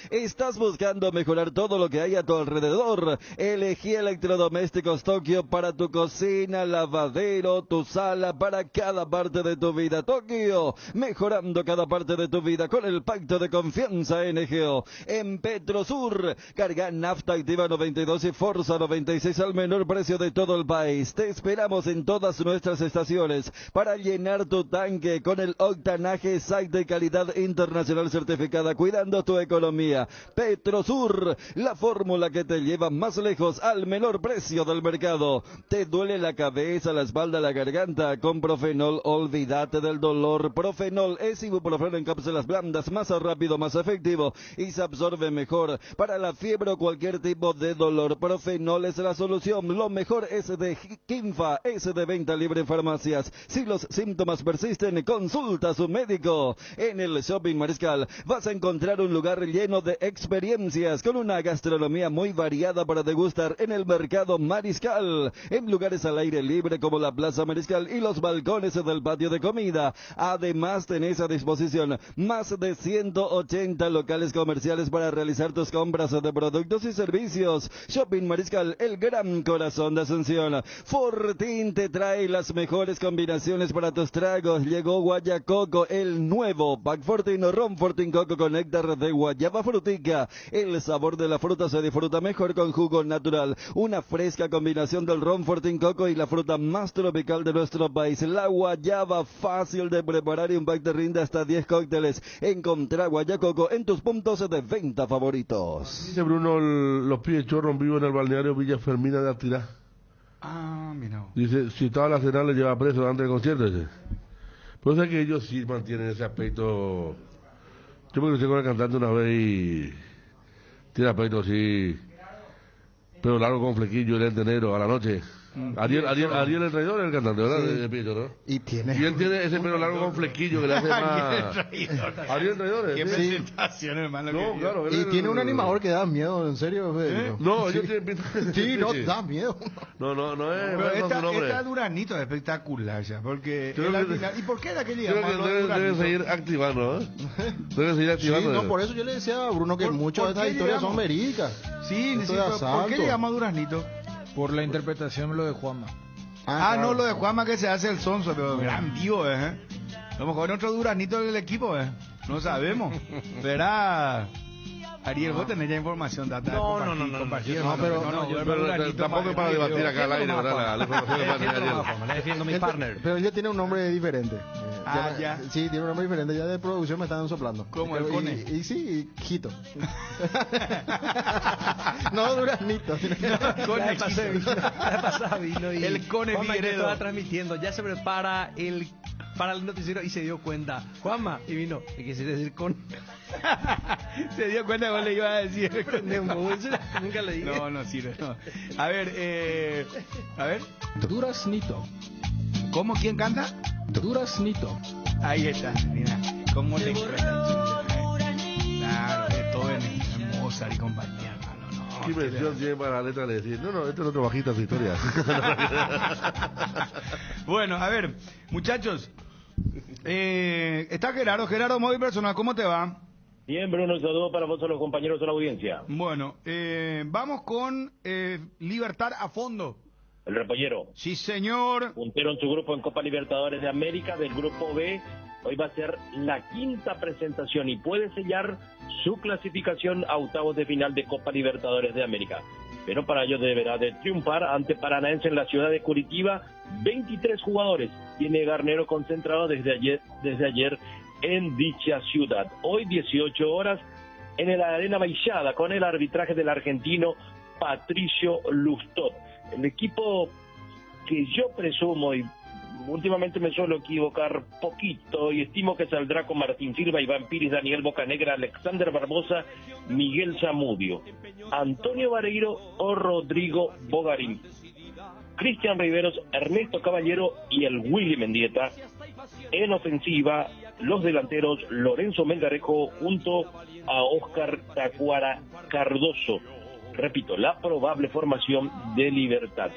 ¿Estás buscando mejorar todo lo que hay a tu alrededor? Elegí Electrodomésticos Tokio para tu cocina, lavadero, tu sala, para cada parte de tu vida. Tokio, mejorando cada parte de tu vida con el pacto de confianza NGO. En Petrosur, carga nafta activa 92 y Forza 96 al menor precio de todo el país. Te esperamos en todas nuestras estaciones para llenar tu tanque con el octanaje exacto y calidad internacional certificada, cuidando tu economía. Petrosur, la fórmula que te lleva más lejos al menor precio del mercado. ¿Te duele la cabeza, la espalda, la garganta? Con Profenol, olvídate del dolor. Profenol es ibuprofeno en cápsulas blandas, más rápido, más efectivo y se absorbe mejor. Para la fiebre o cualquier tipo de dolor, Profenol es la solución. Lo mejor es de Kinfa, es de venta libre en farmacias. Si los síntomas persisten, consulta a su médico. En el Shopping Mariscal vas a encontrar un lugar lleno de experiencias, con una gastronomía muy variada para degustar en el mercado Mariscal, en lugares al aire libre como la Plaza Mariscal y los balcones del patio de comida. Además tenés a disposición más de 180 locales comerciales para realizar tus compras de productos y servicios. Shopping Mariscal, el gran corazón de Asunción. Fortín te trae las mejores combinaciones para tus tragos. Llegó Guayacoco, el nuevo Pack Fortín o Ron Fortín Coco con néctar de guayaba frutica. El sabor de la fruta se disfruta mejor con jugo natural. Una fresca combinación del Ron Fortín Coco y la fruta más tropical de nuestro país. La guayaba, fácil de preparar y un pack te rinde hasta 10 cócteles. Encontrá Guayacoco en tus puntos de venta favoritos. Dice Bruno, los pies chorros vivo en el balneario Villa Fermina de Atirá. Ah, mira. Dice, si toda la cena le lleva preso antes del concierto, dice. Pero sé que ellos sí mantienen ese aspecto. Yo me crucé con el cantante una vez y tiene aspecto así, pero largo con flequillo y lente negro a la noche. Ariel el traidor es el cantante, ¿verdad? Sí. De Pito, ¿no? Y él tiene ese pelo largo con flequillo que le hace más... Ariel el traidor. Qué presentación, hermano. No, claro. Y tiene un animador que da miedo, en serio. No, sí. ellos tienen... Sí, no, da miedo. No es... Pero su nombre. esta Duranito es espectacular ya, porque... ¿Y por qué era que Creo que deben seguir activando, ¿eh? Deben seguir activando. Sí, no, por eso yo le decía a Bruno que muchas de estas historias son verídicas. Sí, ¿por qué le llama Duraznito? Por la interpretación lo de Juanma. Claro. No, lo de Juanma que se hace el sonso, pero gran vivo, A lo mejor otro Duraznito del equipo, No sabemos. Verá. Ariel, vos tenés ya información, data. No, pero tampoco para debatir acá al aire, ¿verdad? La información que le defiendo a mi partner. Pero él tiene un nombre diferente. Ya. Sí, tiene un nombre diferente. Ya de producción me están soplando. ¿Cómo? El Cone. Y sí, Quito. No, Duraznito. La pasada vino y el Cone Juanma que Figueredo estaba transmitiendo, ya se prepara para el noticiero y se dio cuenta. Juanma, y vino, ¿qué quisiste decir con? Se dio cuenta que vos le ibas a decir. Nunca le dije. No sirve. No. A ver. Duraznito. ¿Cómo? ¿Quién canta? Duraznito. Ahí está. Mira, cómo le interpretan. Claro, Beethoven, Mozart y compañía, hermano. ¿Qué versión tiene para la letra de decir? No, este es otro bajista su historia. Bueno, a ver, muchachos. Está Gerardo Móvil Personal, ¿cómo te va? Bien, Bruno, un saludo para vos, a los compañeros de la audiencia. Bueno, vamos con Libertad a fondo. El repollero. Sí, señor. Puntero en su grupo en Copa Libertadores de América, del grupo B, Hoy va a ser la quinta presentación y puede sellar su clasificación a octavos de final de Copa Libertadores de América. Pero para ello deberá de triunfar ante Paranaense en la ciudad de Curitiba. 23 jugadores tiene Garnero concentrado desde ayer en dicha ciudad. Hoy 18 horas en la Arena Baixada con el arbitraje del argentino Patricio Lustot. El equipo que yo presumo y últimamente me suelo equivocar poquito y estimo que saldrá con Martín Silva, Iván Piris, Daniel Bocanegra, Alexander Barbosa, Miguel Zamudio, Antonio Vareiro o Rodrigo Bogarín, Cristian Riveros, Ernesto Caballero y el Willy Mendieta. En ofensiva, los delanteros Lorenzo Melgarejo junto a Oscar Tacuara Cardoso. Repito, la probable formación de Libertad: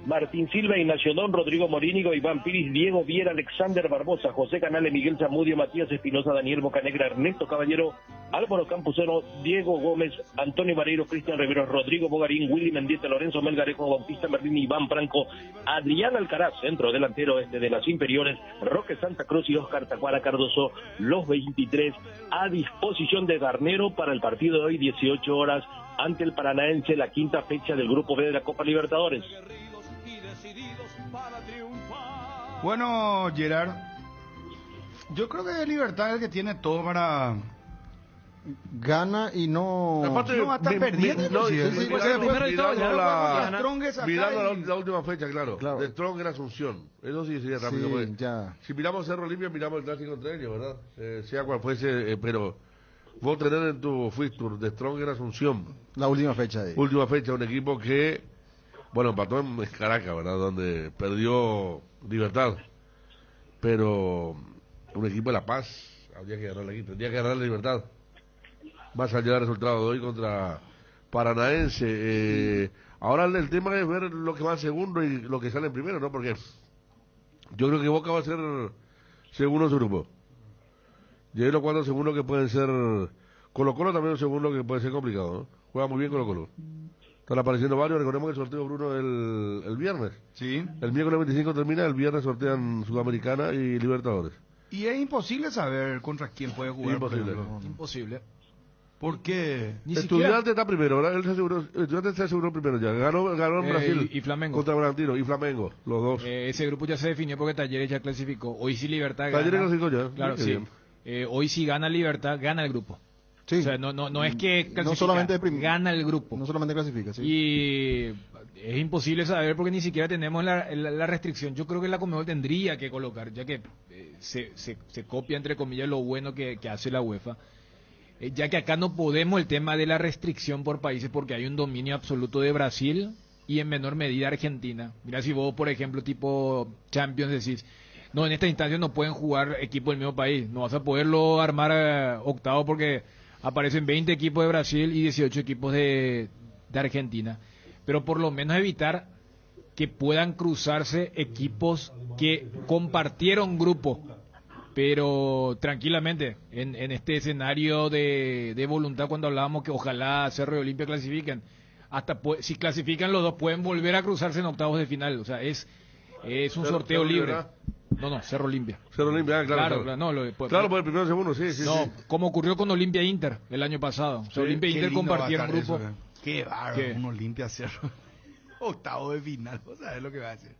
Martín Silva, Ignacio Don, Rodrigo Morínigo, Iván Piris, Diego Viera, Alexander Barbosa, José Canales, Miguel Zamudio, Matías Espinosa, Daniel Bocanegra, Ernesto Caballero, Álvaro Campuzano, Diego Gómez, Antonio Vareiro, Cristian Riveros, Rodrigo Bogarín, Willy Mendieta, Lorenzo Melgarejo, Bautista Merlín, Iván Franco, Adrián Alcaraz, centro delantero de las inferiores, Roque Santa Cruz y Oscar Tacuara Cardoso, los 23 a disposición de Garnero para el partido de hoy, 18 horas, ante el Paranaense, la quinta fecha del Grupo B de la Copa Libertadores. Bueno, Gerard, yo creo que Libertad es el que tiene todo para... Gana y no... Aparte, no va a estar perdiendo. Mirando la última fecha, claro. De Strong en Asunción. Eso sí sería rápido. Sí, ya. Si miramos Cerro Limpio, miramos el clásico entre ellos, ¿verdad? Sea cual fuese, pero... Vos tenés en tu fixture de Strong en Asunción. La última fecha ahí. Última fecha, un equipo que... Bueno, empató en Caracas, ¿verdad? Donde perdió Libertad. Pero un equipo de La Paz, habría que ganarle aquí, tendría que ganarle Libertad. Más allá del resultado de hoy contra Paranaense. Ahora el tema es ver lo que va en segundo y lo que sale en primero, ¿no? Porque yo creo que Boca va a ser segundo en su grupo. Y hay unos cuantos segundos que pueden ser... Colo-Colo también un segundo que puede ser complicado, ¿no? Juega muy bien Colo-Colo. Están apareciendo varios. Recordemos que el sorteo, Bruno, el viernes. Sí. El miércoles 25 termina, el viernes sortean Sudamericana y Libertadores. Y es imposible saber contra quién puede jugar. Imposible. Imposible. ¿Por qué? Estudiante está primero, ¿verdad? Estudiante está seguro primero ya. Ganó en Brasil. Y Flamengo. Contra Bragantino y Flamengo, los dos. Ese grupo ya se definió porque Talleres ya clasificó. Hoy sí Libertad gana. Talleres clasificó ya. Claro, sí. Hoy sí gana Libertad, gana el grupo. Sí. O sea, no es que clasifica, no solamente gana el grupo. No solamente clasifica, sí. Y es imposible saber porque ni siquiera tenemos la restricción. Yo creo que la Conmebol tendría que colocar, ya que se copia, entre comillas, lo bueno que hace la UEFA. Ya que acá no podemos el tema de la restricción por países porque hay un dominio absoluto de Brasil y en menor medida Argentina. Mira, si vos, por ejemplo, tipo Champions decís, no, en esta instancia no pueden jugar equipos del mismo país. No vas a poderlo armar octavo porque aparecen 20 equipos de Brasil y 18 equipos de Argentina. Pero por lo menos evitar que puedan cruzarse equipos que compartieron grupo, pero tranquilamente, en este escenario de voluntad, cuando hablábamos que ojalá Cerro y Olimpia clasifiquen, hasta si clasifican los dos pueden volver a cruzarse en octavos de final. O sea, es un sorteo libre. No, Cerro Olimpia. Cerro Olimpia, claro. Claro, por el primero y segundo, sí. No, como ocurrió con Olimpia Inter el año pasado. O sea, Olimpia e Inter compartieron grupo. Qué bárbaro, un Olimpia Cerro. Octavo de final, ¿vos sabés lo que va a hacer?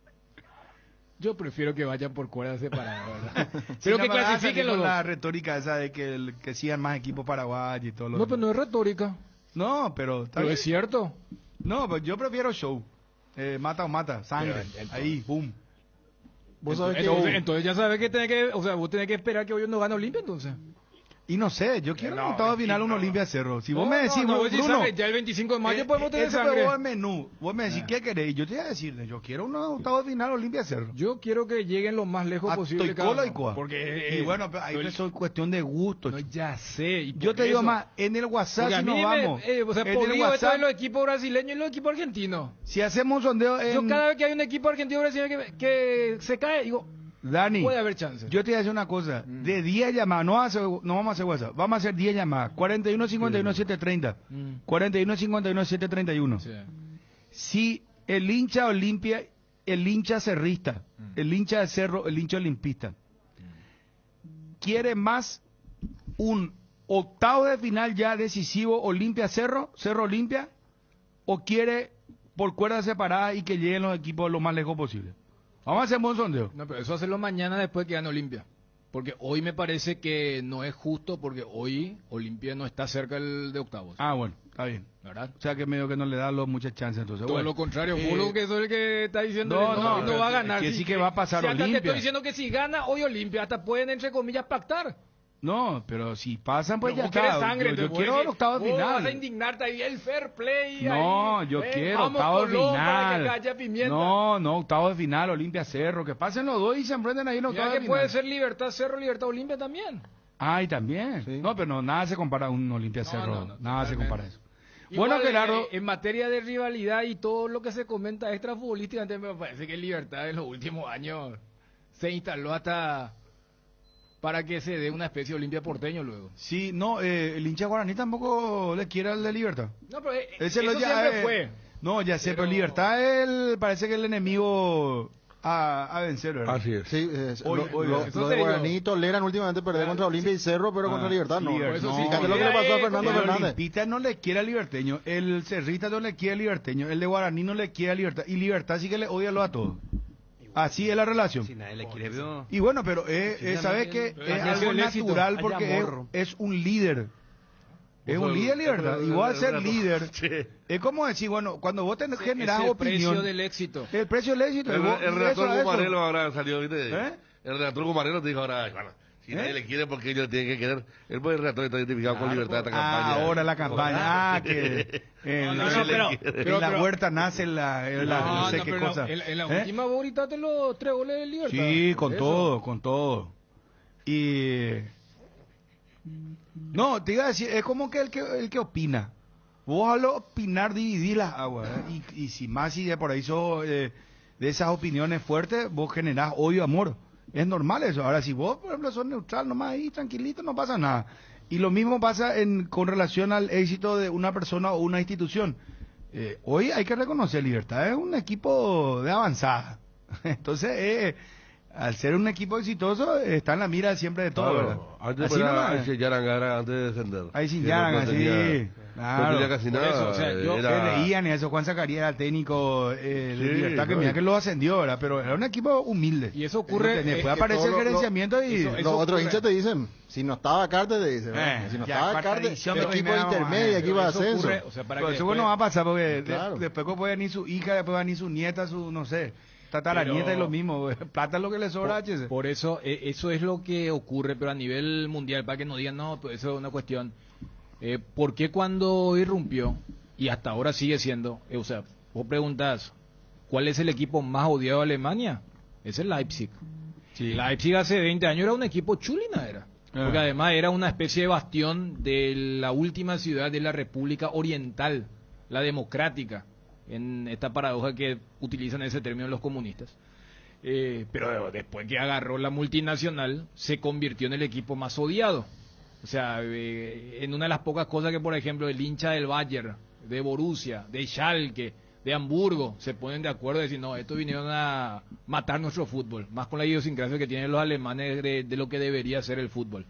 Yo prefiero que vayan por cuerdas separadas, ¿verdad? Pero Pero que clasifiquen los dos. La retórica esa de que sigan más equipos paraguayos y todo lo No, pero no es retórica. No, pero... Pero es cierto. No, pero yo prefiero show. Mata o mata, sangre. Ahí, boom. Entonces ya sabes que vos tenés que esperar que hoy no gane Olimpia, entonces. Y no sé, yo quiero un octavo final un Olimpia Cerro. Si vos me decís, Bruno, ya el 25 de mayo podemos tener sangre. Vos el menú, vos me decís, ¿qué querés? Yo te voy a decir, yo quiero un octavo final Olimpia Cerro. Yo quiero que lleguen lo más lejos posible. Porque, bueno, ahí eso es cuestión de gusto. No, ya sé. Yo te digo más, en el WhatsApp si nos vamos. En el WhatsApp los equipos brasileños y los equipos argentinos. Si hacemos un sondeo yo cada vez que hay un equipo argentino brasileño que se cae, digo... Dani, puede haber chance. Yo te voy a decir una cosa. De 10 llamadas, no vamos a hacer WhatsApp, vamos a hacer 10 llamadas. 41 51 730. 41 51 731. Sí. Si el hincha Olimpia, el hincha cerrista, el hincha de Cerro, el hincha olimpista, quiere más un octavo de final ya decisivo Olimpia-Cerro, Cerro-Olimpia, o quiere por cuerdas separadas y que lleguen los equipos lo más lejos posible? Vamos a hacer un buen sondeo. No, pero eso hacerlo mañana después que gane Olimpia. Porque hoy me parece que no es justo, porque hoy Olimpia no está cerca de octavos. Ah, bueno, está bien. ¿Verdad? O sea que medio que no le da muchas chances entonces. Todo bueno, lo contrario, Juro que soy el que está diciendo no, que no va a ganar. Que sí que va a pasar si hasta Olimpia. te estoy diciendo que si gana hoy Olimpia, hasta pueden, entre comillas, pactar. No, pero si pasan, pues Pero ya vos querés está. sangre, Yo quiero el octavo de vos final. vas a indignarte ahí, el fair play. No, ahí, yo quiero vamos octavo de Colón para que final. haya pimienta. No, octavo de final, Olimpia Cerro. Que pasen los dos y se emprenden ahí en octavo Mira de que final. puede ser Libertad Cerro, Libertad Olimpia también. Ah, y también. Sí. No, pero no, nada se compara a un Olimpia Cerro. No, nada se compara a eso. Igual, Bueno, Gerardo. En materia de rivalidad y todo lo que se comenta extrafutbolísticamente, me parece que Libertad en los últimos años se instaló hasta para que se dé una especie de Olimpia porteño luego. Sí, no, el hincha guaraní tampoco le quiere al de Libertad. No, pero Ese eso siempre fue. No, ya sé, pero Libertad parece que el enemigo a vencer, ¿verdad? Así es. Sí, lo de Guaraní toleran últimamente perder contra Olimpia y Cerro, pero contra Libertad no. Eso sí, fíjate lo que le pasó a Fernando Fernández. El Olimpita no le quiere al liberteño, el Cerrita no le quiere al liberteño, el de Guaraní no le quiere a Libertad, y Libertad sí que le odia a todos. Así es la relación. Si nadie le quiere, pero... Y bueno, pero ¿sabes qué? Es algo natural porque es un líder. Es un líder, Libertad. Y vos al ser líder, es como decir, bueno, cuando vos generás opinión. El precio del éxito. El precio del éxito. El relator Gumarelo ahora salió, ¿viste? ¿Eh? El relator Gumarelo te dijo ahora, bueno, si nadie le quiere, porque ellos tienen que querer. El buen relator está identificado con Libertad esta campaña. Ahora la campaña. Que en la huerta nace no sé qué cosa. En la última vos gritaste los 3 goles de Libertad. Sí, con todo. Y... No, te iba a decir, es como que el que opina. Vos al opinar dividís las aguas, ¿eh? Y si más y de por ahí sos de esas opiniones fuertes, vos generás odio, amor. Es normal eso. Ahora, si vos, por ejemplo, sos neutral, nomás ahí, tranquilito, no pasa nada. Y lo mismo pasa con relación al éxito de una persona o una institución. Hoy hay que reconocer, Libertad es un equipo de avanzada. Entonces, al ser un equipo exitoso, está en la mira siempre de todo, ¿verdad? Antes era Yarangara antes de descender. Ahí sin Yaranga, sí. Claro. No tenía casi nada. Eso, o sea, yo leían eso, Juan Zacarías era técnico de Libertad, que mira que lo ascendió, ¿verdad? Pero era un equipo humilde. Y eso ocurre... Después aparece el gerenciamiento y... Los otros hinchas te dicen, si no estaba Carter, te dicen, si no estaba Carter, equipo intermedio, equipo de ascenso. Pero eso no va a pasar, porque después puede venir su hija, después va a venir su nieta, no sé... Tatarañeta es lo mismo, plata es lo que le sobra a HC. Por eso, eso es lo que ocurre, pero a nivel mundial, para que no digan, no, pues eso es una cuestión. ¿Por qué cuando irrumpió, y hasta ahora sigue siendo, o sea, vos preguntás, ¿cuál es el equipo más odiado de Alemania? Es el Leipzig. Sí. Leipzig hace 20 años era un equipo chulina, era. Porque además era una especie de bastión de la última ciudad de la República Oriental, la democrática, en esta paradoja que utilizan ese término los comunistas. Pero después que agarró la multinacional, se convirtió en el equipo más odiado. O sea, en una de las pocas cosas que, por ejemplo, el hincha del Bayern, de Borussia, de Schalke, de Hamburgo, se ponen de acuerdo y decir, no, estos vinieron a matar nuestro fútbol, más con la idiosincrasia que tienen los alemanes de lo que debería ser el fútbol.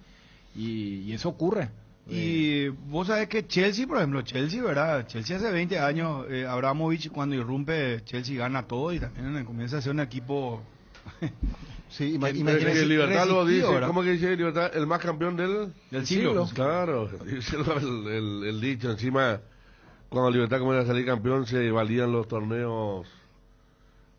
Y eso ocurre. Y vos sabés que Chelsea, por ejemplo, ¿verdad? Chelsea hace 20 años, Abramovich cuando irrumpe, Chelsea gana todo y también comienza a ser un equipo... Sí, imagínate. El Libertad lo dice, ¿cómo que dice Libertad? El más campeón del siglo. Claro, dice el dicho. Encima, cuando Libertad comenzó a salir campeón, se valían los torneos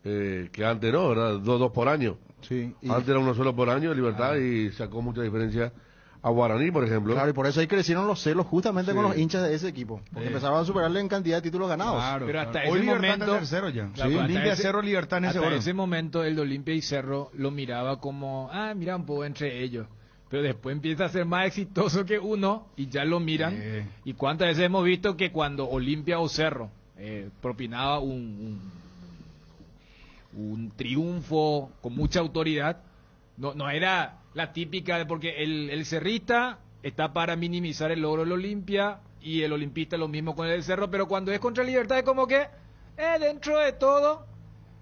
que antes no, ¿verdad? Dos por año. Sí. Antes era uno solo por año, Libertad, y sacó mucha diferencia a Guaraní, por ejemplo. Claro, y por eso ahí crecieron los celos justamente con los hinchas de ese equipo. Porque empezaban a superarle en cantidad de títulos ganados. Claro, pero hasta hoy ese momento... tercero ya. Olimpia, Cerro, Libertad en ese hasta ese momento el de Olimpia y Cerro lo miraba como, mira un poco entre ellos. Pero después empieza a ser más exitoso que uno y ya lo miran. Y cuántas veces hemos visto que cuando Olimpia o Cerro propinaba un triunfo con mucha autoridad, no era la típica de porque el cerrista está para minimizar el logro del Olimpia y el olimpista lo mismo con el Cerro, pero cuando es contra Libertad es como que dentro de todo,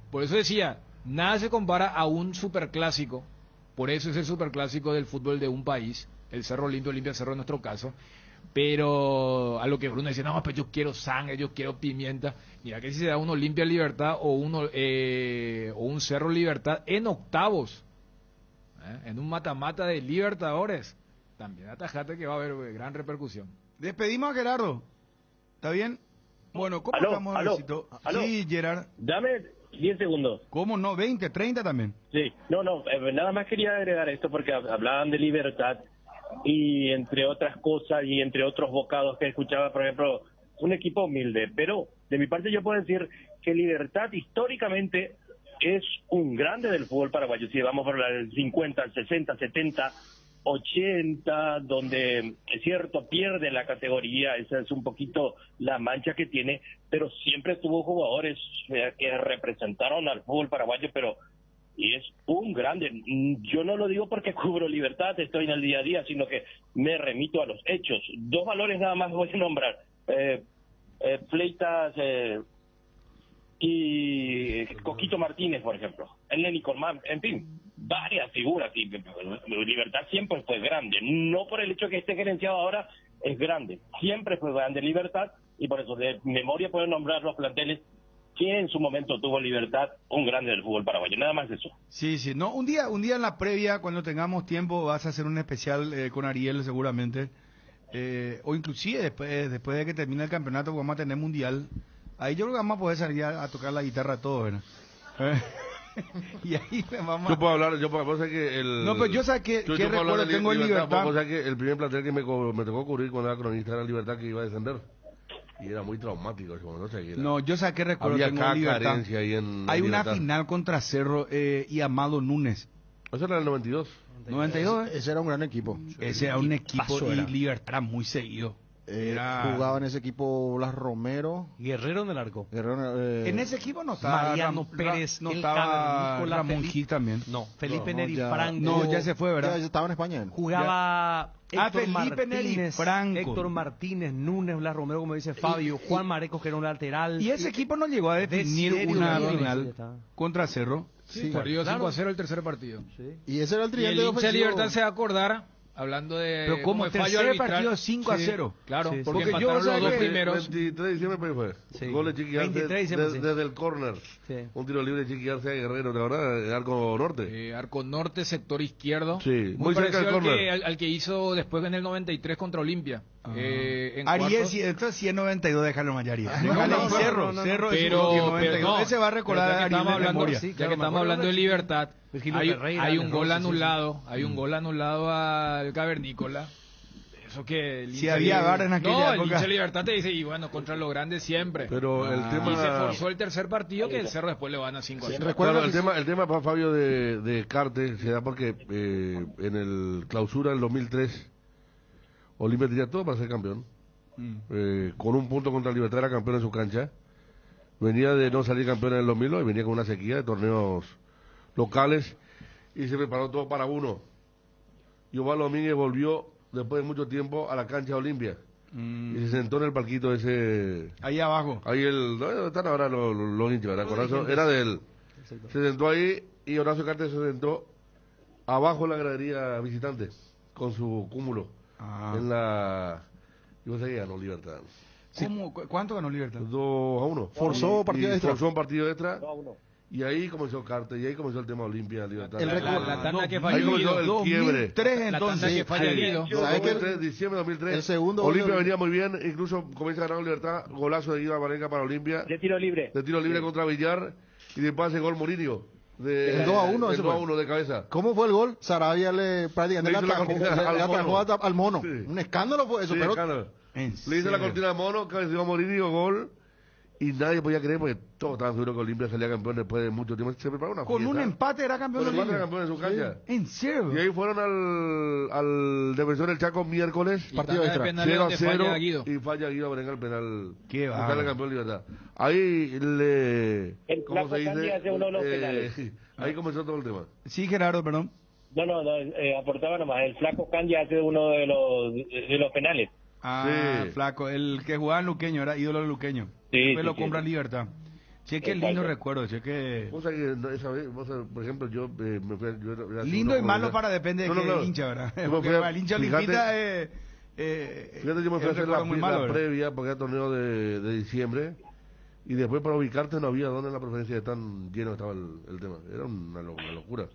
por eso decía, nada se compara a un superclásico Por eso es el superclásico del fútbol de un país, el Cerro Lindo, Olimpia Cerro en nuestro caso. Pero a lo que Bruno dice, no, pues yo quiero sangre, yo quiero pimienta. Mira que si se da un Olimpia Libertad o un Cerro Libertad en octavos, en un mata-mata de Libertadores, también atajate que va a haber gran repercusión. Despedimos a Gerardo. ¿Está bien? Bueno, ¿cómo estamos? ¿Aló? Sí, Gerard. Dame 10 segundos. ¿Cómo no? 20, 30 también. Sí, nada más quería agregar esto porque hablaban de libertad y entre otras cosas y entre otros bocados que escuchaba, por ejemplo, un equipo humilde, pero de mi parte yo puedo decir que Libertad históricamente es un grande del fútbol paraguayo. Si vamos por el 50, el 60, 70, 80, donde es cierto, pierde la categoría, esa es un poquito la mancha que tiene, pero siempre tuvo jugadores que representaron al fútbol paraguayo, pero y es un grande. Yo no lo digo porque cubro Libertad, estoy en el día a día, sino que me remito a los hechos. 2 valores nada más voy a nombrar. Fleitas y Coquito Martínez, por ejemplo. El Neni Colmán, en fin, varias figuras. Y Libertad siempre fue grande. No por el hecho que esté gerenciado ahora, es grande. Siempre fue grande Libertad, y por eso de memoria puedo nombrar los planteles que en su momento tuvo Libertad, un grande del fútbol paraguayo, nada más eso. Sí, no, un día en la previa, cuando tengamos tiempo, vas a hacer un especial con Ariel seguramente, o inclusive después de que termine el campeonato, vamos a tener mundial, ahí yo creo que vamos a poder salir a tocar la guitarra todos, ¿verdad? Y ahí vamos yo puedo hablar, yo puedo decir que el... No, pues yo sé que recuerdo tengo en Libertad. O sea que el primer plantel que me tocó cubrir cuando era cronista era Libertad, que iba a descender. Y era muy traumático, no, yo saqué recuerdo, había tengo Libertad. Ahí en hay una Libertad. final contra Cerro y Amado Núñez. Eso era el 92. 92, Ese era un gran equipo. Ese era un equipo y era. Libertad era muy seguido. Jugaba en ese equipo Blas Romero. Guerrero en el arco. En ese equipo no estaba Mariano Pérez, no el estaba Nicolás Ramón Gil también. No, Felipe Neri ya- Franco. No, ya se fue, ¿verdad? Ya estaba en España. Jugaba Héctor Felipe Neri Martínez, Franco. Héctor Martínez, Núñez, Blas Romero, como dice Fabio, Juan Marecos, que era un lateral. Y ese equipo no llegó a definir Desiderio una Rodríguez, final ya está. contra Cerro. Sí, Perdió claro. 5-0 el tercer partido. Y ese era el Y el triángulo hincha de ofensivo. Libertad se va a acordar, hablando de... Pero como de fallo tercer arbitral. partido 5-0. Claro, Sí, sí. porque Porque yo empataron los sé dos que- primeros. 23 de diciembre fue. Sí. Gol de Chiqui Arce 23 de diciembre, sí. desde el córner. Sí. Un tiro libre de Chiqui Arce a Guerrero, ¿te acordás? De Arco Norte. Arco Norte, sector izquierdo. Sí, muy muy cerca parecido del córner. al que hizo después en el 93 contra Olimpia. En Ariel, cuartos. sí, esto sí es 92, déjalo más Ariel. no, Déjale no, y Cerro, no, no, Cerro es Pero, uno que 92. no, Ese va a recordar pero a ya que Ariel estamos de hablando, memoria. sí, claro, ya que me estamos acuerdo hablando de Libertad, Virgilio hay Ferreira, un gol Rossi, sí, anulado, hay un gol anulado al Cavernícola. Eso que el Si hincha había de- VAR en aquella no, el época. hincha de Libertad te dice, y bueno, contra los grandes siempre. Pero el tema... Y se forzó el tercer partido, que el Cerro después le van a 5-0. Claro, el tema para Fabio de Carte se da porque en el clausura del 2003 Olimpia tenía todo para ser campeón. Con un punto contra Libertad era campeón en su cancha. Venía de no salir campeón en el 2002 y venía con una sequía de torneos locales y se preparó todo para uno. Y Osvaldo Domínguez volvió después de mucho tiempo a la cancha Olimpia y se sentó en el palquito ese... Ahí abajo. Ahí ¿dónde están ahora los hinchas, verdad? Horacio, era de él. Se sentó ahí y Horacio Cartes se sentó abajo en la gradería visitante con su cúmulo en la... Y vos ahí ganó Libertad. ¿Cuánto ganó Libertad? 2-1. Forzó partido extra. Forzó un partido extra. Y ahí comenzó Cartes, y ahí comenzó el tema Olimpia, Libertad. La tanda que ahí falló comenzó el quiebre. 2003 La entonces. tanda que falla Guido. ¿Sabes qué? 2003, diciembre de 2003. El segundo Olimpia gol de- venía muy bien, incluso comienza a ganar Libertad, golazo de Guido Alvarenga para Olimpia. De tiro libre. De tiro libre contra Villar, y después hace gol Mourinho. De, El 2-1 el ese fue. 2-1 de cabeza. ¿Cómo fue el gol? Sarabia prácticamente Le hizo la atajó, cortina al le atajó mono. al mono. Sí. Un escándalo fue eso, Sí, pero escándalo. ¿En Le hizo serio? la cortina de mono, cabeceó Mourinho, gol. Y nadie podía creer porque todos estaban seguros que Olimpia salía campeón después de mucho tiempo. Se preparó una Con un fiesta. empate era campeón Con de empate era Olimpia. campeón en su cancha. ¿En serio? Y ahí fueron al defensor del Chaco miércoles. Y partido extra. 0-0 y falla Guido Alvarenga el penal. Qué buscar bárbaro. el campeón Libertad. Ahí le... El ¿Cómo Flaco se Candy dice? hace uno de los penales. Ahí comenzó todo el tema. Sí, Gerardo, perdón. No, aportaba nomás. El Flaco Candy hace uno de los penales. Ah, Sí. flaco. El que jugaba en Luqueño, era ídolo de Luqueño. Sí, Después sí, lo sí. compra en Libertad. Che, qué lindo recuerdo, che, que... O sea que esa vez, por ejemplo, yo me fui... Lindo y malo para depende de qué hincha, ¿verdad? Porque el hincha olimpita... fíjate, yo me fui a hacer la previa, porque era torneo de diciembre, y después para ubicarte no había dónde en la preferencia de tan lleno estaba el tema. Era una locura.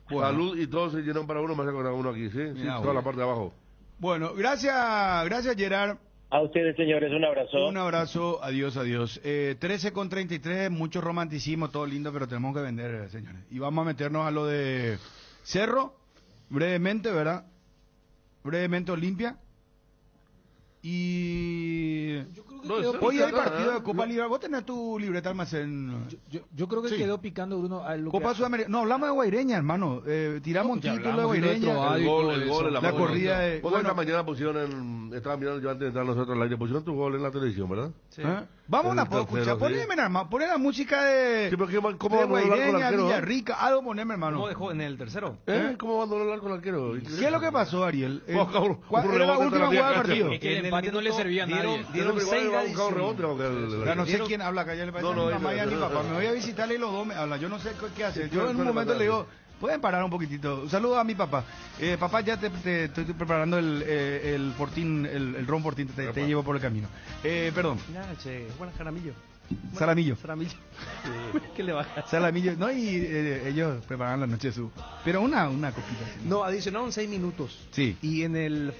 Bueno. Salud y todo se llenó para uno, más con uno aquí, ¿sí? Sí, toda la parte de abajo. Bueno, gracias Gerard. A ustedes, señores, un abrazo. Un abrazo, adiós. 13:33, mucho romanticismo, todo lindo, pero tenemos que vender, señores. Y vamos a meternos a lo de Cerro, brevemente, ¿verdad? Brevemente Olimpia. Y hoy hay partido de Copa Libre. Vos tenés tu libreta almacén. Yo creo que quedó picando Bruno. Copa Sudamericana. No, hablamos de Guaireña, hermano. Tiramos un título de Guaireña. El gol, la corrida de... Vos en la mañana pusieron estaba mirando yo antes de entrar nosotros al aire, pusieron tu gol en la televisión, ¿verdad? Sí. Vamos a una poco escuchar. Poneme, hermano. Poné la música de... Sí, pero ¿cómo de Guaireña, Villarrica. Algo poneme, hermano. ¿Cómo dejó en el tercero? ¿Cómo abandonó el arco al arquero? ¿Qué es lo que pasó, Ariel? ¿Cuál era la última jugada del partido? Es que el empate no le servía a nadie. Dieron 6 ya no sé quién habla acá, ya le parece a mi mamá y a mi papá. Me voy a visitarle y los dos me hablan. Yo no sé qué hacer. Yo en un momento le digo, pueden parar un poquitito. Un saludo a mi papá. Papá, ya te estoy preparando el fortín, el ron fortín, te llevo por el camino. Perdón. Bueno, Jaramillo. Salamillo. ¿Qué le baja? Salamillo. No, y ellos preparan la noche su... Pero una copita. No, adicionaron 6 minutos. Sí. Y en el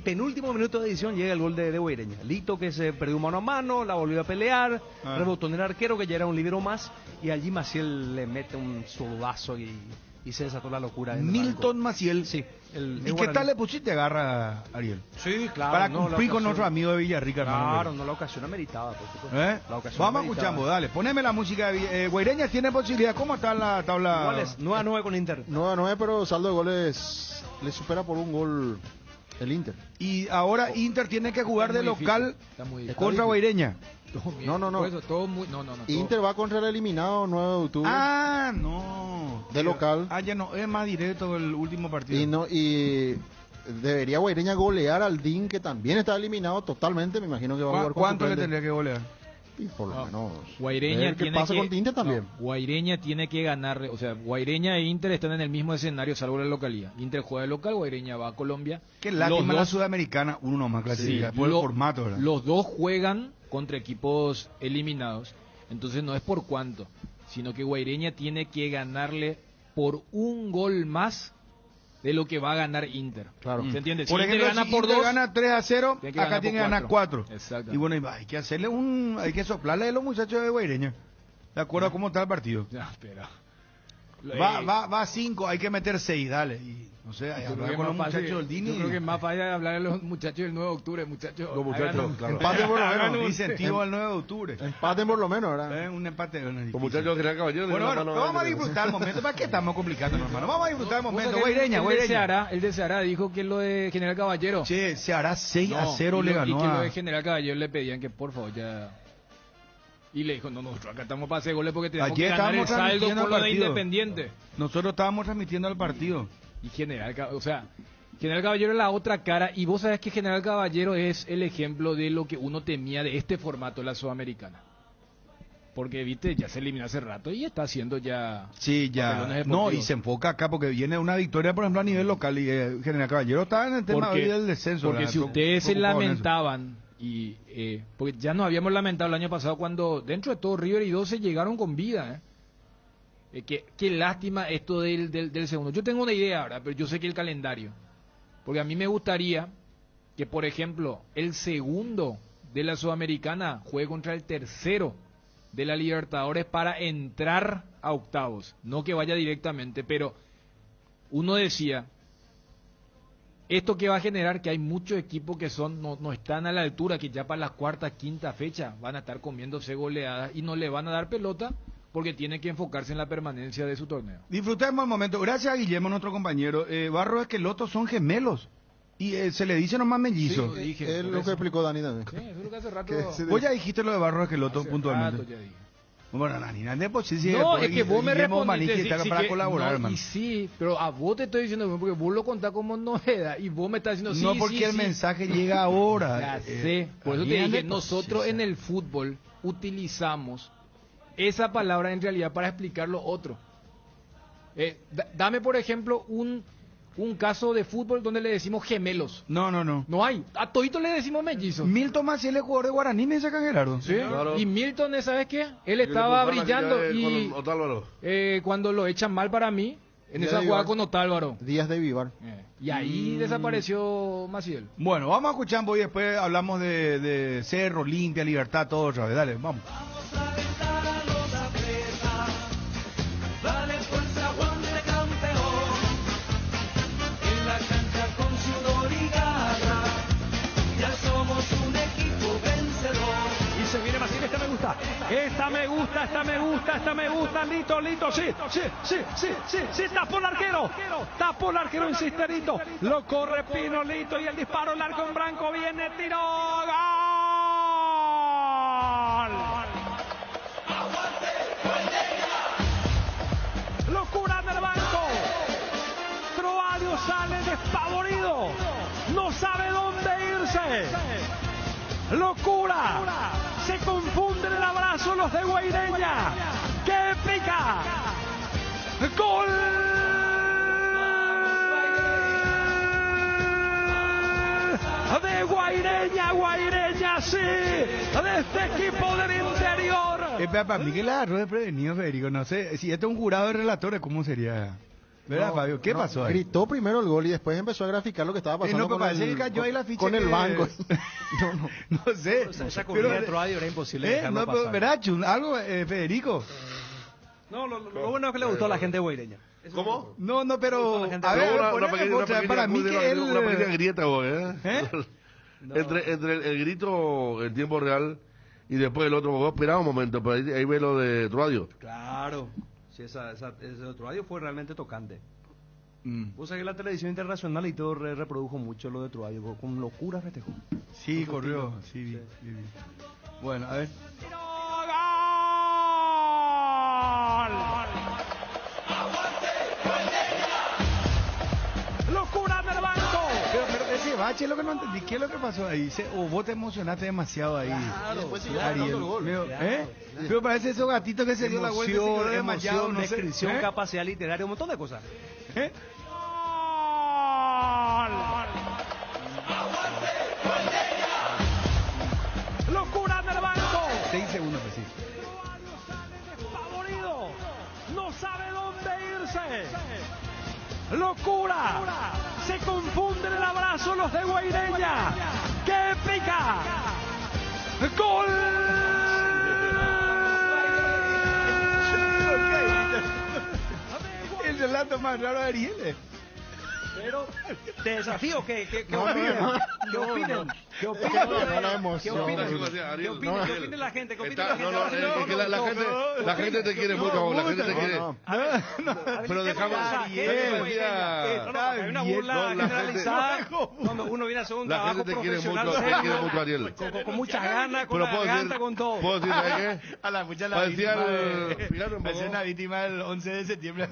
penúltimo minuto de edición llega el gol de Guaireña. Lito, que se perdió mano a mano, la volvió a pelear, rebotó en el arquero, que ya era un libero más, y allí Maciel le mete un zurdazo y se desató la locura. Milton Maciel. Sí. ¿Y qué tal le pusiste garra, Ariel? Sí, claro. Para cumplir con nuestro amigo de Villarrica, hermano. Claro, no, la ocasión ameritaba, por supuesto. La ocasión vamos a escuchar, dale. Poneme la música de Guaireña, tiene posibilidad. ¿Cómo está la tabla? ¿Cuál es? 9-9 con Inter. 9-9, pero saldo de goles le supera por un gol el Inter. Y ahora Inter tiene que jugar de local contra Guaireña. No. Todo muy, no. Inter va contra el eliminado 9 de octubre. Ah, no. De local. Ya no, es más directo el último partido. Y debería Guaireña golear al DIN, que también está eliminado totalmente. Me imagino que va a jugar con ¿Cuánto le tendría que golear? Y por lo menos. Guaireña ¿Qué pasa con Inter también? Guaireña tiene que ganarle. O sea, Guaireña e Inter están en el mismo escenario, salvo la localidad. Inter juega de local, Guaireña va a Colombia. Qué lástima la Sudamericana, uno más clasifica. Por el formato, ¿verdad? Los dos juegan contra equipos eliminados. Entonces no es por cuánto, sino que Guaireña tiene que ganarle por un gol más de lo que va a ganar Inter. Claro. ¿Se entiende? Por ejemplo, si Inter gana 3-0, acá tiene que ganar 4. Exacto. Y bueno, hay que hacerle hay que soplarle a los muchachos de Guaireña. De acuerdo a cómo está el partido. Ya, espera. Va 5, hay que meter 6, dale. Y, no sé, hablar con los muchachos del Dini. Yo creo que es más fácil hablar a los muchachos del 9 de octubre, muchachos. Los muchachos, claro. Empaten por lo menos. Incentivo al 9 de octubre. Empaten por lo menos, ¿verdad? Un empate. Los muchachos de General Caballero. Bueno, vamos a disfrutar el momento. ¿Para qué estamos complicando, hermano? Vamos a disfrutar el momento. Guaireña. El de Ceará dijo que lo de General Caballero. Che, Ceará 6-0 le ganó. Y que lo de General Caballero le pedían que por favor ya... Y le dijo, nosotros acá estamos para hacer goles porque tenemos que ganar el saldo con lo de Independiente. Nosotros estábamos transmitiendo el partido. Y General Caballero es la otra cara. Y vos sabés que General Caballero es el ejemplo de lo que uno temía de este formato de la Sudamericana. Porque, viste, ya se eliminó hace rato y está haciendo ya... Sí, ya. No, y se enfoca acá porque viene una victoria, por ejemplo, a nivel local. Y General Caballero está en el tema del descenso. Porque si ustedes se lamentaban... porque ya nos habíamos lamentado el año pasado cuando dentro de todo River y 12 llegaron con vida. Qué lástima esto del segundo. Yo tengo una idea ahora, pero yo sé que el calendario. Porque a mí me gustaría que, por ejemplo, el segundo de la Sudamericana juegue contra el tercero de la Libertadores para entrar a octavos. No que vaya directamente, pero uno decía... Esto que va a generar que hay muchos equipos que no están a la altura, que ya para la cuarta, quinta fecha van a estar comiéndose goleadas y no le van a dar pelota porque tienen que enfocarse en la permanencia de su torneo. Disfrutemos el momento. Gracias a Guillermo, nuestro compañero. Barro Esqueloto son gemelos y se le dice nomás mellizos. Sí, es lo que explicó Dani también. Sí, eso es lo que hace rato... Vos ya dijiste lo de Barro Esqueloto puntualmente. Ya dije. Bueno, no, es que vos me respondiste para colaborar, hermano. Y sí, pero a vos te estoy diciendo porque vos lo contás como novedad y vos me estás diciendo no porque el mensaje llega ahora. Ya sé, por eso te dije, nosotros en el fútbol utilizamos esa palabra en realidad para explicar lo otro. Dame, por ejemplo, un caso de fútbol donde le decimos gemelos. No. No hay. A todito le decimos mellizos. Milton Maciel es jugador de Guaraní, me dice Cangelaro. Sí. Claro. Y Milton, ¿sabes qué? Él estaba brillando y cuando lo echan mal para mí, en esa jugada con Otálvaro. Díaz de Vivar. Y ahí desapareció Maciel. Bueno, vamos a escuchar y después hablamos de Cerro, Olimpia, Libertad, todo otra vez. Dale, vamos. Dale fuerza, aguante campeón. En la cancha con sudor y garra, ya somos un equipo vencedor. Y se viene Maciel, esta me gusta. Esta me gusta. Lito, sí. Tapó el arquero, insiste Lito. Lo corre Pino, Lito, y el disparo, el arco en blanco, viene, tiro, ¡gol! Locura en el banco. Trovadio sale despavorido. No sabe dónde irse. Locura. Se confunden el abrazo los de Guaireña. ¡Qué pica! ¡Gol! De Guaireña, sí. De este equipo del interior. Para mí que la agarró de prevenido, Federico. No sé, si este es un jurado de relatores, ¿cómo sería? ¿Verdad, Fabio? ¿Qué pasó ahí? Gritó primero el gol y después empezó a graficar lo que estaba pasando con el banco. No sé. Esa corrida de Trovadio era imposible dejarlo pasar. ¿Verdad, Chun? ¿Algo, Federico? No, lo bueno es que le gustó a la gente de Guaireña. ¿Cómo? No, pero... A ver, para mí que él... Una pequeña grieta, vos, Entre el grito en tiempo real y después el otro, vos esperaba un momento, pero ahí ve lo de Trovadio. Claro. Sí, ese otro audio fue realmente tocante. Vos sabés que la televisión internacional y todo reprodujo mucho lo de Trovadio, con locura festejó. Sí, corrió, sí. Bueno, a ver. Locura en el banco. Pero ese bache es lo que no entendí. ¿Qué es lo que pasó ahí? ¿O vos te emocionaste demasiado ahí? Claro, después siguió el gol. Pero parece esos gatitos que se dio la vuelta y se quedó desmayado, no sé. Descripción, capacidad literaria, un montón de cosas. Locura en el banco. 6 segundos, pues sí. Despavorido. No sabe dónde irse. Locura. Se confunden el abrazo los de Guaireña. ¡Qué pica! ¡Gol! El relato más raro de Ariel. Pero te desafío que opinen. ¿Qué opinen la gente? La gente te quiere mucho, la gente te quiere. Pero dejamos. Hay una burla generalizada cuando uno viene a hacer un trabajo profesional serio, con muchas ganas, con la garganta, con todo. ¿Puedo decir qué? A la mucha la víctima del 11 de septiembre.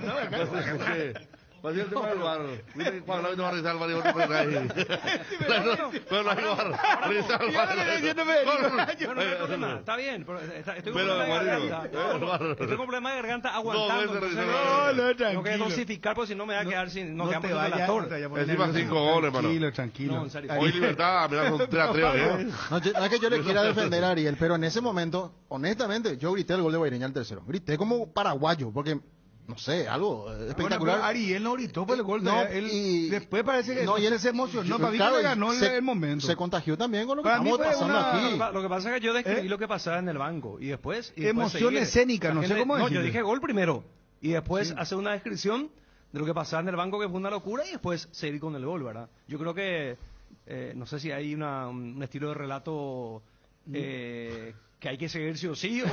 Parecía el tema del bar. Viste cuando la va a revisar el bar y otro por ahí. Pero no hay bar. Revisar el bar. No hay problema. Está bien. Estoy con problema de garganta. Estoy con problema de garganta aguantando. No, tranquilo. Tengo que dosificar porque si no me va a quedar sin... No te vayas. Encima 5 goles, hermano. Tranquilo. Hoy Libertad, mirá, son 3-3. No es que yo le quiera defender a Ariel, pero en ese momento, honestamente, yo grité el gol de Guaireña al tercero. Grité como paraguayo, porque... No sé, algo espectacular. Bueno, Ariel no gritó por el gol. Después parece que él se emocionó. Para mí que le ganó el momento. Se contagió también con lo que estamos pasando aquí. Lo que pasa es que yo describí lo que pasaba en el banco. Y después emoción escénica, no sé cómo decirlo. Yo dije gol primero. Y después hacer una descripción de lo que pasaba en el banco, que fue una locura. Y después seguir con el gol, ¿verdad? Yo creo que... no sé si hay un estilo de relato... que hay que seguir sí o sí, o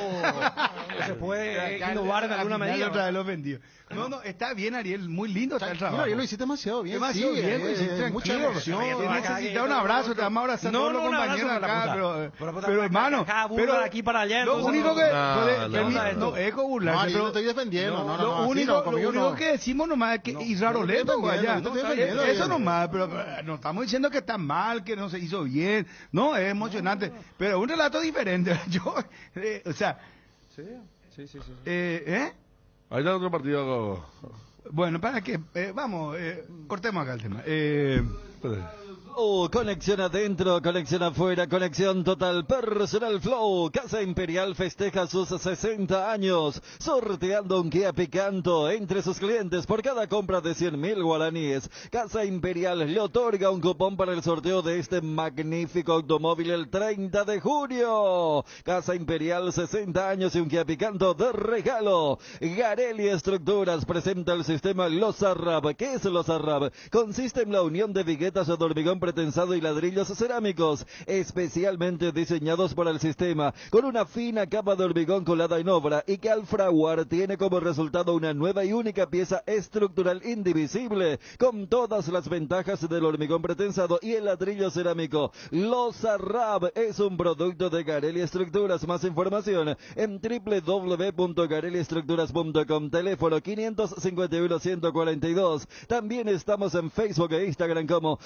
se puede innovar en alguna medida. Otra vez lo vendió. No, está bien, Ariel, muy lindo está el trabajo. Ariel, lo hiciste demasiado bien. Demasiado bien, mucha emoción. Necesitas un abrazo, te vamos a abrazar todos los compañeros acá, pero hermano, pero de aquí para allá. Lo único que no es burlarse, pero estoy defendiendo. Lo único que decimos nomás es que Israroleto allá. Eso nomás, pero no estamos diciendo que está mal, que no se hizo bien. No, es emocionante, pero es un relato diferente. O sea, Sí. Ahí está otro partido. Bueno, para que vamos, cortemos acá el tema. Conexión adentro, conexión afuera, conexión total, Personal Flow. Casa Imperial festeja sus 60 años, sorteando un Kia Picanto entre sus clientes por cada compra de 100.000 guaraníes. Casa Imperial le otorga un cupón para el sorteo de este magnífico automóvil el 30 de junio. Casa Imperial, 60 años y un Kia Picanto de regalo. Garelli Estructuras presenta el sistema Losarrab. ¿Qué es Losarrab? Consiste en la unión de viguetas de hormigón pretensado y ladrillos cerámicos, especialmente diseñados para el sistema, con una fina capa de hormigón colada en obra y que al fraguar tiene como resultado una nueva y única pieza estructural indivisible, con todas las ventajas del hormigón pretensado y el ladrillo cerámico. Losarrab es un producto de Garelli Estructuras. Más información en www.garelliestructuras.com, teléfono 551-142. También estamos en Facebook e Instagram como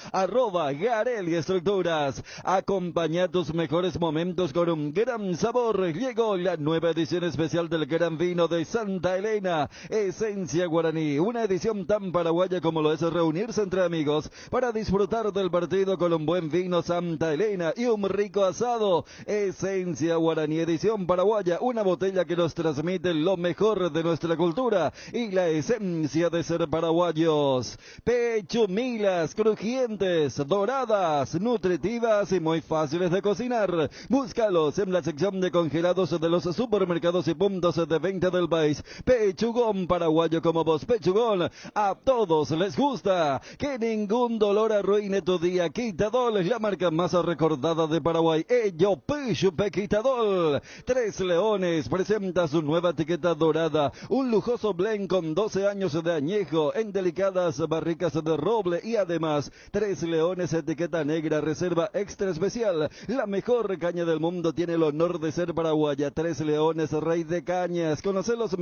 @Garelli Estructuras. Acompaña tus mejores momentos con un gran sabor. Llegó la nueva edición especial del Gran Vino de Santa Elena, Esencia Guaraní. Una edición tan paraguaya como lo es reunirse entre amigos para disfrutar del partido con un buen vino Santa Elena y un rico asado. Esencia Guaraní, edición paraguaya. Una botella que nos transmite lo mejor de nuestra cultura y la esencia de ser paraguayos. Pechumilas crujientes, doradas, nutritivas y muy fáciles de cocinar. Búscalos en la sección de congelados de los supermercados y puntos de venta del país. Pechugón paraguayo como vos, Pechugón. A todos les gusta. Que ningún dolor arruine tu día. Quitadol es la marca más recordada de Paraguay. Ello Pechupe Quitadol. Tres Leones presenta su nueva etiqueta dorada. Un lujoso blend con 12 años de añejo en delicadas barricas de roble y además Tres Leones etiqueta negra, reserva extra especial. La mejor caña del mundo tiene el honor de ser paraguaya. Tres Leones, rey de cañas. Conoce las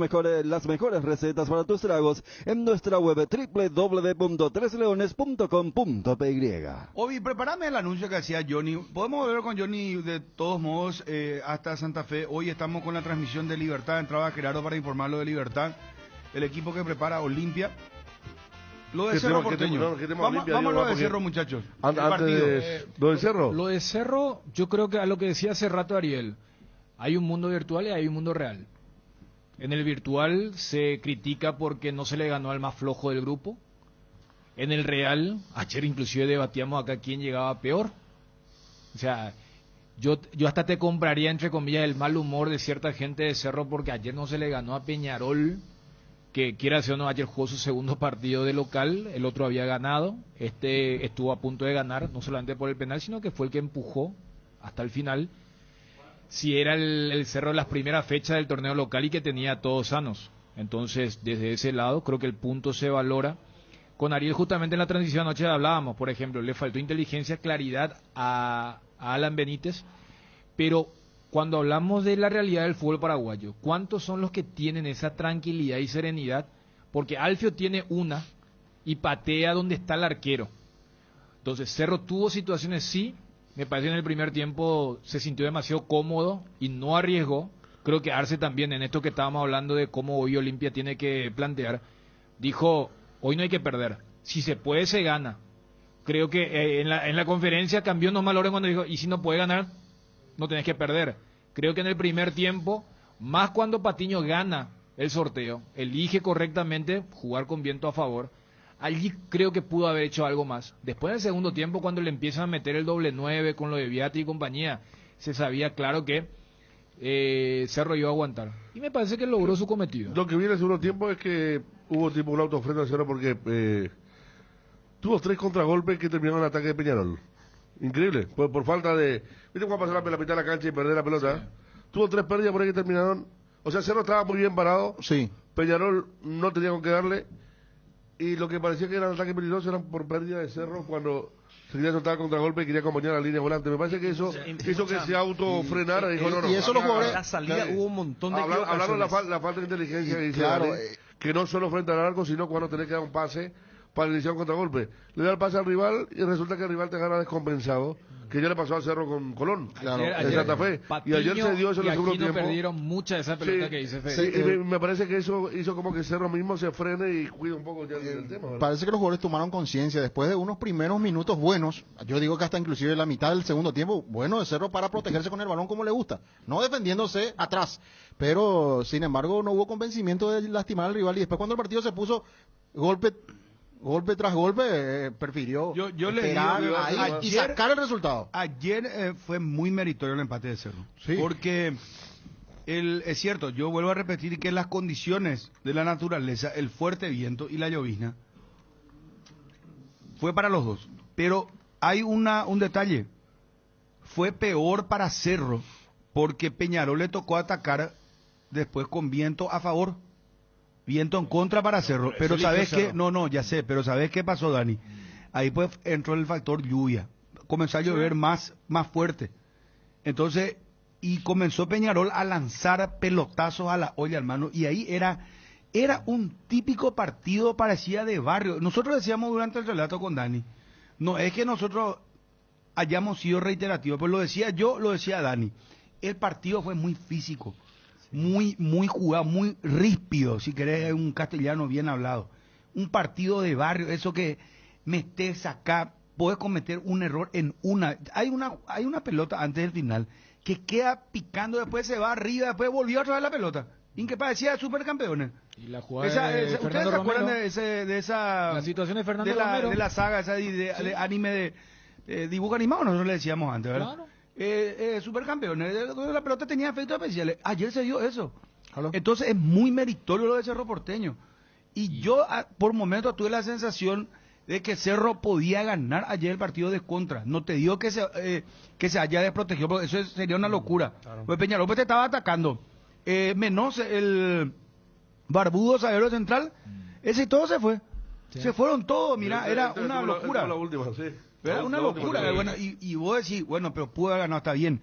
mejores recetas para tus tragos en nuestra web www.tresleones.com.py. Obi, prepárame el anuncio que hacía Johnny. Podemos volver con Johnny de todos modos hasta Santa Fe. Hoy estamos con la transmisión de Libertad. Entraba Gerardo para informarlo de Libertad, el equipo que prepara Olimpia. Lo de Cerro Porteño. Vamos a lo de Cerro, muchachos. ¿Lo de Cerro? Lo de Cerro, yo creo que a lo que decía hace rato Ariel, hay un mundo virtual y hay un mundo real. En el virtual se critica porque no se le ganó al más flojo del grupo. En el real, ayer inclusive debatíamos acá quién llegaba peor. O sea, yo hasta te compraría, entre comillas, el mal humor de cierta gente de Cerro porque ayer no se le ganó a Peñarol, que quiera decir o no, ayer jugó su segundo partido de local, el otro había ganado, este estuvo a punto de ganar, no solamente por el penal, sino que fue el que empujó hasta el final. Si era el Cerro de las primeras fechas del torneo local y que tenía a todos sanos. Entonces, desde ese lado, creo que el punto se valora. Con Ariel, justamente en la transición anoche hablábamos, por ejemplo, le faltó inteligencia, claridad a Alan Benítez, pero cuando hablamos de la realidad del fútbol paraguayo, ¿cuántos son los que tienen esa tranquilidad y serenidad? Porque Alfio tiene una y patea donde está el arquero. Entonces, Cerro tuvo situaciones, sí, me parece que en el primer tiempo se sintió demasiado cómodo y no arriesgó. Creo que Arce también, en esto que estábamos hablando de cómo hoy Olimpia tiene que plantear, dijo, hoy no hay que perder, si se puede se gana. Creo que en la conferencia cambió nomás Loren cuando dijo, y si no puede ganar, no tenés que perder. Creo que en el primer tiempo, más cuando Patiño gana el sorteo, elige correctamente jugar con viento a favor, allí creo que pudo haber hecho algo más. Después en el segundo tiempo, cuando le empiezan a meter el doble 9 con lo de Viati y compañía, se sabía claro que Cerro iba a aguantar. Y me parece que logró su cometido. Lo que viene en el segundo tiempo es que hubo tipo un autofreno de Cerro porque tuvo 3 contragolpes que terminaron el ataque de Peñarol. Increíble, por falta de... ¿Viste cuando pasó la mitad de la cancha y perder la pelota? Sí. Tuvo 3 pérdidas por ahí que terminaron. O sea, Cerro estaba muy bien parado. Sí. Peñarol no tenía con qué darle. Y lo que parecía que eran ataques peligrosos eran por pérdida de Cerro cuando se quería soltar contragolpe y quería acompañar a la línea volante. Me parece que eso hizo que se autofrenara. Dijo, no, y eso los jugadores... La salida hubo un montón de hablaron de la falta de inteligencia que dice, claro, que no solo frente al arco, sino cuando tenés que dar un pase para iniciar un contragolpe. Le da el pase al rival y resulta que el rival te gana descompensado, que ya le pasó al Cerro con Colón, en Santa Fe. Patiño y ayer se dio eso en el segundo tiempo. Perdieron mucha de esa pelota que dice Sí, Fede. me parece que eso hizo como que Cerro mismo se frene y cuida un poco ya el tema, ¿verdad? Parece que los jugadores tomaron conciencia después de unos primeros minutos buenos, yo digo que hasta inclusive la mitad del segundo tiempo, bueno de Cerro para protegerse con el balón como le gusta, no defendiéndose atrás, pero sin embargo no hubo convencimiento de lastimar al rival y después cuando el partido se puso golpe tras golpe, prefirió esperar ahí y sacar el resultado. Ayer fue muy meritorio el empate de Cerro, porque es cierto, yo vuelvo a repetir que las condiciones de la naturaleza, el fuerte viento y la llovizna, fue para los dos, pero hay un detalle, fue peor para Cerro, porque Peñarol le tocó atacar después con viento a favor. Viento en contra para Cerro, pero ¿sabes qué? No, ya sé, pero ¿sabes qué pasó, Dani? Ahí pues entró el factor lluvia, comenzó a llover más fuerte, entonces, y comenzó Peñarol a lanzar pelotazos a la olla, hermano, y ahí era un típico partido, parecía de barrio. Nosotros decíamos durante el relato con Dani, no es que nosotros hayamos sido reiterativos, pues lo decía yo, lo decía Dani, el partido fue muy físico, muy jugado, muy ríspido, si querés un castellano bien hablado. Un partido de barrio, eso que metes acá, puedes cometer un error en una. Hay una pelota antes del final que queda picando, después se va arriba, después volvió a traer la pelota. Y que parecía supercampeones. Y la jugada de ¿ustedes se acuerdan de esa la situación de Fernando Romero? De la saga esa de anime de dibujo animado, nosotros le decíamos antes, ¿verdad? Claro. Supercampeones, donde la pelota tenía efectos especiales. Ayer se dio eso. Entonces es muy meritorio lo de Cerro Porteño. Y yo por momentos tuve la sensación de que Cerro podía ganar ayer el partido de contra. No te digo que se haya desprotegido, porque eso sería una locura. Claro. Pues Peñarol te estaba atacando. Menos el barbudo zaguero central, ese y todo se fue. Sí. Se fueron todos, mira, era una locura. Era una locura, bueno, y vos decís, bueno, pero pudo haber ganado, está bien.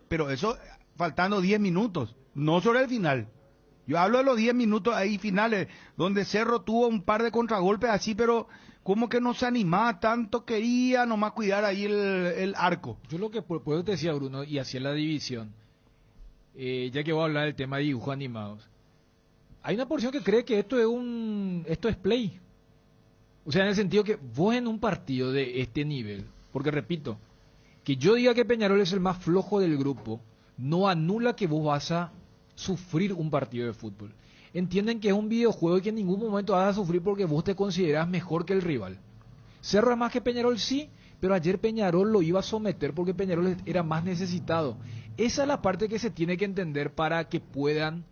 Pero eso, faltando 10 minutos, no sobre el final. Yo hablo de los 10 minutos ahí finales, donde Cerro tuvo un par de contragolpes así, pero como que no se animaba tanto, quería nomás cuidar ahí el arco. Yo lo que puedo te decía, Bruno, y hacia la división, ya que voy a hablar del tema de dibujos animados, hay una porción que cree que esto es play. O sea, en el sentido que vos en un partido de este nivel, porque repito, que yo diga que Peñarol es el más flojo del grupo, no anula que vos vas a sufrir un partido de fútbol. Entienden que es un videojuego y que en ningún momento vas a sufrir porque vos te considerás mejor que el rival. Cerro es más que Peñarol, sí, pero ayer Peñarol lo iba a someter porque Peñarol era más necesitado. Esa es la parte que se tiene que entender para que puedan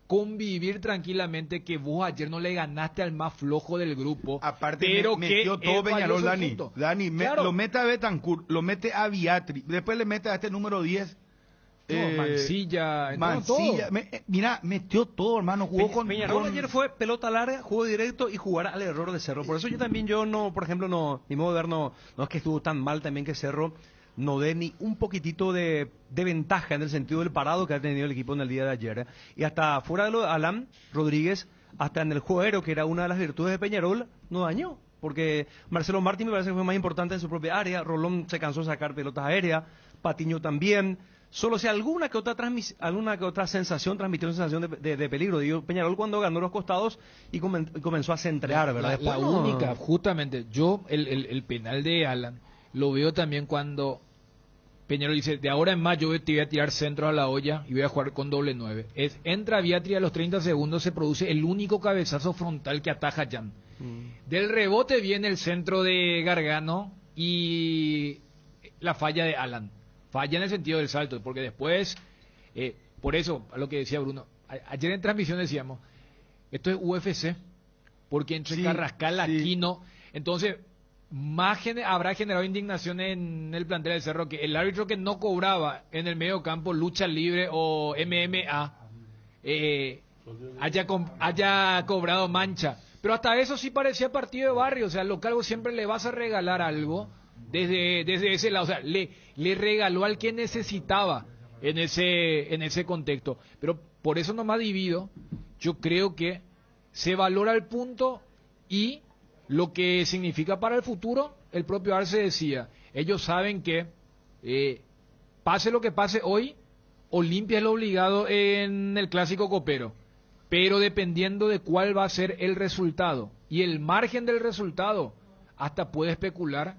convivir tranquilamente, que vos ayer no le ganaste al más flojo del grupo. Aparte, pero metió todo Peñarol, Dani. Claro. Lo mete a Betancourt, lo mete a Viatri, después le mete a este número 10. Mancilla, mira, metió todo, hermano. Jugó con Peñarol ayer fue pelota larga, juego directo y jugar al error de Cerro. Por eso por ejemplo, mi modo de ver no es que estuvo tan mal también que Cerro no dé ni un poquitito de ventaja en el sentido del parado que ha tenido el equipo en el día de ayer. Y hasta fuera de lo de Alan Rodríguez, hasta en el juego aéreo, que era una de las virtudes de Peñarol, no dañó. Porque Marcelo Martín me parece que fue más importante en su propia área, Rolón se cansó de sacar pelotas aéreas, Patiño también. Solo si alguna que otra sensación transmitió una sensación de peligro. Digo, Peñarol cuando ganó los costados y comenzó a centrar, ¿verdad? La única, justamente, yo el penal de Alan lo veo también cuando Peñarol dice, de ahora en más yo te voy a tirar centro a la olla y voy a jugar con doble 9. Entra Viatri, a los 30 segundos se produce el único cabezazo frontal que ataja Jan. Del rebote viene el centro de Gargano y la falla de Alan. Falla en el sentido del salto, porque después, por eso, a lo que decía Bruno, ayer en transmisión decíamos, esto es UFC, porque entre Carrascal, Aquino, entonces habrá generado indignación en el plantel del Cerro, que el árbitro que no cobraba en el medio campo lucha libre o MMA haya cobrado mancha, pero hasta eso sí parecía partido de barrio. O sea, al local vos siempre le vas a regalar algo desde ese lado, o sea, le regaló al que necesitaba en ese contexto. Pero por eso nomás divido, yo creo que se valora el punto y lo que significa para el futuro, el propio Arce decía, ellos saben que pase lo que pase hoy, Olimpia es lo obligado en el clásico copero, pero dependiendo de cuál va a ser el resultado y el margen del resultado, hasta puede especular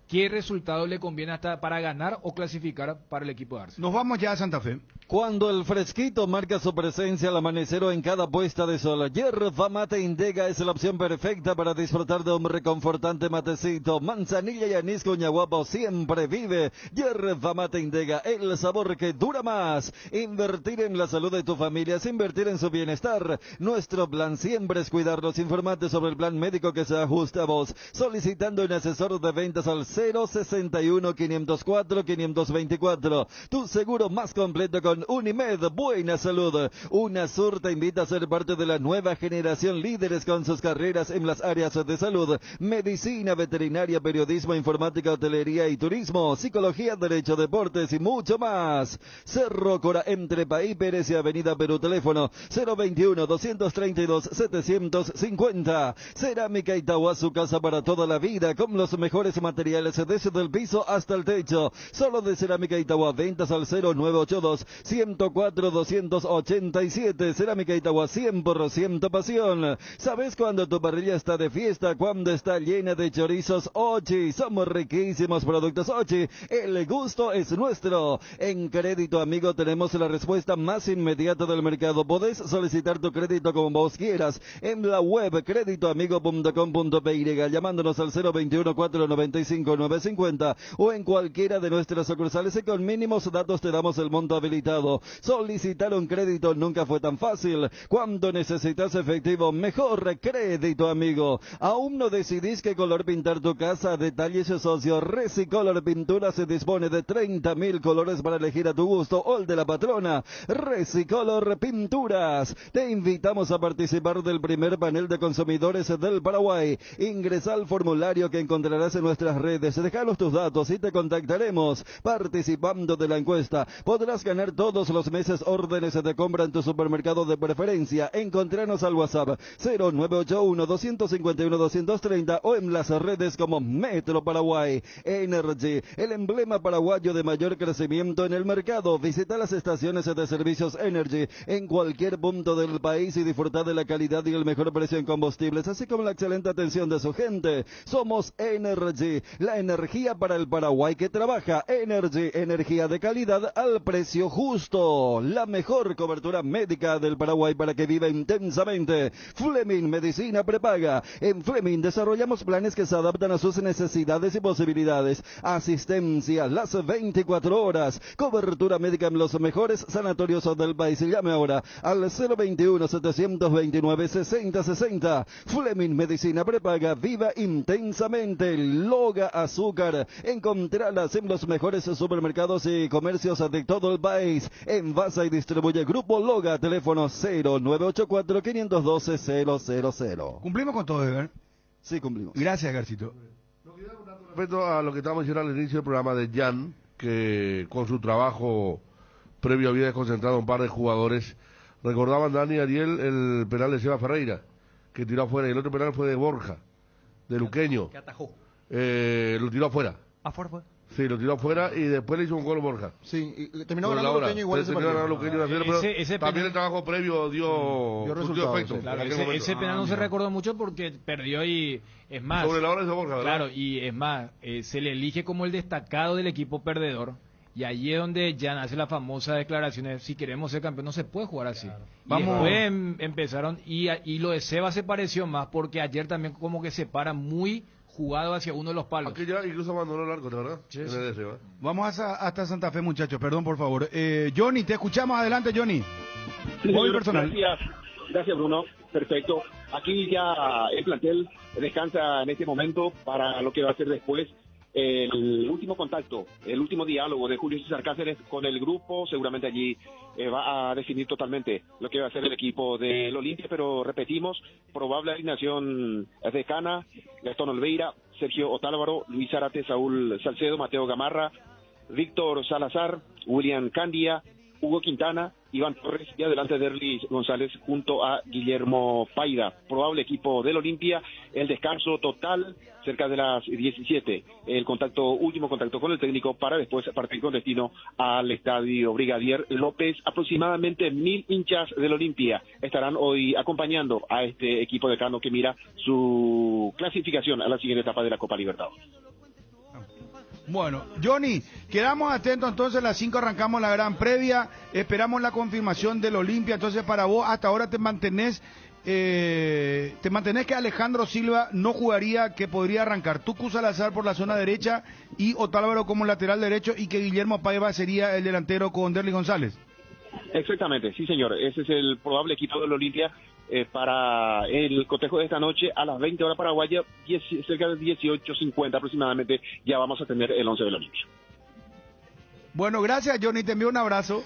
qué resultado le conviene hasta para ganar o clasificar para el equipo de Arce. Nos vamos ya a Santa Fe. Cuando el fresquito marca su presencia al amanecer o en cada puesta de sol, Yerba Mate Indega es la opción perfecta para disfrutar de un reconfortante matecito. Manzanilla y anís Cuñaguapo siempre vive. Yerba Mate Indega, el sabor que dura más. Invertir en la salud de tu familia es invertir en su bienestar. Nuestro plan siempre es cuidarlos. Informate sobre el plan médico que se ajusta a vos, solicitando un asesor de ventas al 061-504-524. Tu seguro más completo con Unimed, buena salud. UNASUR te invita a ser parte de la nueva generación líderes con sus carreras en las áreas de salud, medicina, veterinaria, periodismo, informática, hotelería y turismo, psicología, derecho, deportes y mucho más. Cerro Cora, entre Paí Pérez y Avenida Perú, teléfono 021-232-750. Cerámica Itagua, su casa para toda la vida, con los mejores materiales desde el piso hasta el techo. Solo de Cerámica Itagua, ventas al 0982-104-287. Cerámica Itagua, 100% pasión. ¿Sabes cuando tu parrilla está de fiesta? Cuando está llena de chorizos Ochi. Somos riquísimos productos Ochi. El gusto es nuestro. En Crédito Amigo tenemos la respuesta más inmediata del mercado. Podés solicitar tu crédito como vos quieras en la web creditoamigo.com.py, llamándonos al 021-495-950 o en cualquiera de nuestras sucursales, y con mínimos datos te damos el monto habilitado. Solicitar un crédito nunca fue tan fácil. Cuando necesitas efectivo, mejor Crédito Amigo. ¿Aún no decidís qué color pintar tu casa? Detalles socio. Resicolor Pintura se dispone de 30.000 colores para elegir a tu gusto o el de la patrona. Resicolor Pinturas. Te invitamos a participar del primer panel de consumidores del Paraguay. Ingresa al formulario que encontrarás en nuestras redes. Déjanos tus datos y te contactaremos. Participando de la encuesta, podrás ganar todos los meses órdenes de compra en tu supermercado de preferencia. Encontranos al WhatsApp 0981-251-230 o en las redes como Metro Paraguay. Energy, el emblema paraguayo de mayor crecimiento en el mercado. Visita las estaciones de servicios Energy en cualquier punto del país y disfrutar de la calidad y el mejor precio en combustibles, así como la excelente atención de su gente. Somos Energy, la energía para el Paraguay que trabaja. Energy, energía de calidad al precio justo. La mejor cobertura médica del Paraguay para que viva intensamente. Fleming Medicina Prepaga. En Fleming desarrollamos planes que se adaptan a sus necesidades y posibilidades. Asistencia las 24 horas. Cobertura médica en los mejores sanatorios del país. Llame ahora al 021-729-6060. Fleming Medicina Prepaga. Viva intensamente. Loga Azúcar. Encontrarlas en los mejores supermercados y comercios de todo el país. Envasa y distribuye Grupo Loga. Teléfono 0984-512-000. ¿Cumplimos con todo, Eber? Sí, cumplimos. Gracias, Garcito. Respecto a lo que estábamos diciendo al inicio del programa de Jan, que con su trabajo previo había desconcentrado a un par de jugadores. Recordaban Dani y Ariel el penal de Seba Ferreira, que tiró afuera, y el otro penal fue de Borja, de Luqueño. Que atajó. Lo tiró afuera. ¿Afuera fue? Sí, lo tiró afuera y después le hizo un gol Borja. Sí, y terminó ganando Luqueño igual ese partido. Pero también el trabajo previo dio efecto. Sí, claro, ese penal no se recordó mucho porque perdió y es más. Sobre la hora de Borja, ¿verdad? Claro, y es más, se le elige como el destacado del equipo perdedor. Y allí es donde Jan hace la famosa declaración: si queremos ser campeón no se puede jugar así. Claro. Vamos. Después empezaron y lo de Seba se pareció más porque ayer también como que se para muy jugado hacia uno de los palos. Aquí ya incluso abandonó el arco, ¿verdad? Sí, sí. Vamos hasta Santa Fe, muchachos, perdón, por favor. Johnny, te escuchamos, adelante, Johnny. Sí, personal. Gracias, Bruno. Perfecto. Aquí ya el plantel descansa en este momento para lo que va a ser después. El último contacto, el último diálogo de Julio César Cáceres con el grupo, seguramente allí va a definir totalmente lo que va a ser el equipo del Olimpia, pero repetimos, probable alineación de Cana, Gastón Olveira, Sergio Otálvaro, Luis Zárate, Saúl Salcedo, Mateo Gamarra, Víctor Salazar, William Candia, Hugo Quintana, Iván Torres y adelante Derlis González junto a Guillermo Paida. Probable equipo del Olimpia. El descanso total cerca de las 17. El último contacto con el técnico para después partir con destino al estadio Brigadier López. Aproximadamente 1000 hinchas del Olimpia estarán hoy acompañando a este equipo decano que mira su clasificación a la siguiente etapa de la Copa Libertadores. Bueno, Johnny, quedamos atentos, entonces a las 5 arrancamos la gran previa, esperamos la confirmación del Olimpia, entonces para vos hasta ahora te mantenés que Alejandro Silva no jugaría, que podría arrancar Tucu Salazar por la zona derecha y Otálvaro como lateral derecho y que Guillermo Paiva sería el delantero con Derlis González. Exactamente, sí señor, ese es el probable equipo del Olimpia para el cotejo de esta noche a las 20 horas paraguaya, cerca de 18:50 aproximadamente, ya vamos a tener el 11 del Olimpia. Bueno, gracias Johnny, te envío un abrazo.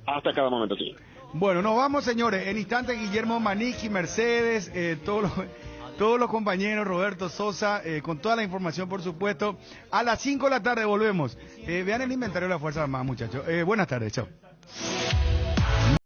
Hasta cada momento, sí. Bueno, nos vamos señores, en instantes Guillermo Maniqui, Mercedes, todos los compañeros, Roberto Sosa, con toda la información por supuesto. A las 5 de la tarde volvemos. Vean el inventario de la Fuerza Armada muchachos. Buenas tardes, chao.